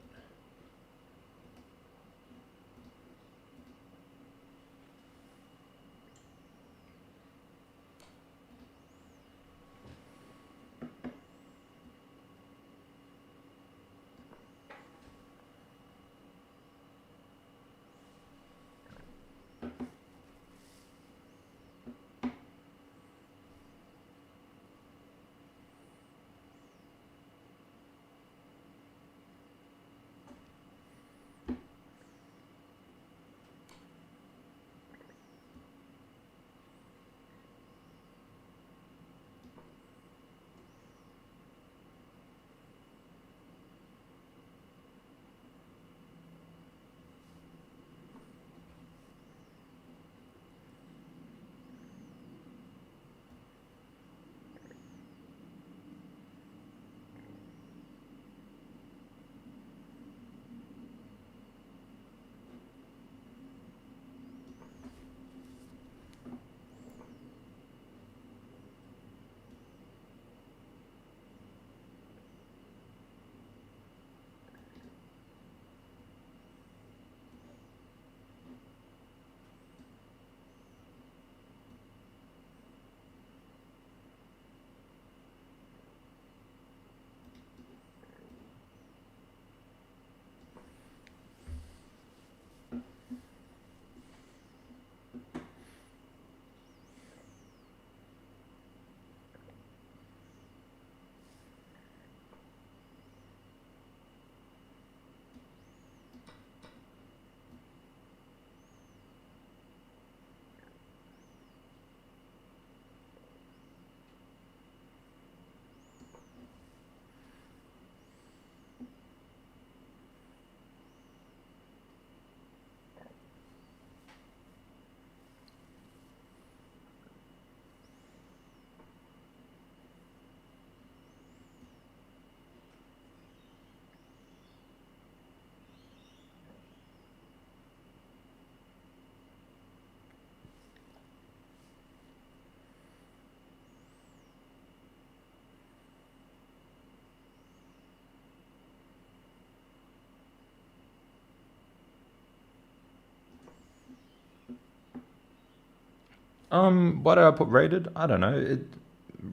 Why do I put rated? I don't know.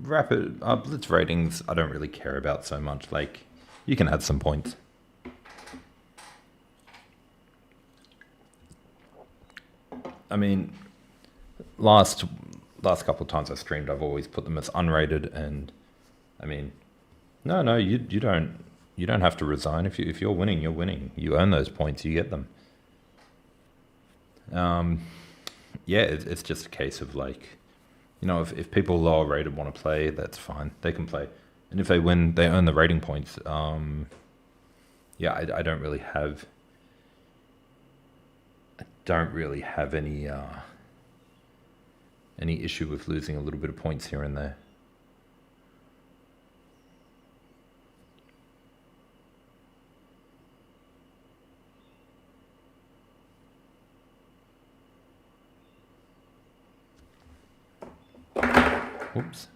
Rapid Blitz ratings I don't really care about so much. Like, you can add some points. I mean, last couple of times I streamed, I've always put them as unrated, and I mean, no, you don't have to resign if you're winning, you're winning. You earn those points, you get them. Yeah, it's just a case of like, you know, if people lower rated want to play, that's fine, they can play, and if they win, they earn the rating points. Yeah, I don't really have any issue with losing a little bit of points here and there. Whoops.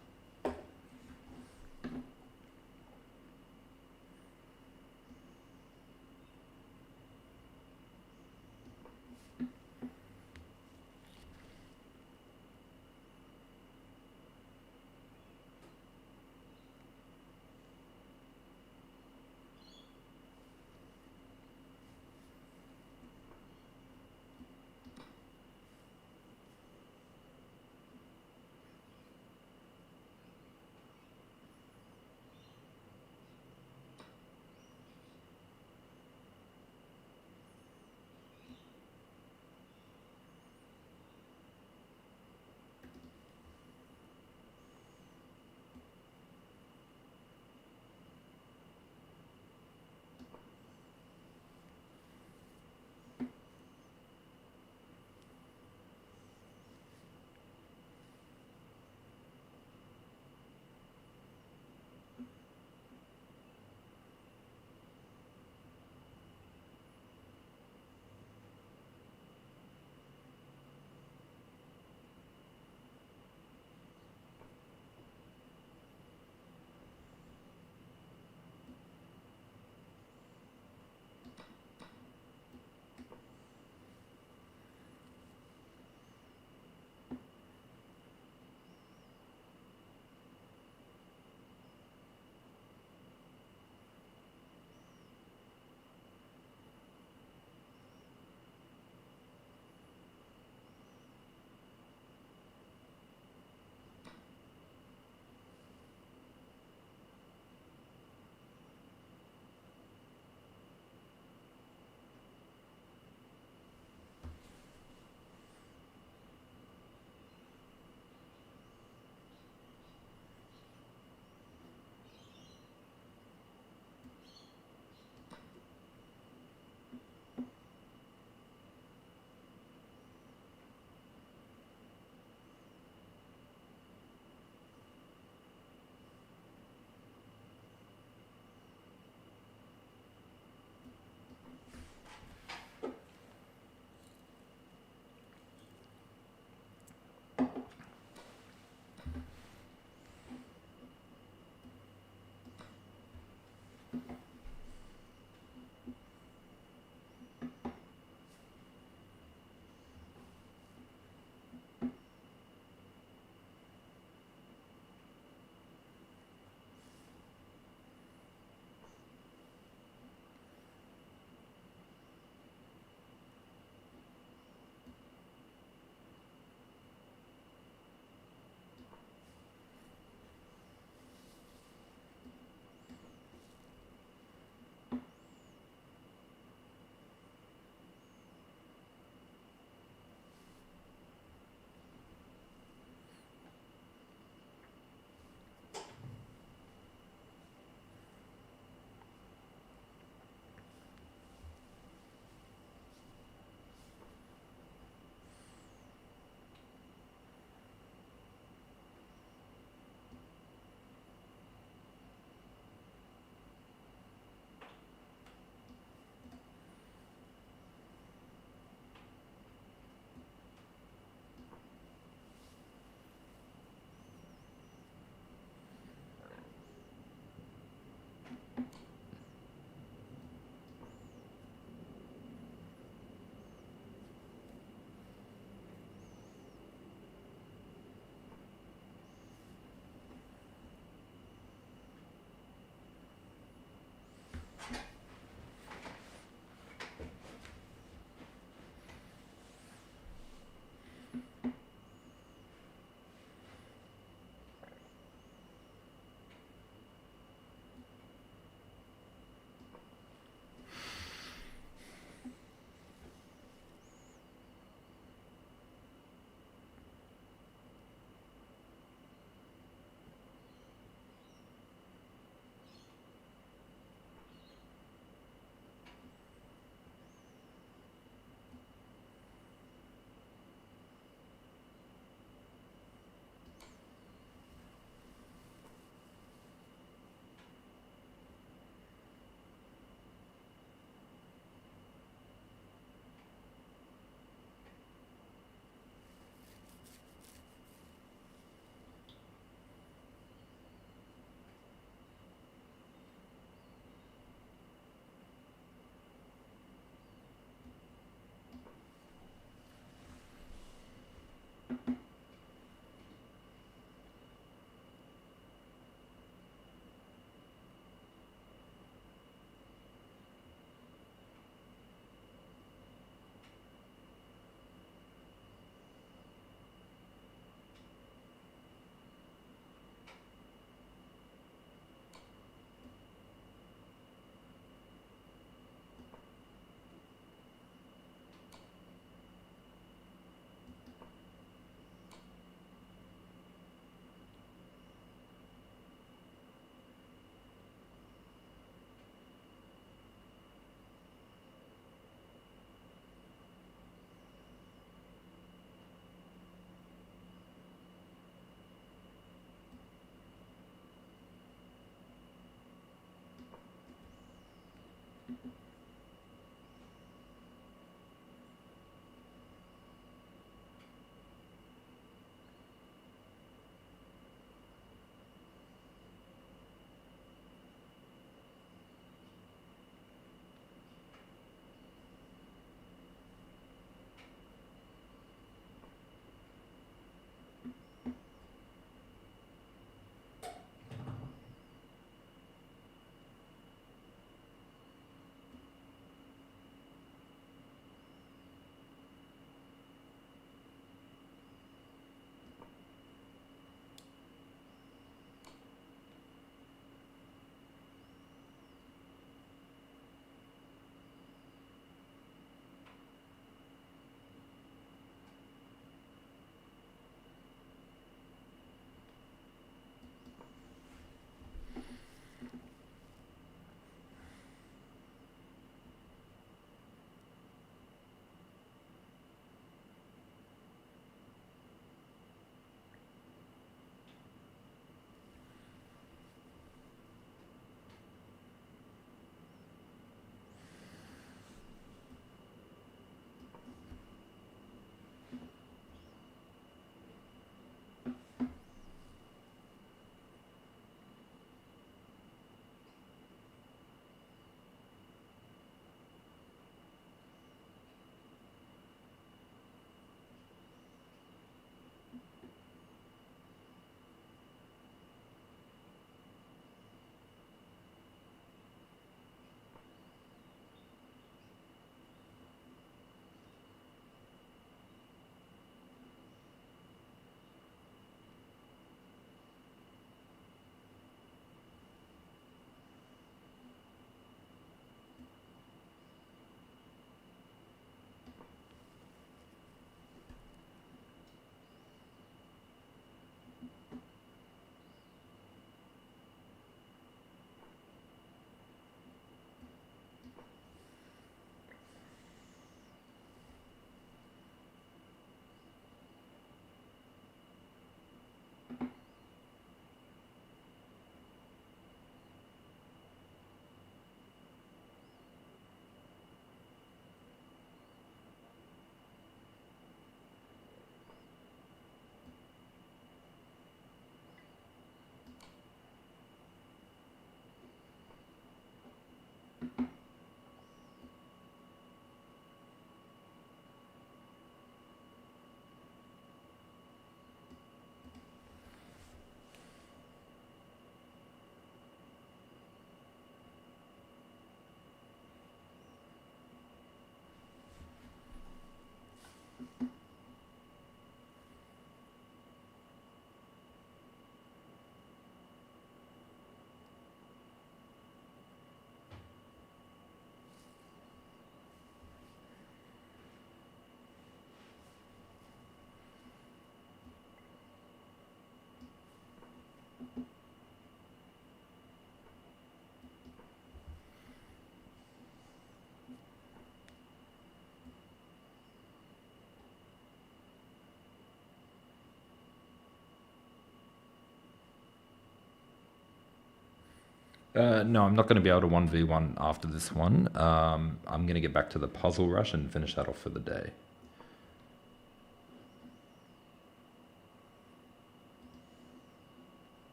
No, I'm not going to be able to 1v1 after this one. I'm going to get back to the puzzle rush and finish that off for the day.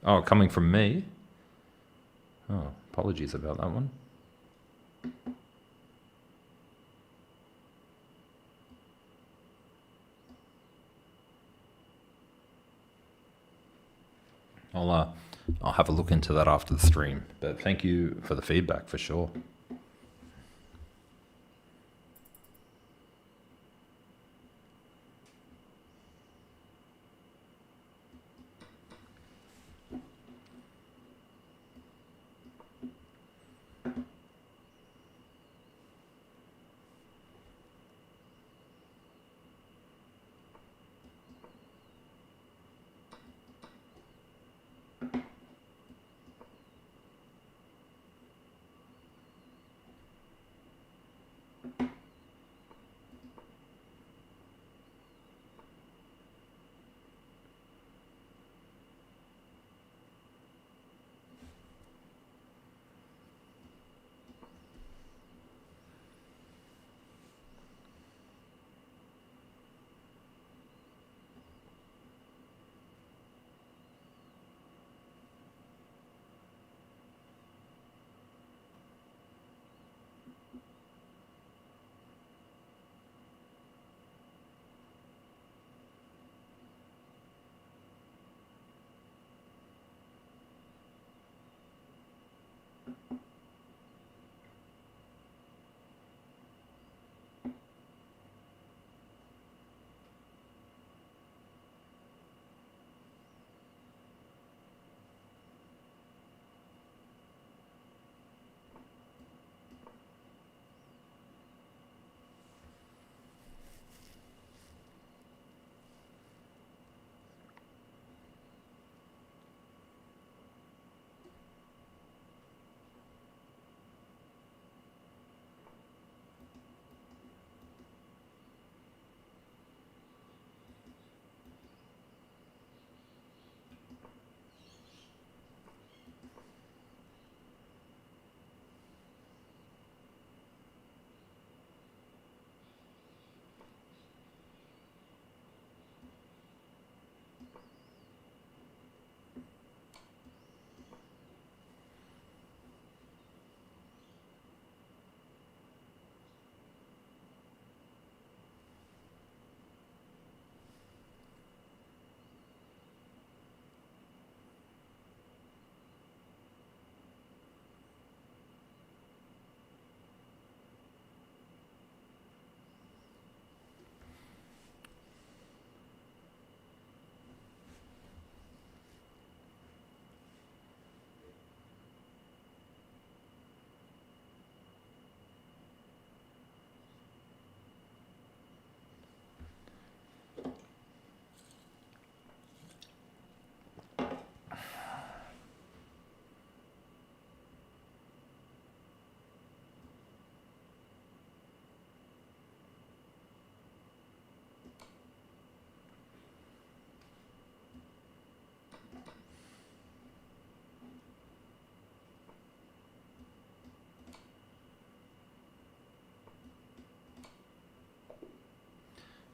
Oh, coming from me? Oh, apologies about that one. I'll have a look into that after the stream. But thank you for the feedback for sure.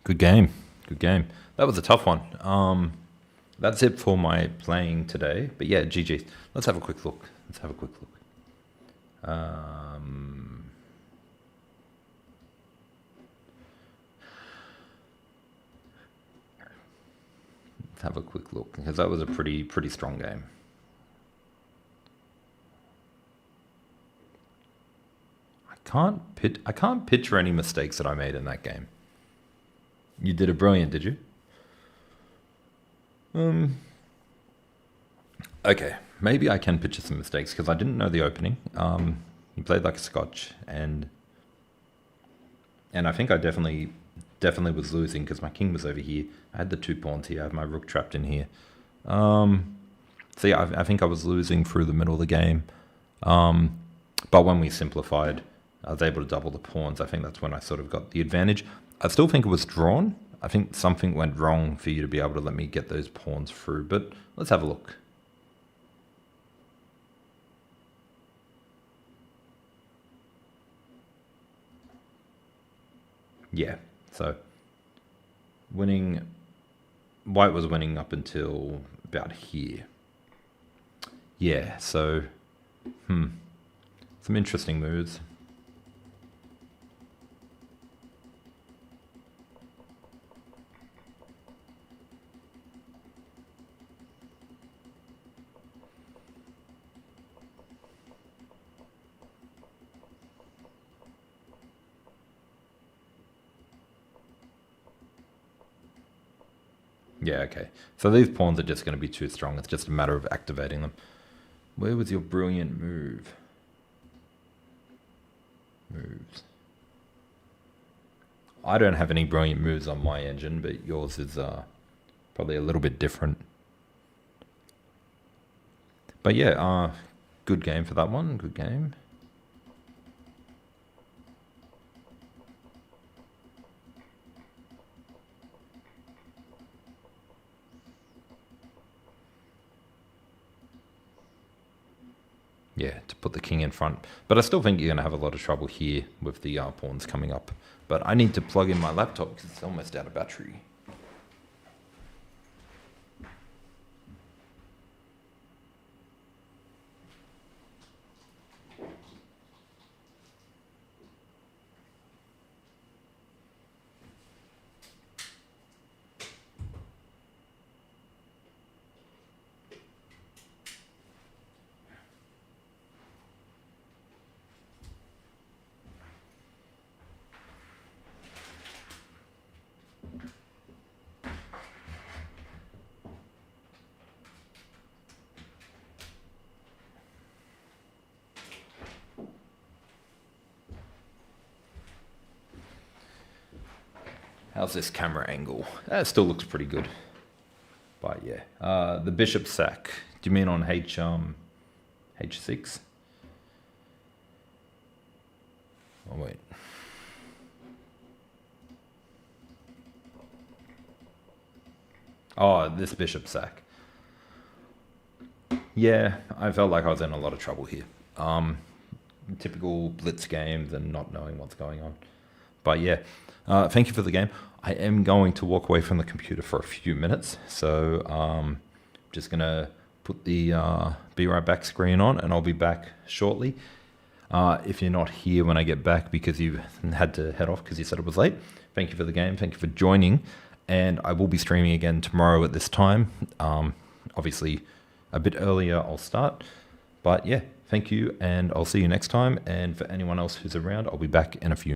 Good game. Good game. That was a tough one. That's it for my playing today. But yeah, GG. Let's have a quick look. Let's have a quick look. Let's have a quick look because that was a pretty strong game. I I can't picture any mistakes that I made in that game. You did a brilliant, did you? Okay, maybe I can picture some mistakes because I didn't know the opening. He played like a Scotch, and I think I definitely was losing because my king was over here. I had the 2 pawns here. I had my rook trapped in here. So yeah, I think I was losing through the middle of the game. But when we simplified, I was able to double the pawns. I think that's when I sort of got the advantage. I still think it was drawn. I think something went wrong for you to be able to let me get those pawns through. But let's have a look. Yeah, so winning, white was winning up until about here. Yeah, so, some interesting moves. Yeah, okay. So these pawns are just going to be too strong. It's just a matter of activating them. Where was your brilliant move? Moves. I don't have any brilliant moves on my engine, but yours is probably a little bit different. But yeah, good game for that one. Good game. Yeah, to put the king in front. But I still think you're going to have a lot of trouble here with the pawns coming up. But I need to plug in my laptop because it's almost out of battery. How's this camera angle? It still looks pretty good. But yeah, the bishop sack. Do you mean on H6? Oh wait. Oh, this bishop sack. Yeah, I felt like I was in a lot of trouble here. Typical Blitz games and not knowing what's going on. But yeah, thank you for the game. I am going to walk away from the computer for a few minutes. So just going to put the be right back screen on and I'll be back shortly. If you're not here when I get back because you had to head off because you said it was late, thank you for the game. Thank you for joining. And I will be streaming again tomorrow at this time. Obviously, a bit earlier I'll start. But yeah, thank you and I'll see you next time. And for anyone else who's around, I'll be back in a few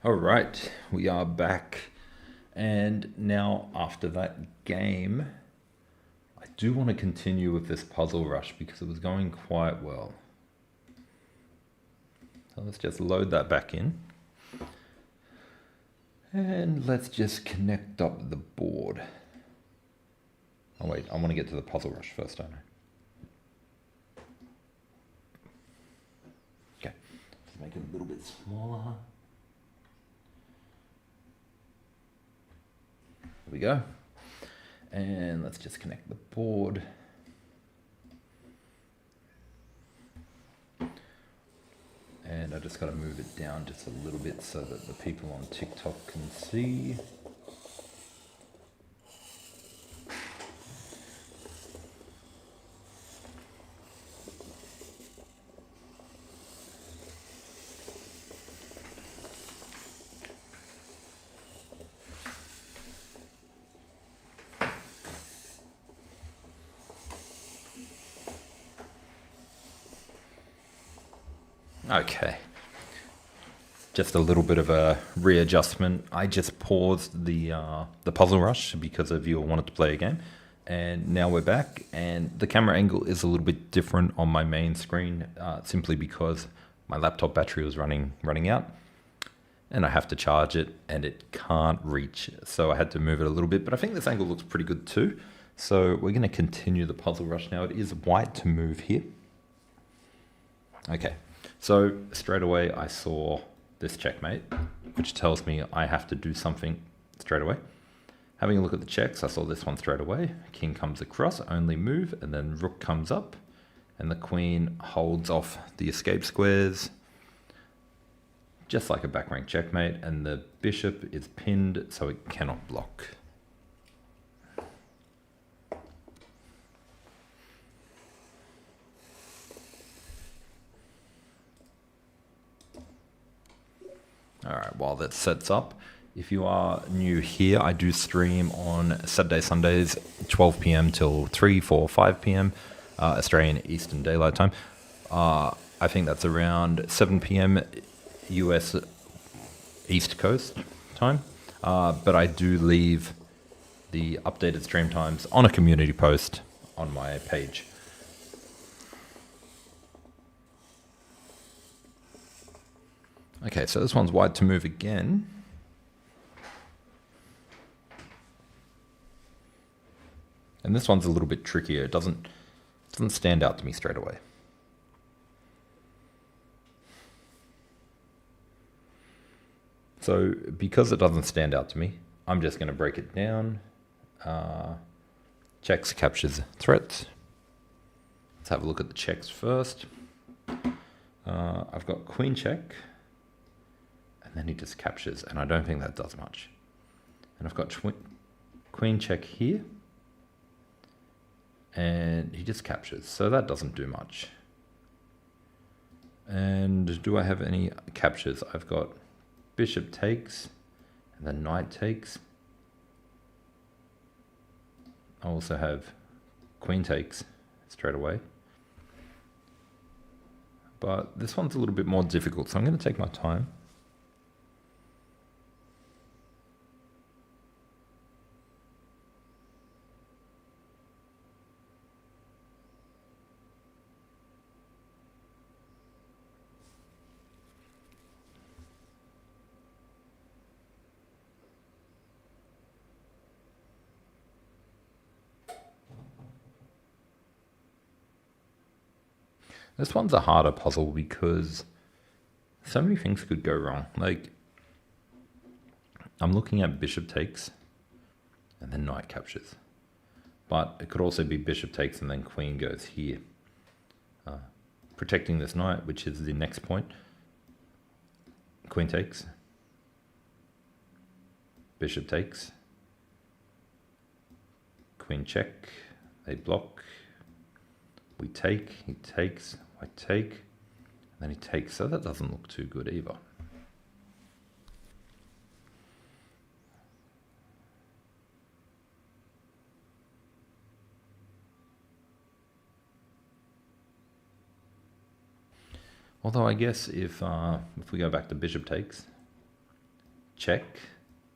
All right, we are back. And now after that game, I do want to continue with this puzzle rush because it was going quite well. So let's just load that back in. And let's just connect up the board. Oh wait, I want to get to the puzzle rush first, don't I? Okay, let's make it a little bit smaller. There we go. And let's just connect the board. And I just got to move it down just a little bit so that the people on TikTok can see. Okay, just a little bit of a readjustment. I just paused the puzzle rush because a viewer wanted to play a game, and now we're back. And the camera angle is a little bit different on my main screen, simply because my laptop battery was running out, and I have to charge it, and it can't reach. So I had to move it a little bit, but I think this angle looks pretty good too. So we're going to continue the puzzle rush now. It is white to move here. Okay. So straight away I saw this checkmate, which tells me I have to do something straight away. Having a look at the checks, I saw this one straight away. King comes across, only move, and then rook comes up, and the queen holds off the escape squares, just like a back rank checkmate, and the bishop is pinned so it cannot block. All right, while that sets up, if you are new here, I do stream on Saturday, Sundays, 12 p.m. till 3, 4, 5 p.m. Australian Eastern Daylight Time. I think that's around 7 p.m. US East Coast time. But I do leave the updated stream times on a community post on my page. Okay, so this one's wide to move again. And this one's a little bit trickier. It doesn't stand out to me straight away. So because it doesn't stand out to me, I'm just going to break it down. Checks, captures, threats. Let's have a look at the checks first. I've got queen check. And then he just captures, and I don't think that does much. And I've got queen check here, and he just captures, so that doesn't do much. And do I have any captures? I've got bishop takes, and then knight takes. I also have queen takes straight away. But this one's a little bit more difficult, so I'm going to take my time. This one's a harder puzzle because so many things could go wrong. Like, I'm looking at bishop takes and then knight captures. But it could also be bishop takes and then queen goes here. Protecting this knight, which is the next point. Queen takes. Bishop takes. Queen check. They block. We take, he takes, I take, and then he takes, so that doesn't look too good either. Although I guess if we go back to bishop takes, check,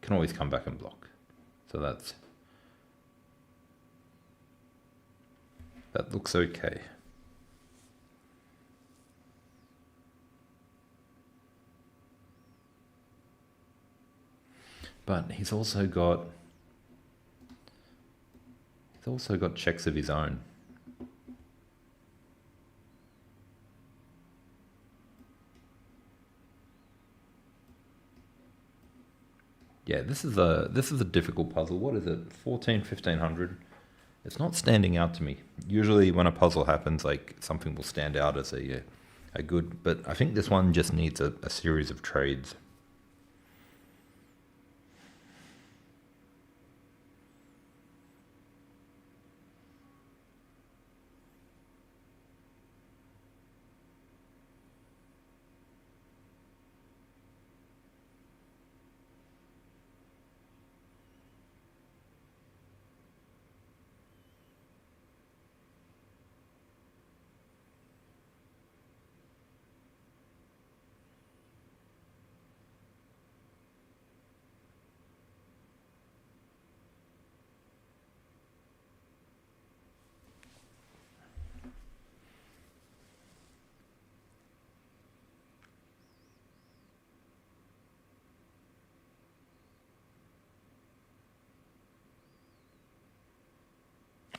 can always come back and block. So that looks okay. But he's also got checks of his own. Yeah, this is a difficult puzzle. What is it? 1500. It's not standing out to me. Usually when a puzzle happens, like something will stand out as a good, but I think this one just needs a series of trades.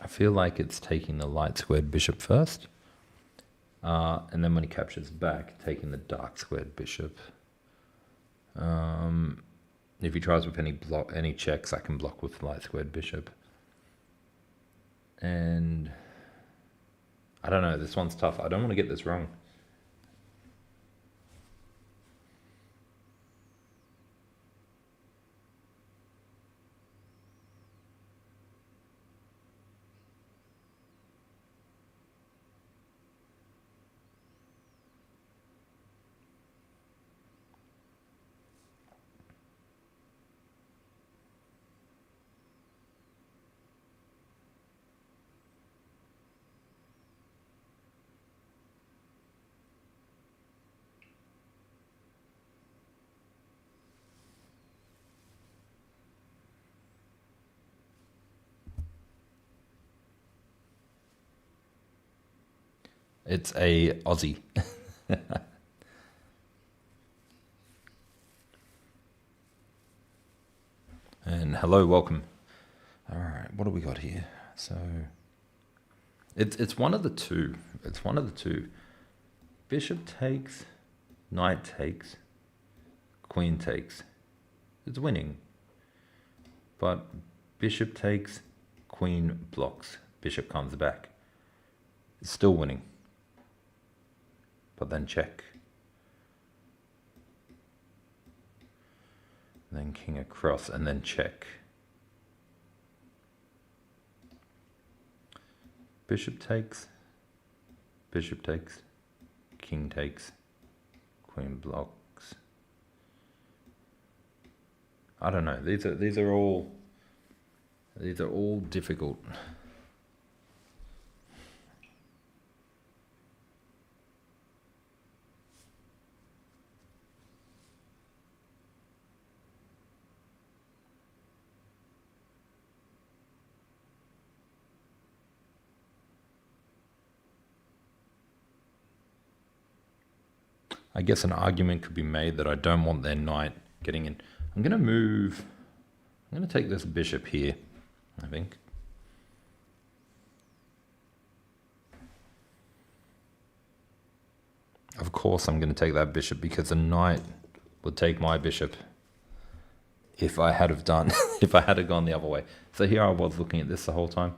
I feel like it's taking the light squared bishop first, and then when he captures back, taking the dark squared bishop. If he tries with any checks, I can block with the light squared bishop. And I don't know, this one's tough. I don't want to get this wrong. It's a Aussie. And hello, welcome. All right, what do we got here? So it's one of the two. It's one of the two. Bishop takes, knight takes, queen takes. It's winning. But bishop takes, queen blocks, bishop comes back. It's still winning. But then check. Then king across and then check. Bishop takes, king takes, queen blocks. I don't know. These are all difficult. I guess an argument could be made that I don't want their knight getting in. I'm going to take this bishop here, I think. Of course I'm going to take that bishop because the knight would take my bishop if I had have done, if I had have gone the other way. So here I was looking at this the whole time,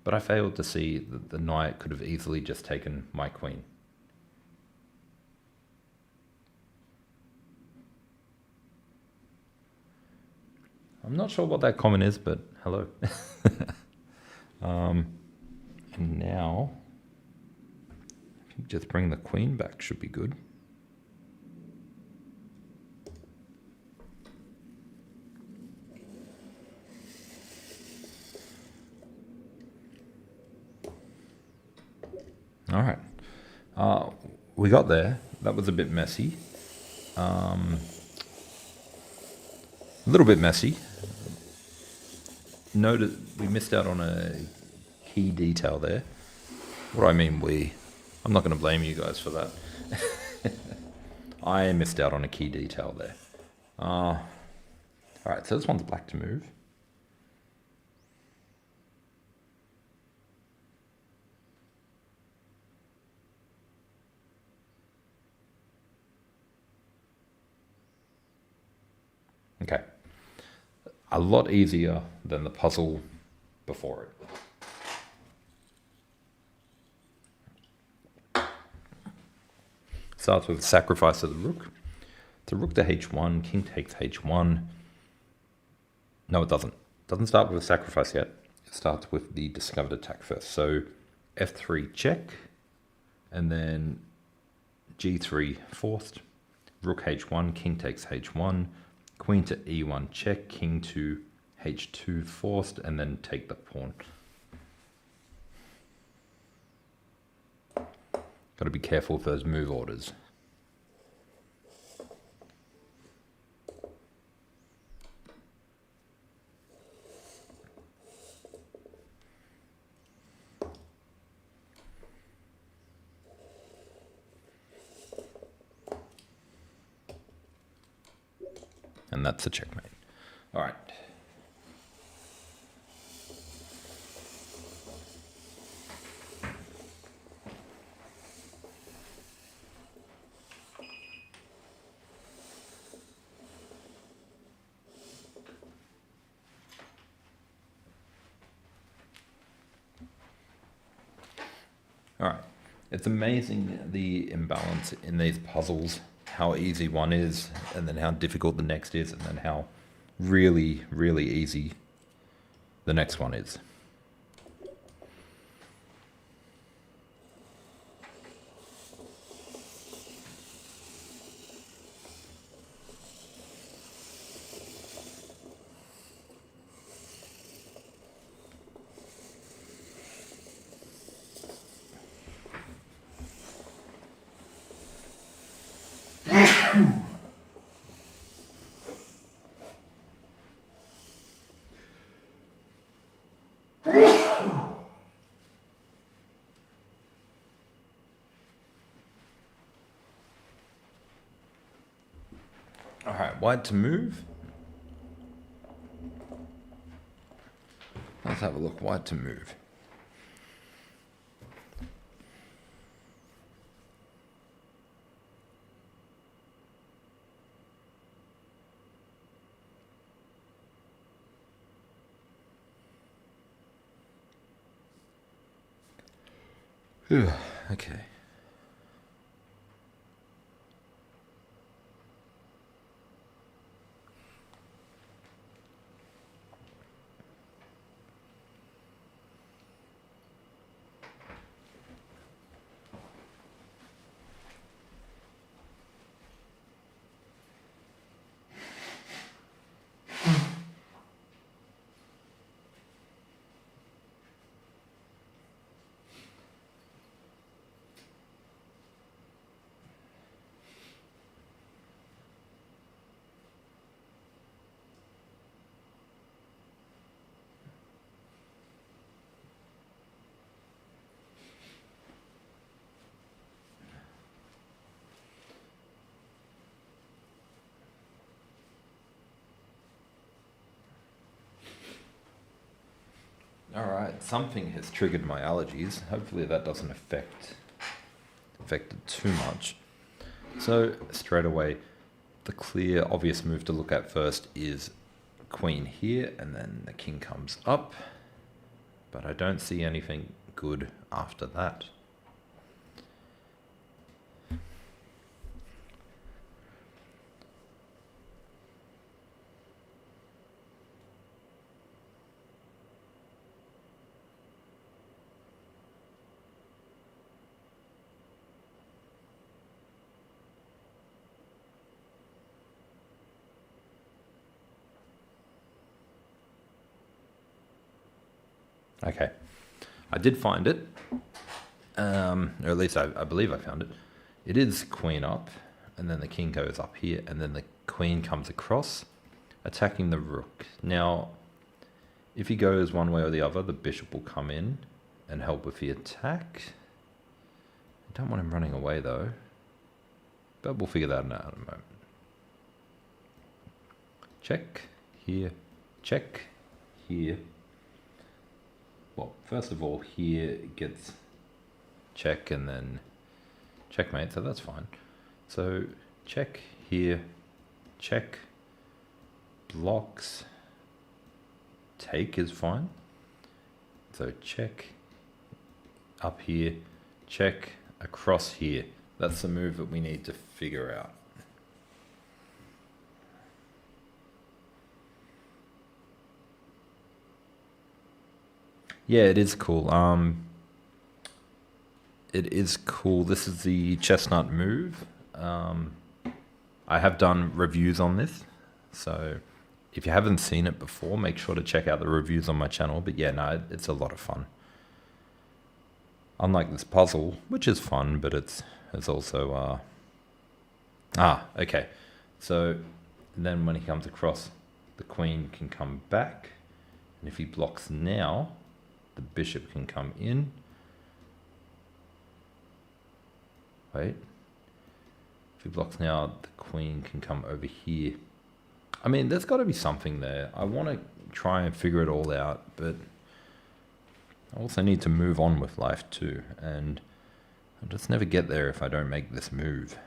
but I failed to see that the knight could have easily just taken my queen. I'm not sure what that comment is, but hello. And now, I think just bring the queen back should be good. All right. We got there. That was a bit messy. A little bit messy. Note we missed out on a key detail there. What do I mean we? I'm not going to blame you guys for that. I missed out on a key detail there. Alright, so this one's black to move. Okay. A lot easier than the puzzle before it. Starts with sacrifice of the rook. It's a rook to h1, king takes h1. No, it doesn't. It doesn't start with a sacrifice yet. It starts with the discovered attack first. So f3 check, and then g3 forced, rook h1, king takes h1, queen to e1 check, king to h2 forced, and then take the pawn. Got to be careful with those move orders. And that's a checkmate. All right. All right. It's amazing the imbalance in these puzzles, how easy one is, and then how difficult the next is, and then how really, really easy the next one is. All right, white to move. Let's have a look. White to move. Whew, okay. All right, something has triggered my allergies. Hopefully that doesn't affect it too much. So straight away, the clear, obvious move to look at first is queen here, and then the king comes up. But I don't see anything good after that. Okay, I did find it, or at least I believe I found it. It is queen up, and then the king goes up here, and then the queen comes across, attacking the rook. Now, if he goes one way or the other, the bishop will come in and help with the attack. I don't want him running away though, but we'll figure that out in a moment. Check here, check here. Well, first of all, here gets check and then checkmate, so that's fine. So check here, check, blocks, take is fine. So check up here, check across here. That's the move that we need to figure out. Yeah, it is cool. It is cool. This is the Chessnut Move. I have done reviews on this, so if you haven't seen it before, make sure to check out the reviews on my channel. But yeah, no, it's a lot of fun. Unlike this puzzle, which is fun, but it's also okay. So then when he comes across, the queen can come back, and if he blocks now, the bishop can come in. Wait. If he blocks now, the queen can come over here. I mean, there's got to be something there. I want to try and figure it all out, but I also need to move on with life too, and I'll just never get there if I don't make this move.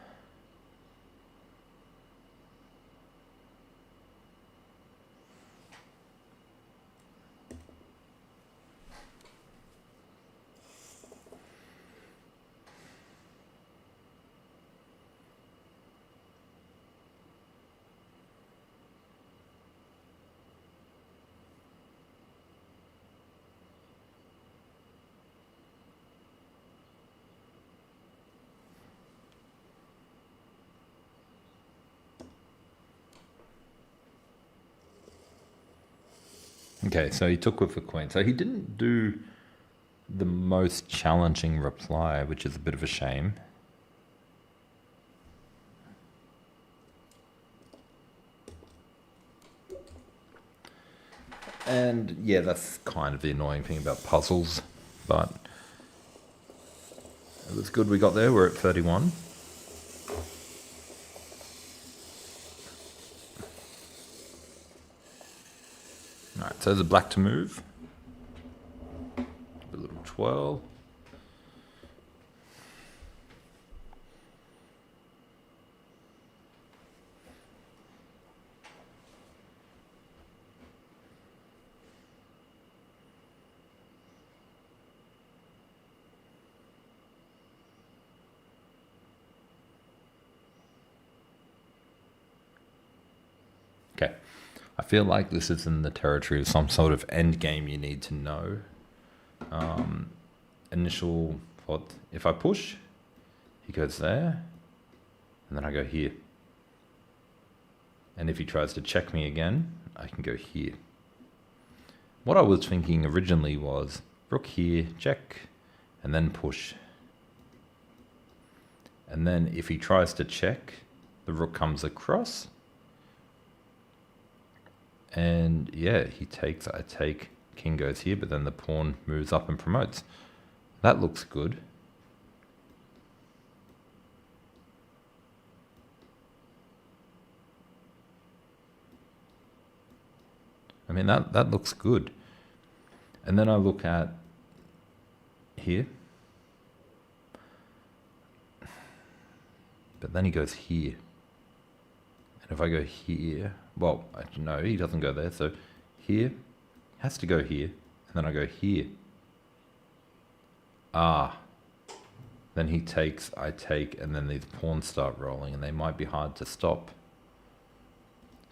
Okay, so he took with the queen. So he didn't do the most challenging reply, which is a bit of a shame. And yeah, that's kind of the annoying thing about puzzles, but it was good we got there. We're at 31. Alright, so there's a black to move. A little twirl. Okay. I feel like this is in the territory of some sort of end game you need to know. Initial thought, if I push, he goes there, and then I go here. And if he tries to check me again, I can go here. What I was thinking originally was rook here, check, and then push. And then if he tries to check, the rook comes across. And yeah, he takes, I take, king goes here, but then the pawn moves up and promotes. That looks good. I mean, that looks good. And then I look at here. But then he goes here. And if I go here, well, no, he doesn't go there. So here, has to go here. And then I go here. Then he takes, I take, and then these pawns start rolling, and they might be hard to stop.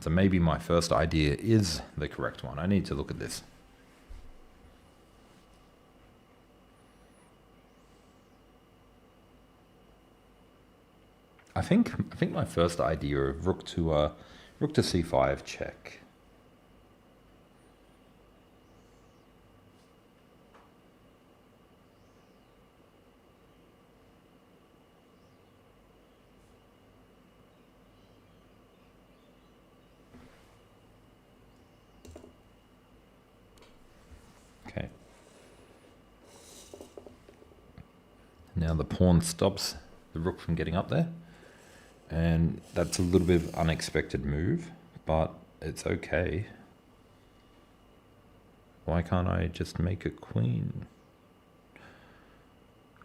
So maybe my first idea is the correct one. I need to look at this. I think my first idea of rook to c5 check. Now the pawn stops the rook from getting up there. And that's a little bit of unexpected move, but it's okay. Why can't I just make a queen?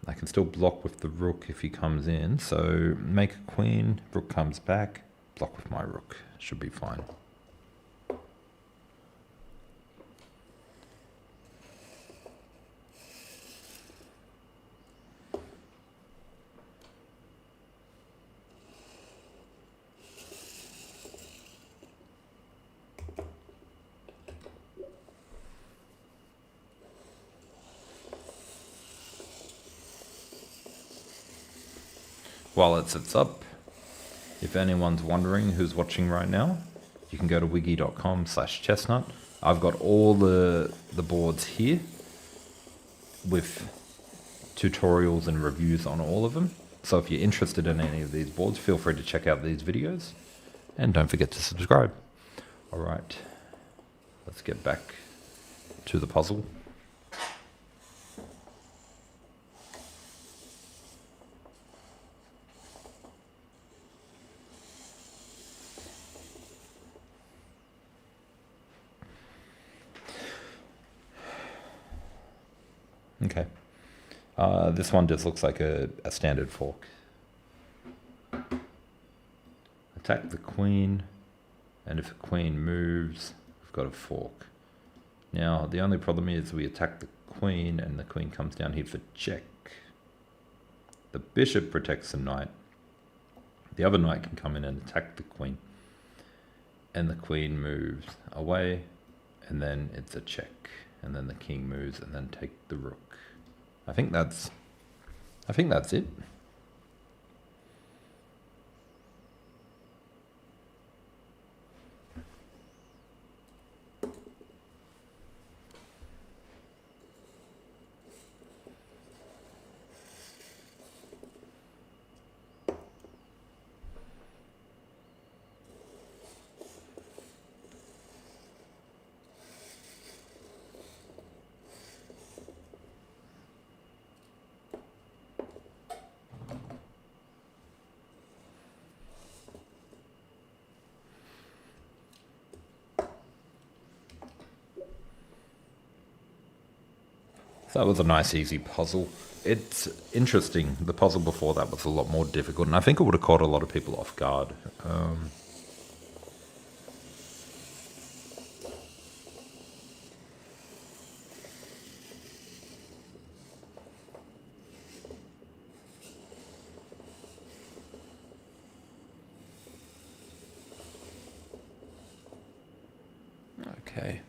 I can still block with the rook if he comes in. So make a queen, rook comes back, block with my rook. Should be fine. While it sits up, if anyone's wondering who's watching right now, you can go to wiki.com/chessnut. I've got all the boards here with tutorials and reviews on all of them. So if you're interested in any of these boards, feel free to check out these videos. And don't forget to subscribe. All right, let's get back to the puzzle. Okay. This one just looks like a standard fork. Attack the queen, and if a queen moves, we've got a fork. Now, the only problem is we attack the queen, and the queen comes down here for check. The bishop protects the knight. The other knight can come in and attack the queen. And the queen moves away, and then it's a check. And then the king moves, and then take the rook. I think that's it. So that was a nice, easy puzzle. It's interesting. The puzzle before that was a lot more difficult, and I think it would have caught a lot of people off guard. Okay.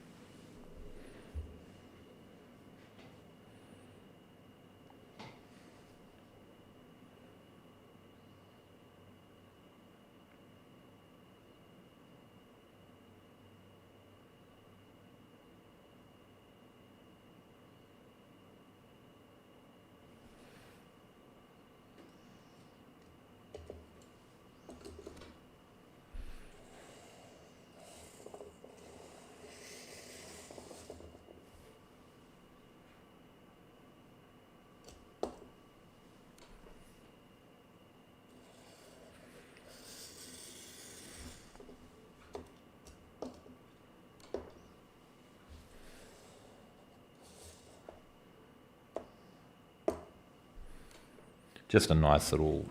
Just a nice little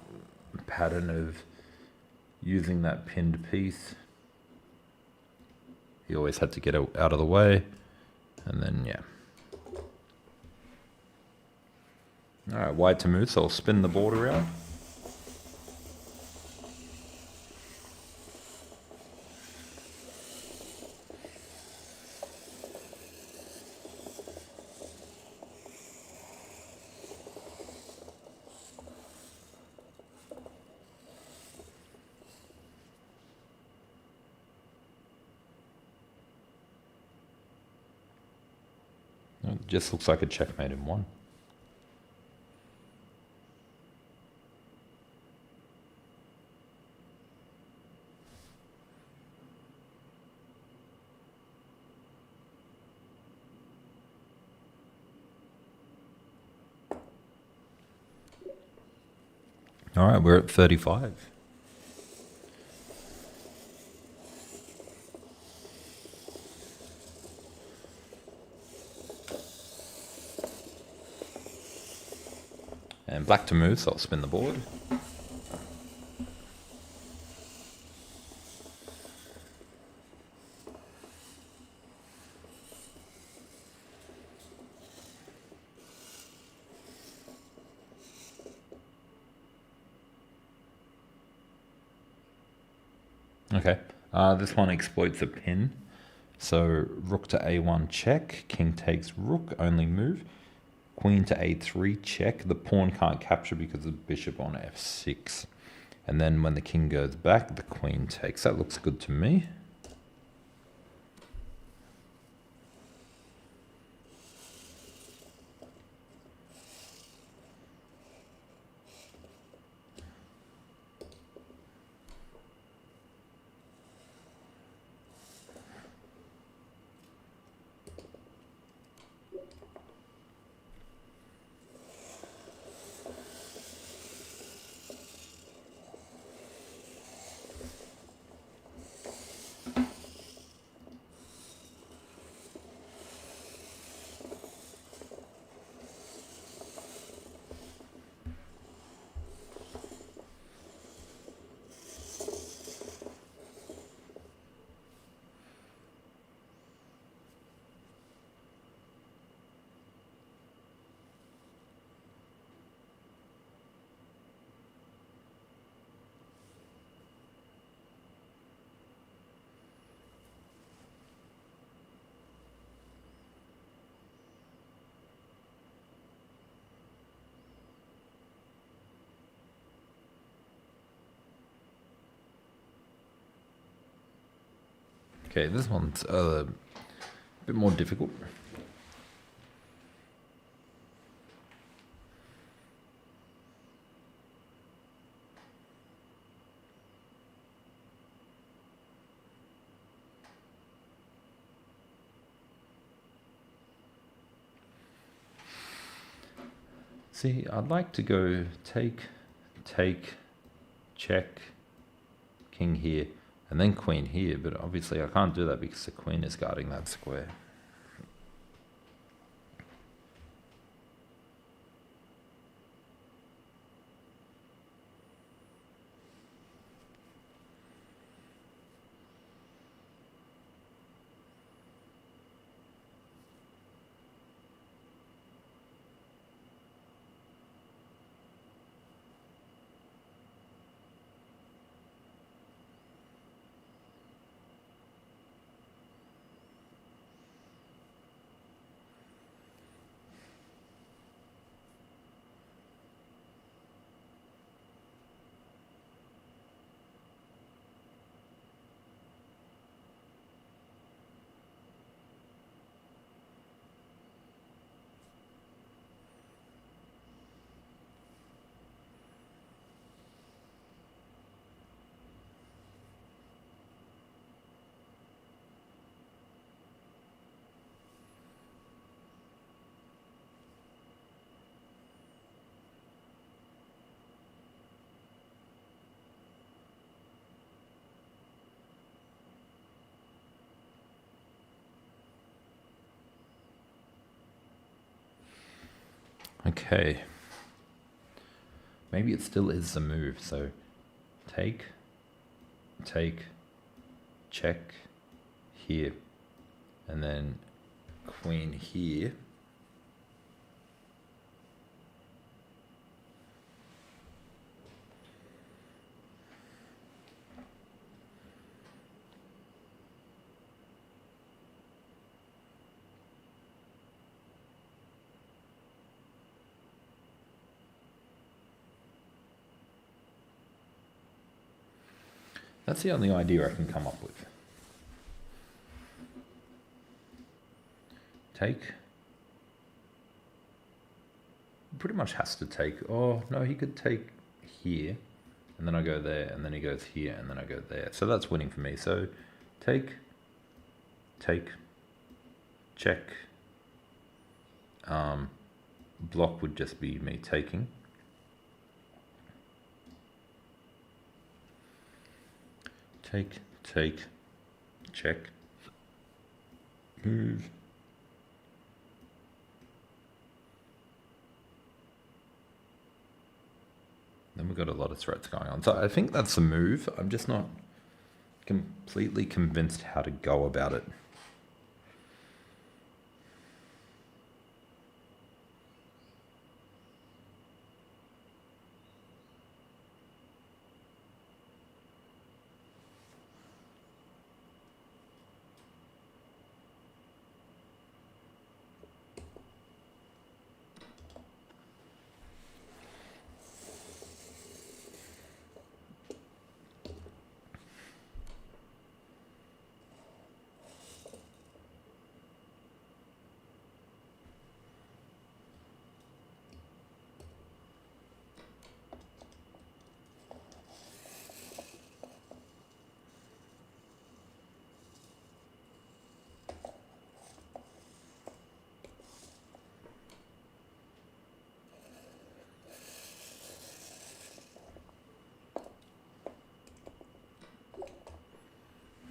pattern of using that pinned piece. He always had to get out of the way, and then yeah. All right, white to move, so I'll spin the board around. It just looks like a checkmate in one. All right, we're at 35. And black to move, so I'll spin the board. Okay, this one exploits a pin. So rook to a1 check, king takes rook, only move. Queen to a3 check, the pawn can't capture because of bishop on f6. And then when the king goes back, the queen takes. That looks good to me. Okay, this one's a bit more difficult. See, I'd like to go take, check, king here, and then queen here, but obviously I can't do that because the queen is guarding that square. Okay. Maybe it still is the move, so take, check here, and then queen here. That's the only idea I can come up with. Take. Pretty much has to take. Oh, no, he could take here, and then I go there, and then he goes here, and then I go there. So that's winning for me. So take, check. Block would just be me taking. Take, check, move. Then we've got a lot of threats going on. So I think that's a move. I'm just not completely convinced how to go about it.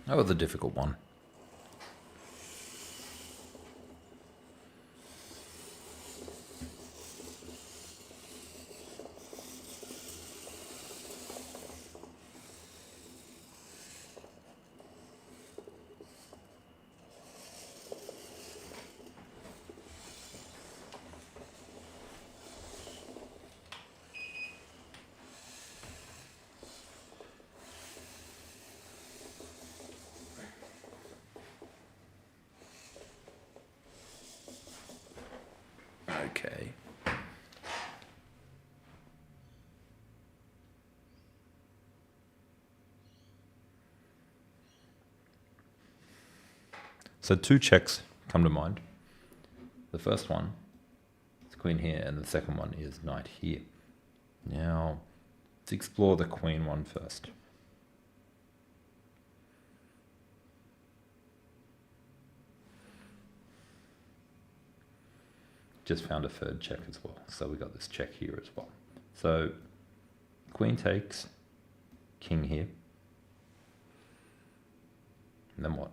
That was a difficult one. Okay. So two checks come to mind. The first one is queen here, and the second one is knight here. Now, let's explore the queen one first. Just found a third check as well. So we got this check here as well. So queen takes, king here. And then what?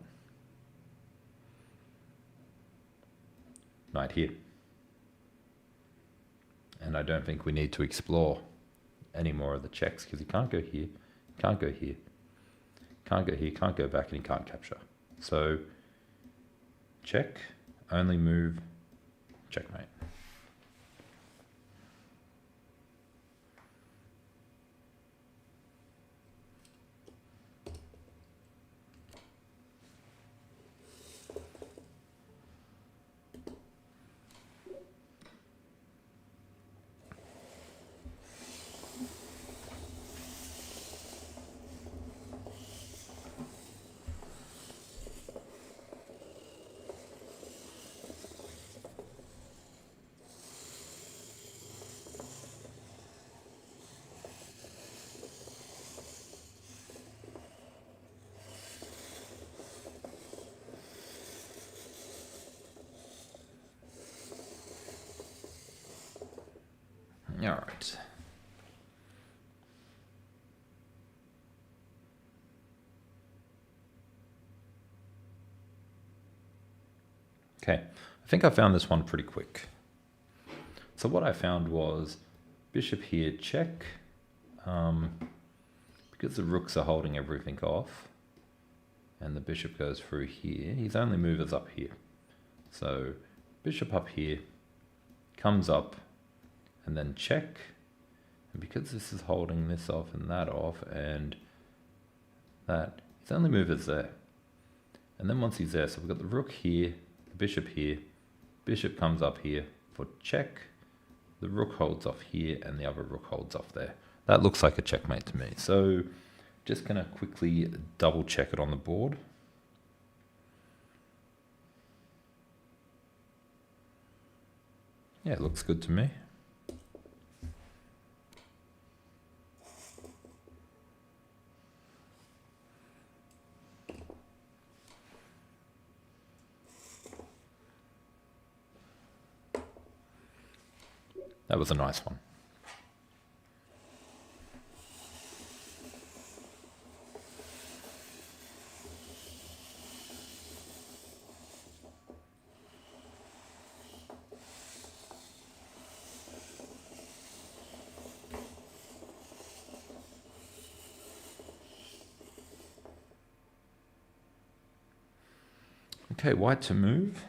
Knight here. And I don't think we need to explore any more of the checks because he can't go here, can't go here, can't go here, can't go back, and he can't capture. So check, only move, checkmate. All right. Okay, I think I found this one pretty quick. So what I found was bishop here, check, because the rooks are holding everything off, and the bishop goes through here. His only move is up here. So bishop up here, comes up, and then check. And because this is holding this off and that off, and that, his only move is there. And then once he's there, so we've got the rook here, the bishop here, bishop comes up here for check, the rook holds off here, and the other rook holds off there. That looks like a checkmate to me. So just gonna quickly double check it on the board. Yeah, it looks good to me. That was a nice one. Okay, white to move.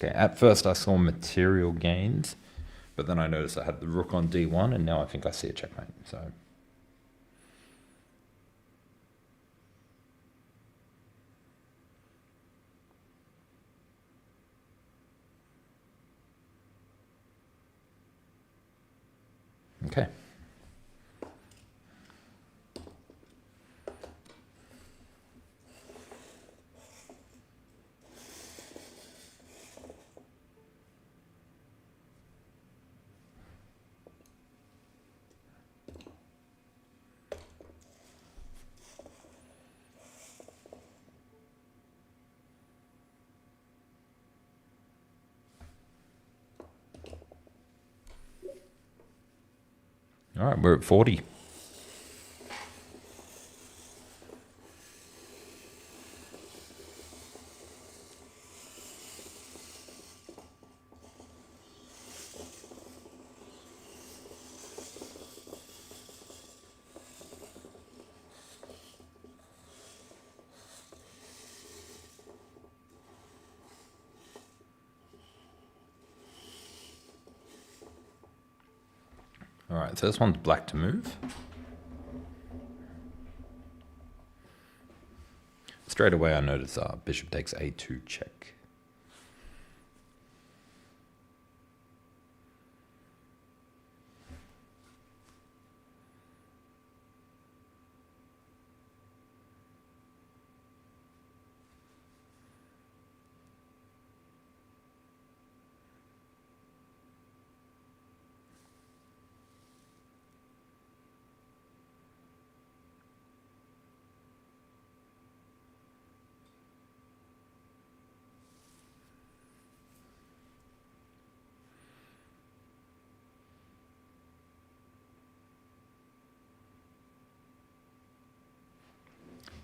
Okay, at first I saw material gains, but then I noticed I had the rook on d1, and now I think I see a checkmate. So, okay. All right, we're at 40. All right, so this one's black to move. Straight away I notice bishop takes a2 check.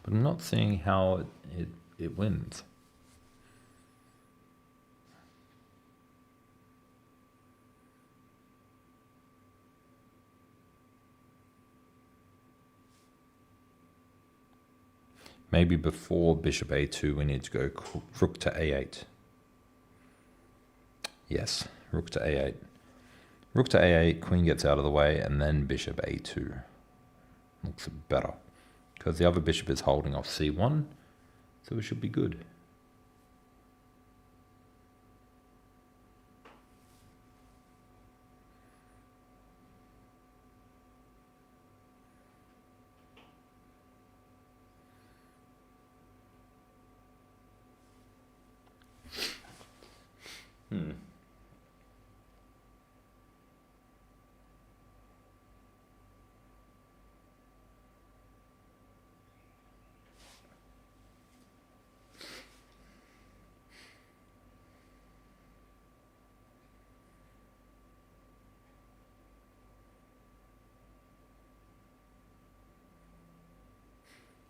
But I'm not seeing how it wins. Maybe before bishop a2 we need to go rook to a8. Yes, rook to a8. Rook to a8, queen gets out of the way, and then bishop a2. Looks better, because the other bishop is holding off c1, so it should be good.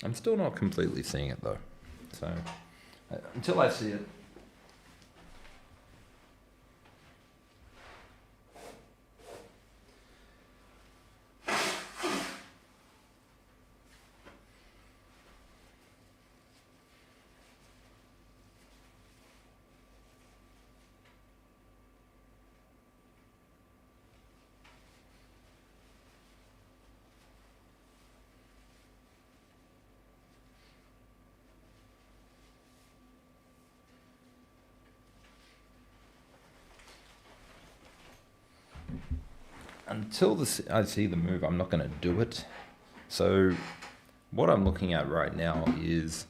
I'm still not completely seeing it though, so until I see it. Until I see the move, I'm not going to do it. So what I'm looking at right now is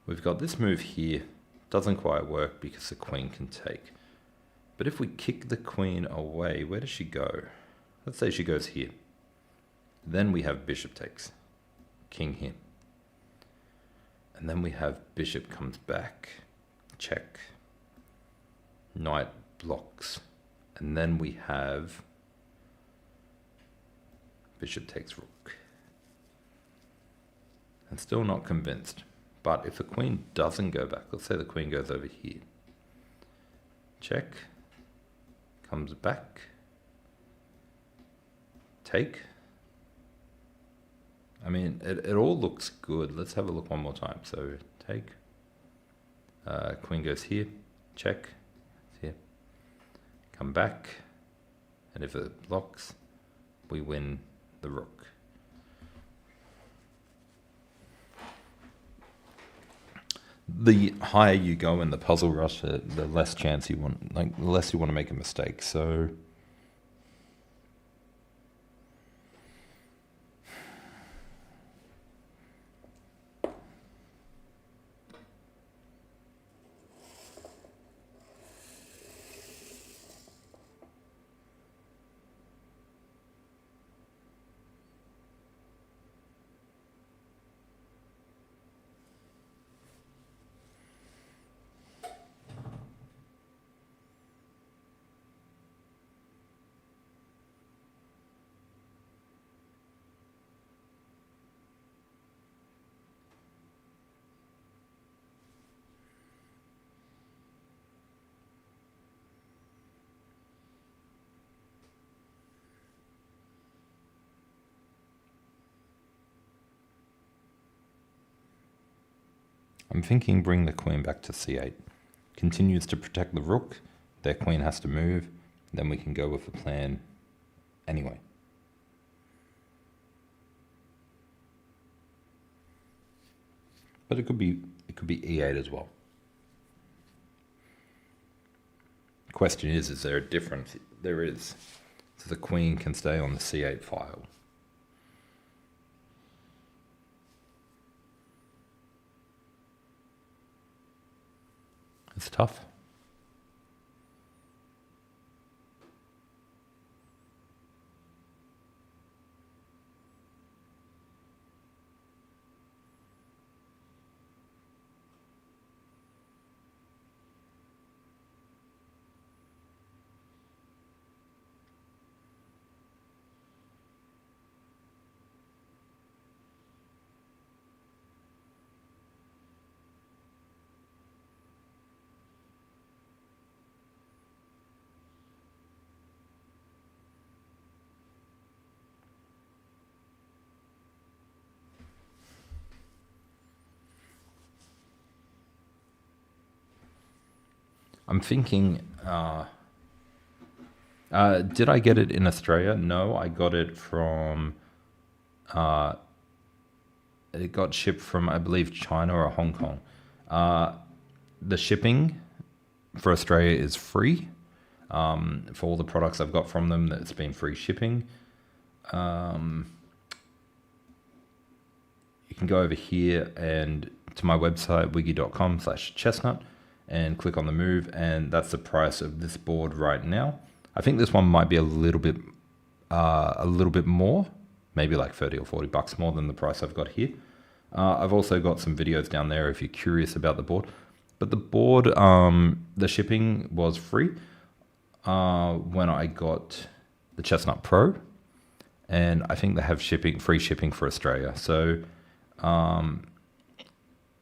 we've got this move here. Doesn't quite work because the queen can take. But if we kick the queen away, where does she go? Let's say she goes here. Then we have bishop takes, king here. And then we have bishop comes back, check, knight blocks. And then we have bishop takes rook. I'm still not convinced. But if the queen doesn't go back, let's say the queen goes over here. Check, comes back. Take. I mean, it all looks good. Let's have a look one more time. So take. Queen goes here. Check. Here. Come back. And if it blocks, we win the rook. The higher you go in the puzzle rush, the less chance you want, like the less you want to make a mistake. So I'm thinking bring the queen back to c8. Continues to protect the rook. Their queen has to move. Then we can go with the plan anyway. But it could be e8 as well. Question is there a difference? There is. So the queen can stay on the c8 file. It's tough. I'm thinking, did I get it in Australia? No, I got it from, it got shipped from, I believe, China or Hong Kong. The shipping for Australia is free. For all the products I've got from them, it's been free shipping. You can go over here and to my website, wiggy.com/chessnut. And click on the move, and that's the price of this board right now. I think this one might be a little bit more, maybe like 30 or 40 bucks more than the price I've got here. I've also got some videos down there if you're curious about the board. But the board, the shipping was free when I got the Chessnut Pro, and I think they have free shipping for Australia. So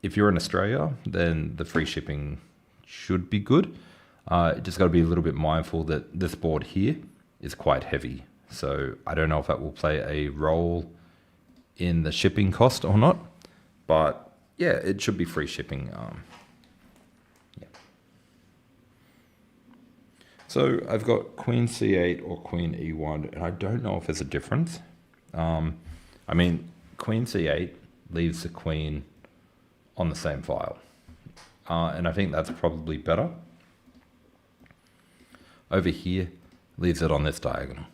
if you're in Australia, then the free shipping should be good. Just got to be a little bit mindful that this board here is quite heavy. So I don't know if that will play a role in the shipping cost or not. But yeah, it should be free shipping. Yeah. So I've got queen c8 or queen e1, and I don't know if there's a difference. I mean, queen c8 leaves the queen on the same file. And I think that's probably better. Over here, leaves it on this diagonal.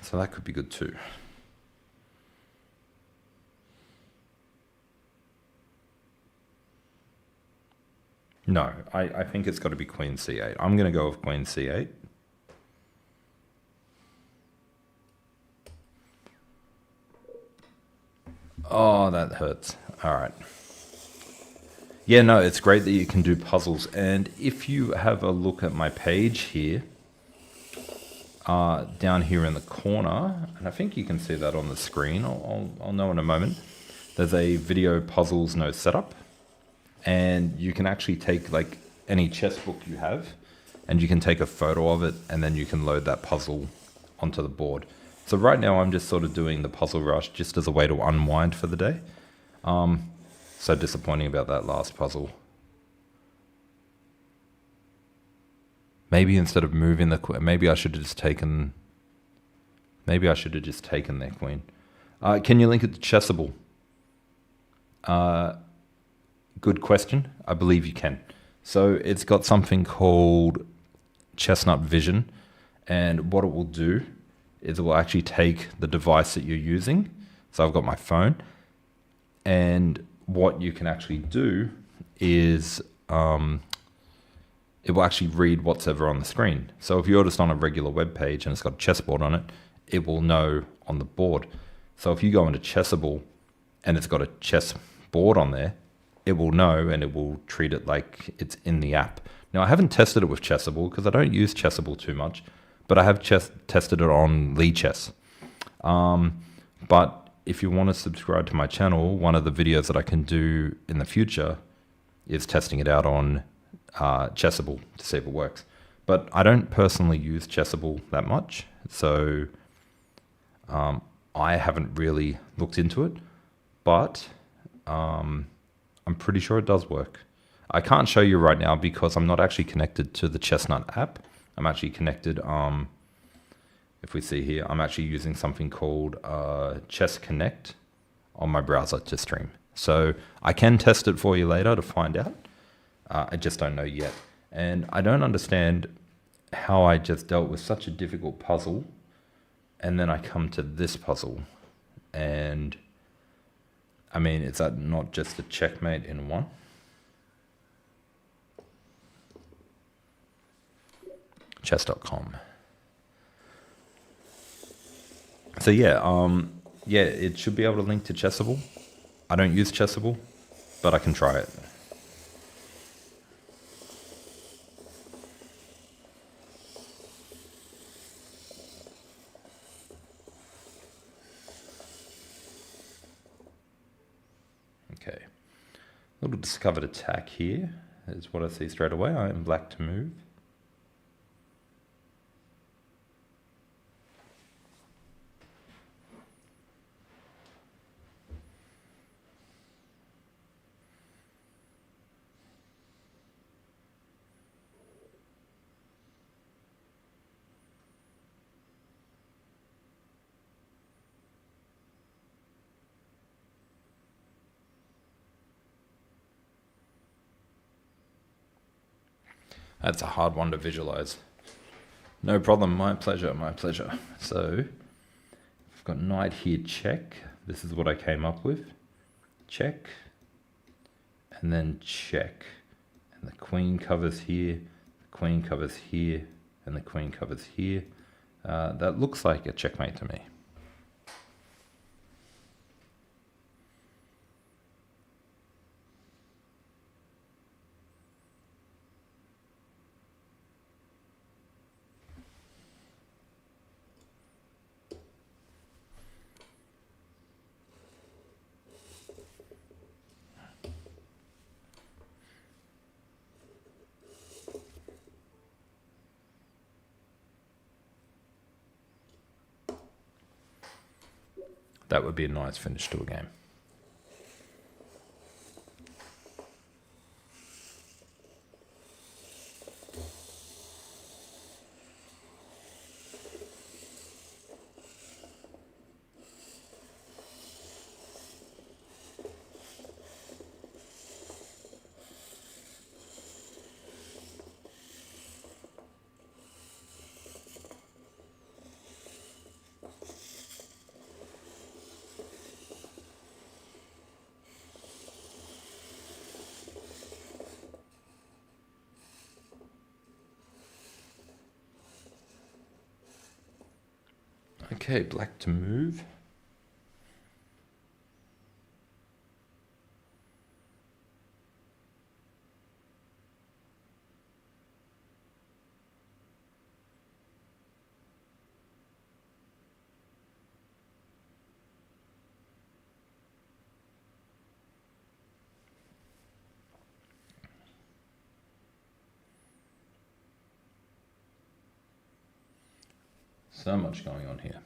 So that could be good too. No, I think it's got to be queen c8. I'm going to go with queen c8. Oh, that hurts. All right. Yeah, no, it's great that you can do puzzles. And if you have a look at my page here, down here in the corner, and I think you can see that on the screen, I'll know in a moment, there's a video puzzles no setup. And you can actually take like any chess book you have and you can take a photo of it, and then you can load that puzzle onto the board. So right now I'm just sort of doing the puzzle rush just as a way to unwind for the day. So disappointing about that last puzzle. Maybe instead of moving the queen, maybe I should have just taken their queen. Can you link it to Chessable? Good question. I believe you can. So it's got something called Chessnut Vision, and what it will do is it will actually take the device that you're using. So I've got my phone, and what you can actually do is it will actually read what's ever on the screen. So if you're just on a regular web page and it's got a chessboard on it, it will know on the board. So if you go into Chessable and it's got a chessboard on there, it will know, and it will treat it like it's in the app. Now, I haven't tested it with Chessable because I don't use Chessable too much, but I have tested it on Lee Chess. But if you want to subscribe to my channel, one of the videos that I can do in the future is testing it out on Chessable to see if it works. But I don't personally use Chessable that much, so I haven't really looked into it, but I'm pretty sure it does work. I can't show you right now because I'm not actually connected to the Chessnut app. I'm actually connected, if we see here, I'm actually using something called Chess Connect on my browser to stream. So I can test it for you later to find out. I just don't know yet. And I don't understand how I just dealt with such a difficult puzzle, and then I come to this puzzle, and I mean, is that not just a checkmate in one? Chess.com. So yeah, it should be able to link to Chessable. I don't use Chessable, but I can try it. Okay, little discovered attack here is what I see straight away. I am black to move. That's a hard one to visualize. No problem, my pleasure, my pleasure. So, I've got knight here, check. This is what I came up with. Check, and then check. And the queen covers here, the queen covers here, and the queen covers here. That looks like a checkmate to me. That would be a nice finish to a game. Okay, black to move. So much going on here.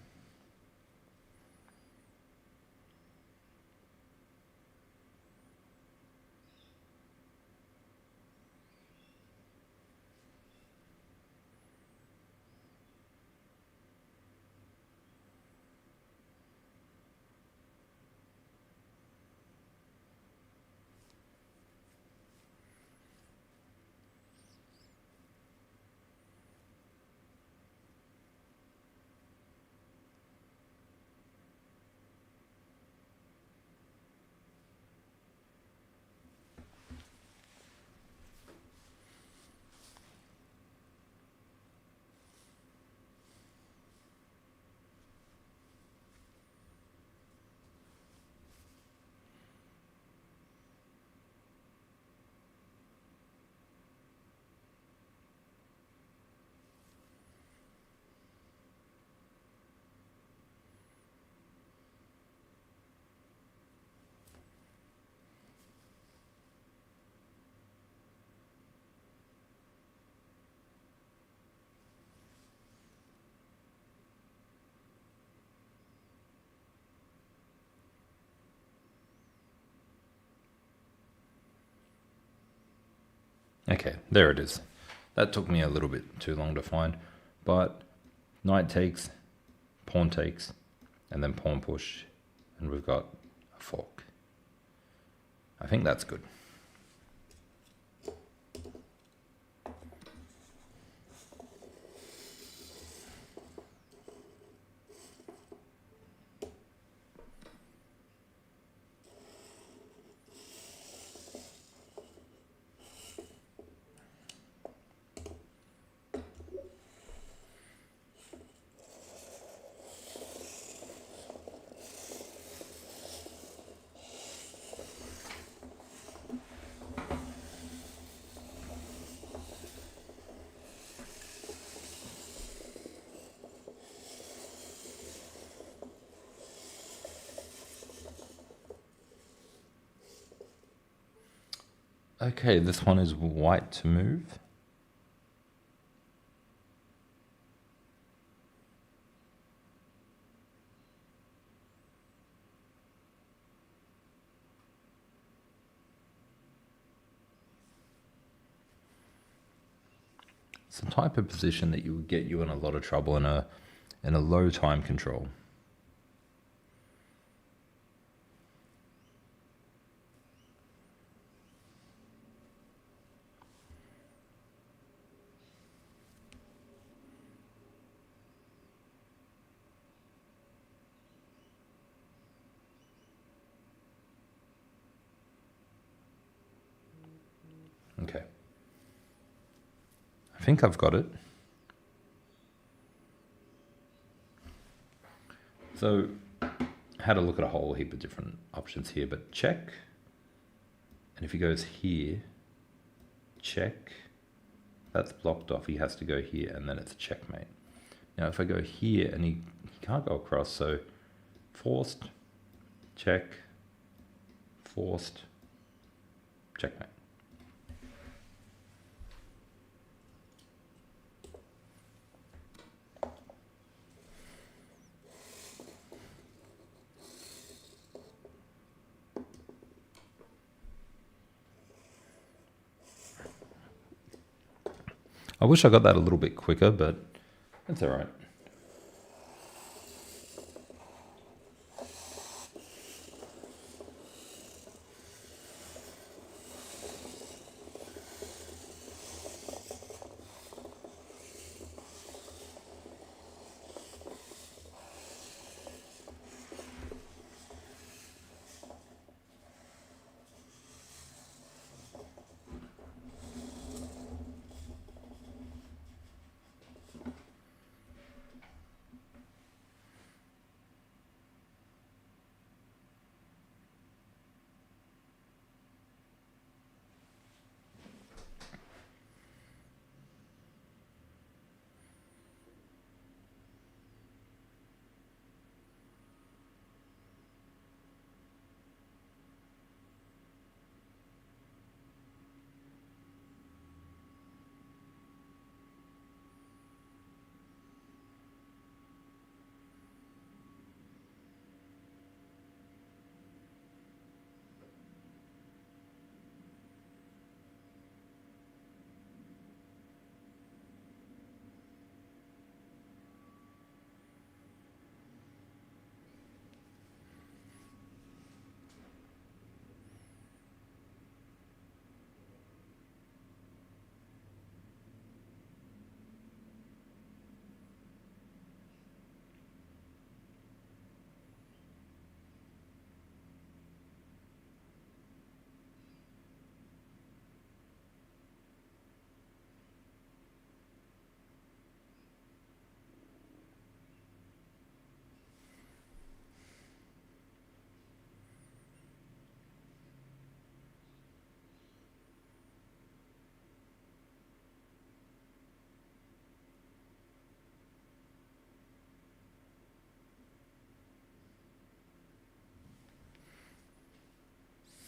Okay, there it is. That took me a little bit too long to find, but knight takes, pawn takes, and then pawn push, and we've got a fork. I think that's good. Okay, this one is white to move. It's the type of position that you would get you in a lot of trouble in a low time control. Okay. I think I've got it. So I had a look at a whole heap of different options here, but check. And if he goes here, check. That's blocked off. He has to go here, and then it's checkmate. Now, if I go here, and he can't go across, so forced, check, forced, checkmate. I wish I got that a little bit quicker, but that's all right.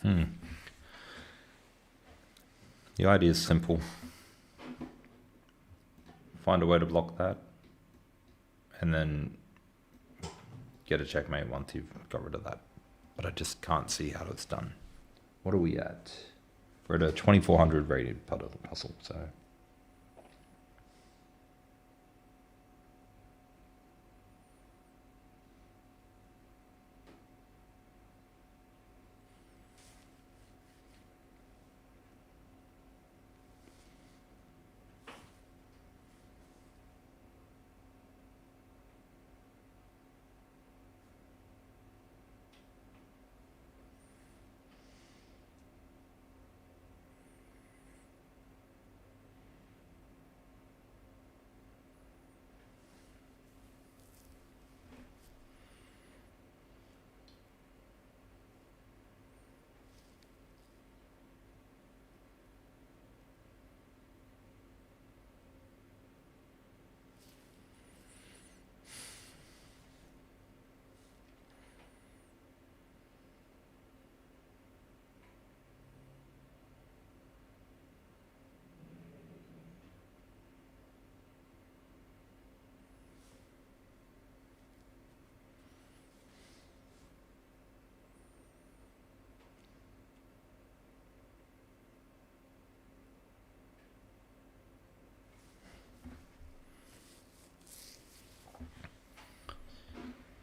The idea is simple. Find a way to block that, and then get a checkmate once you've got rid of that. But I just can't see how it's done. What are we at? We're at a 2400 rated puzzle, so...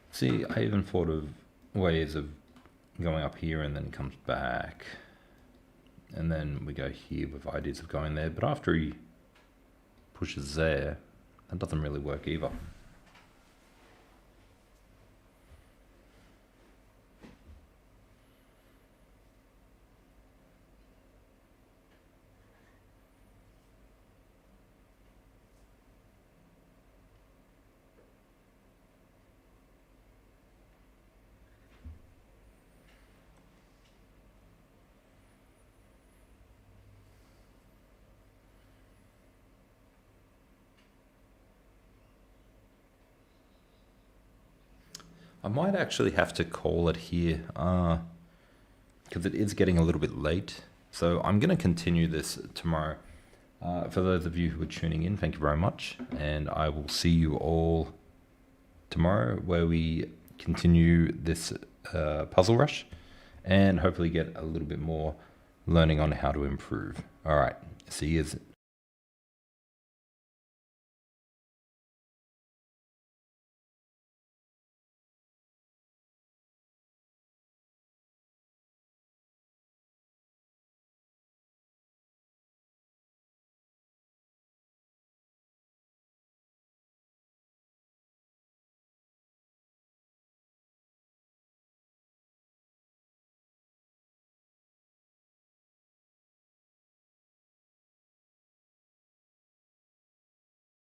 See, I even thought of ways of going up here and then comes back. And then we go here with ideas of going there. But after he pushes there, that doesn't really work either. I might actually have to call it here because it is getting a little bit late. So I'm going to continue this tomorrow. For those of you who are tuning in, thank you very much. And I will see you all tomorrow where we continue this puzzle rush and hopefully get a little bit more learning on how to improve. All right, see you.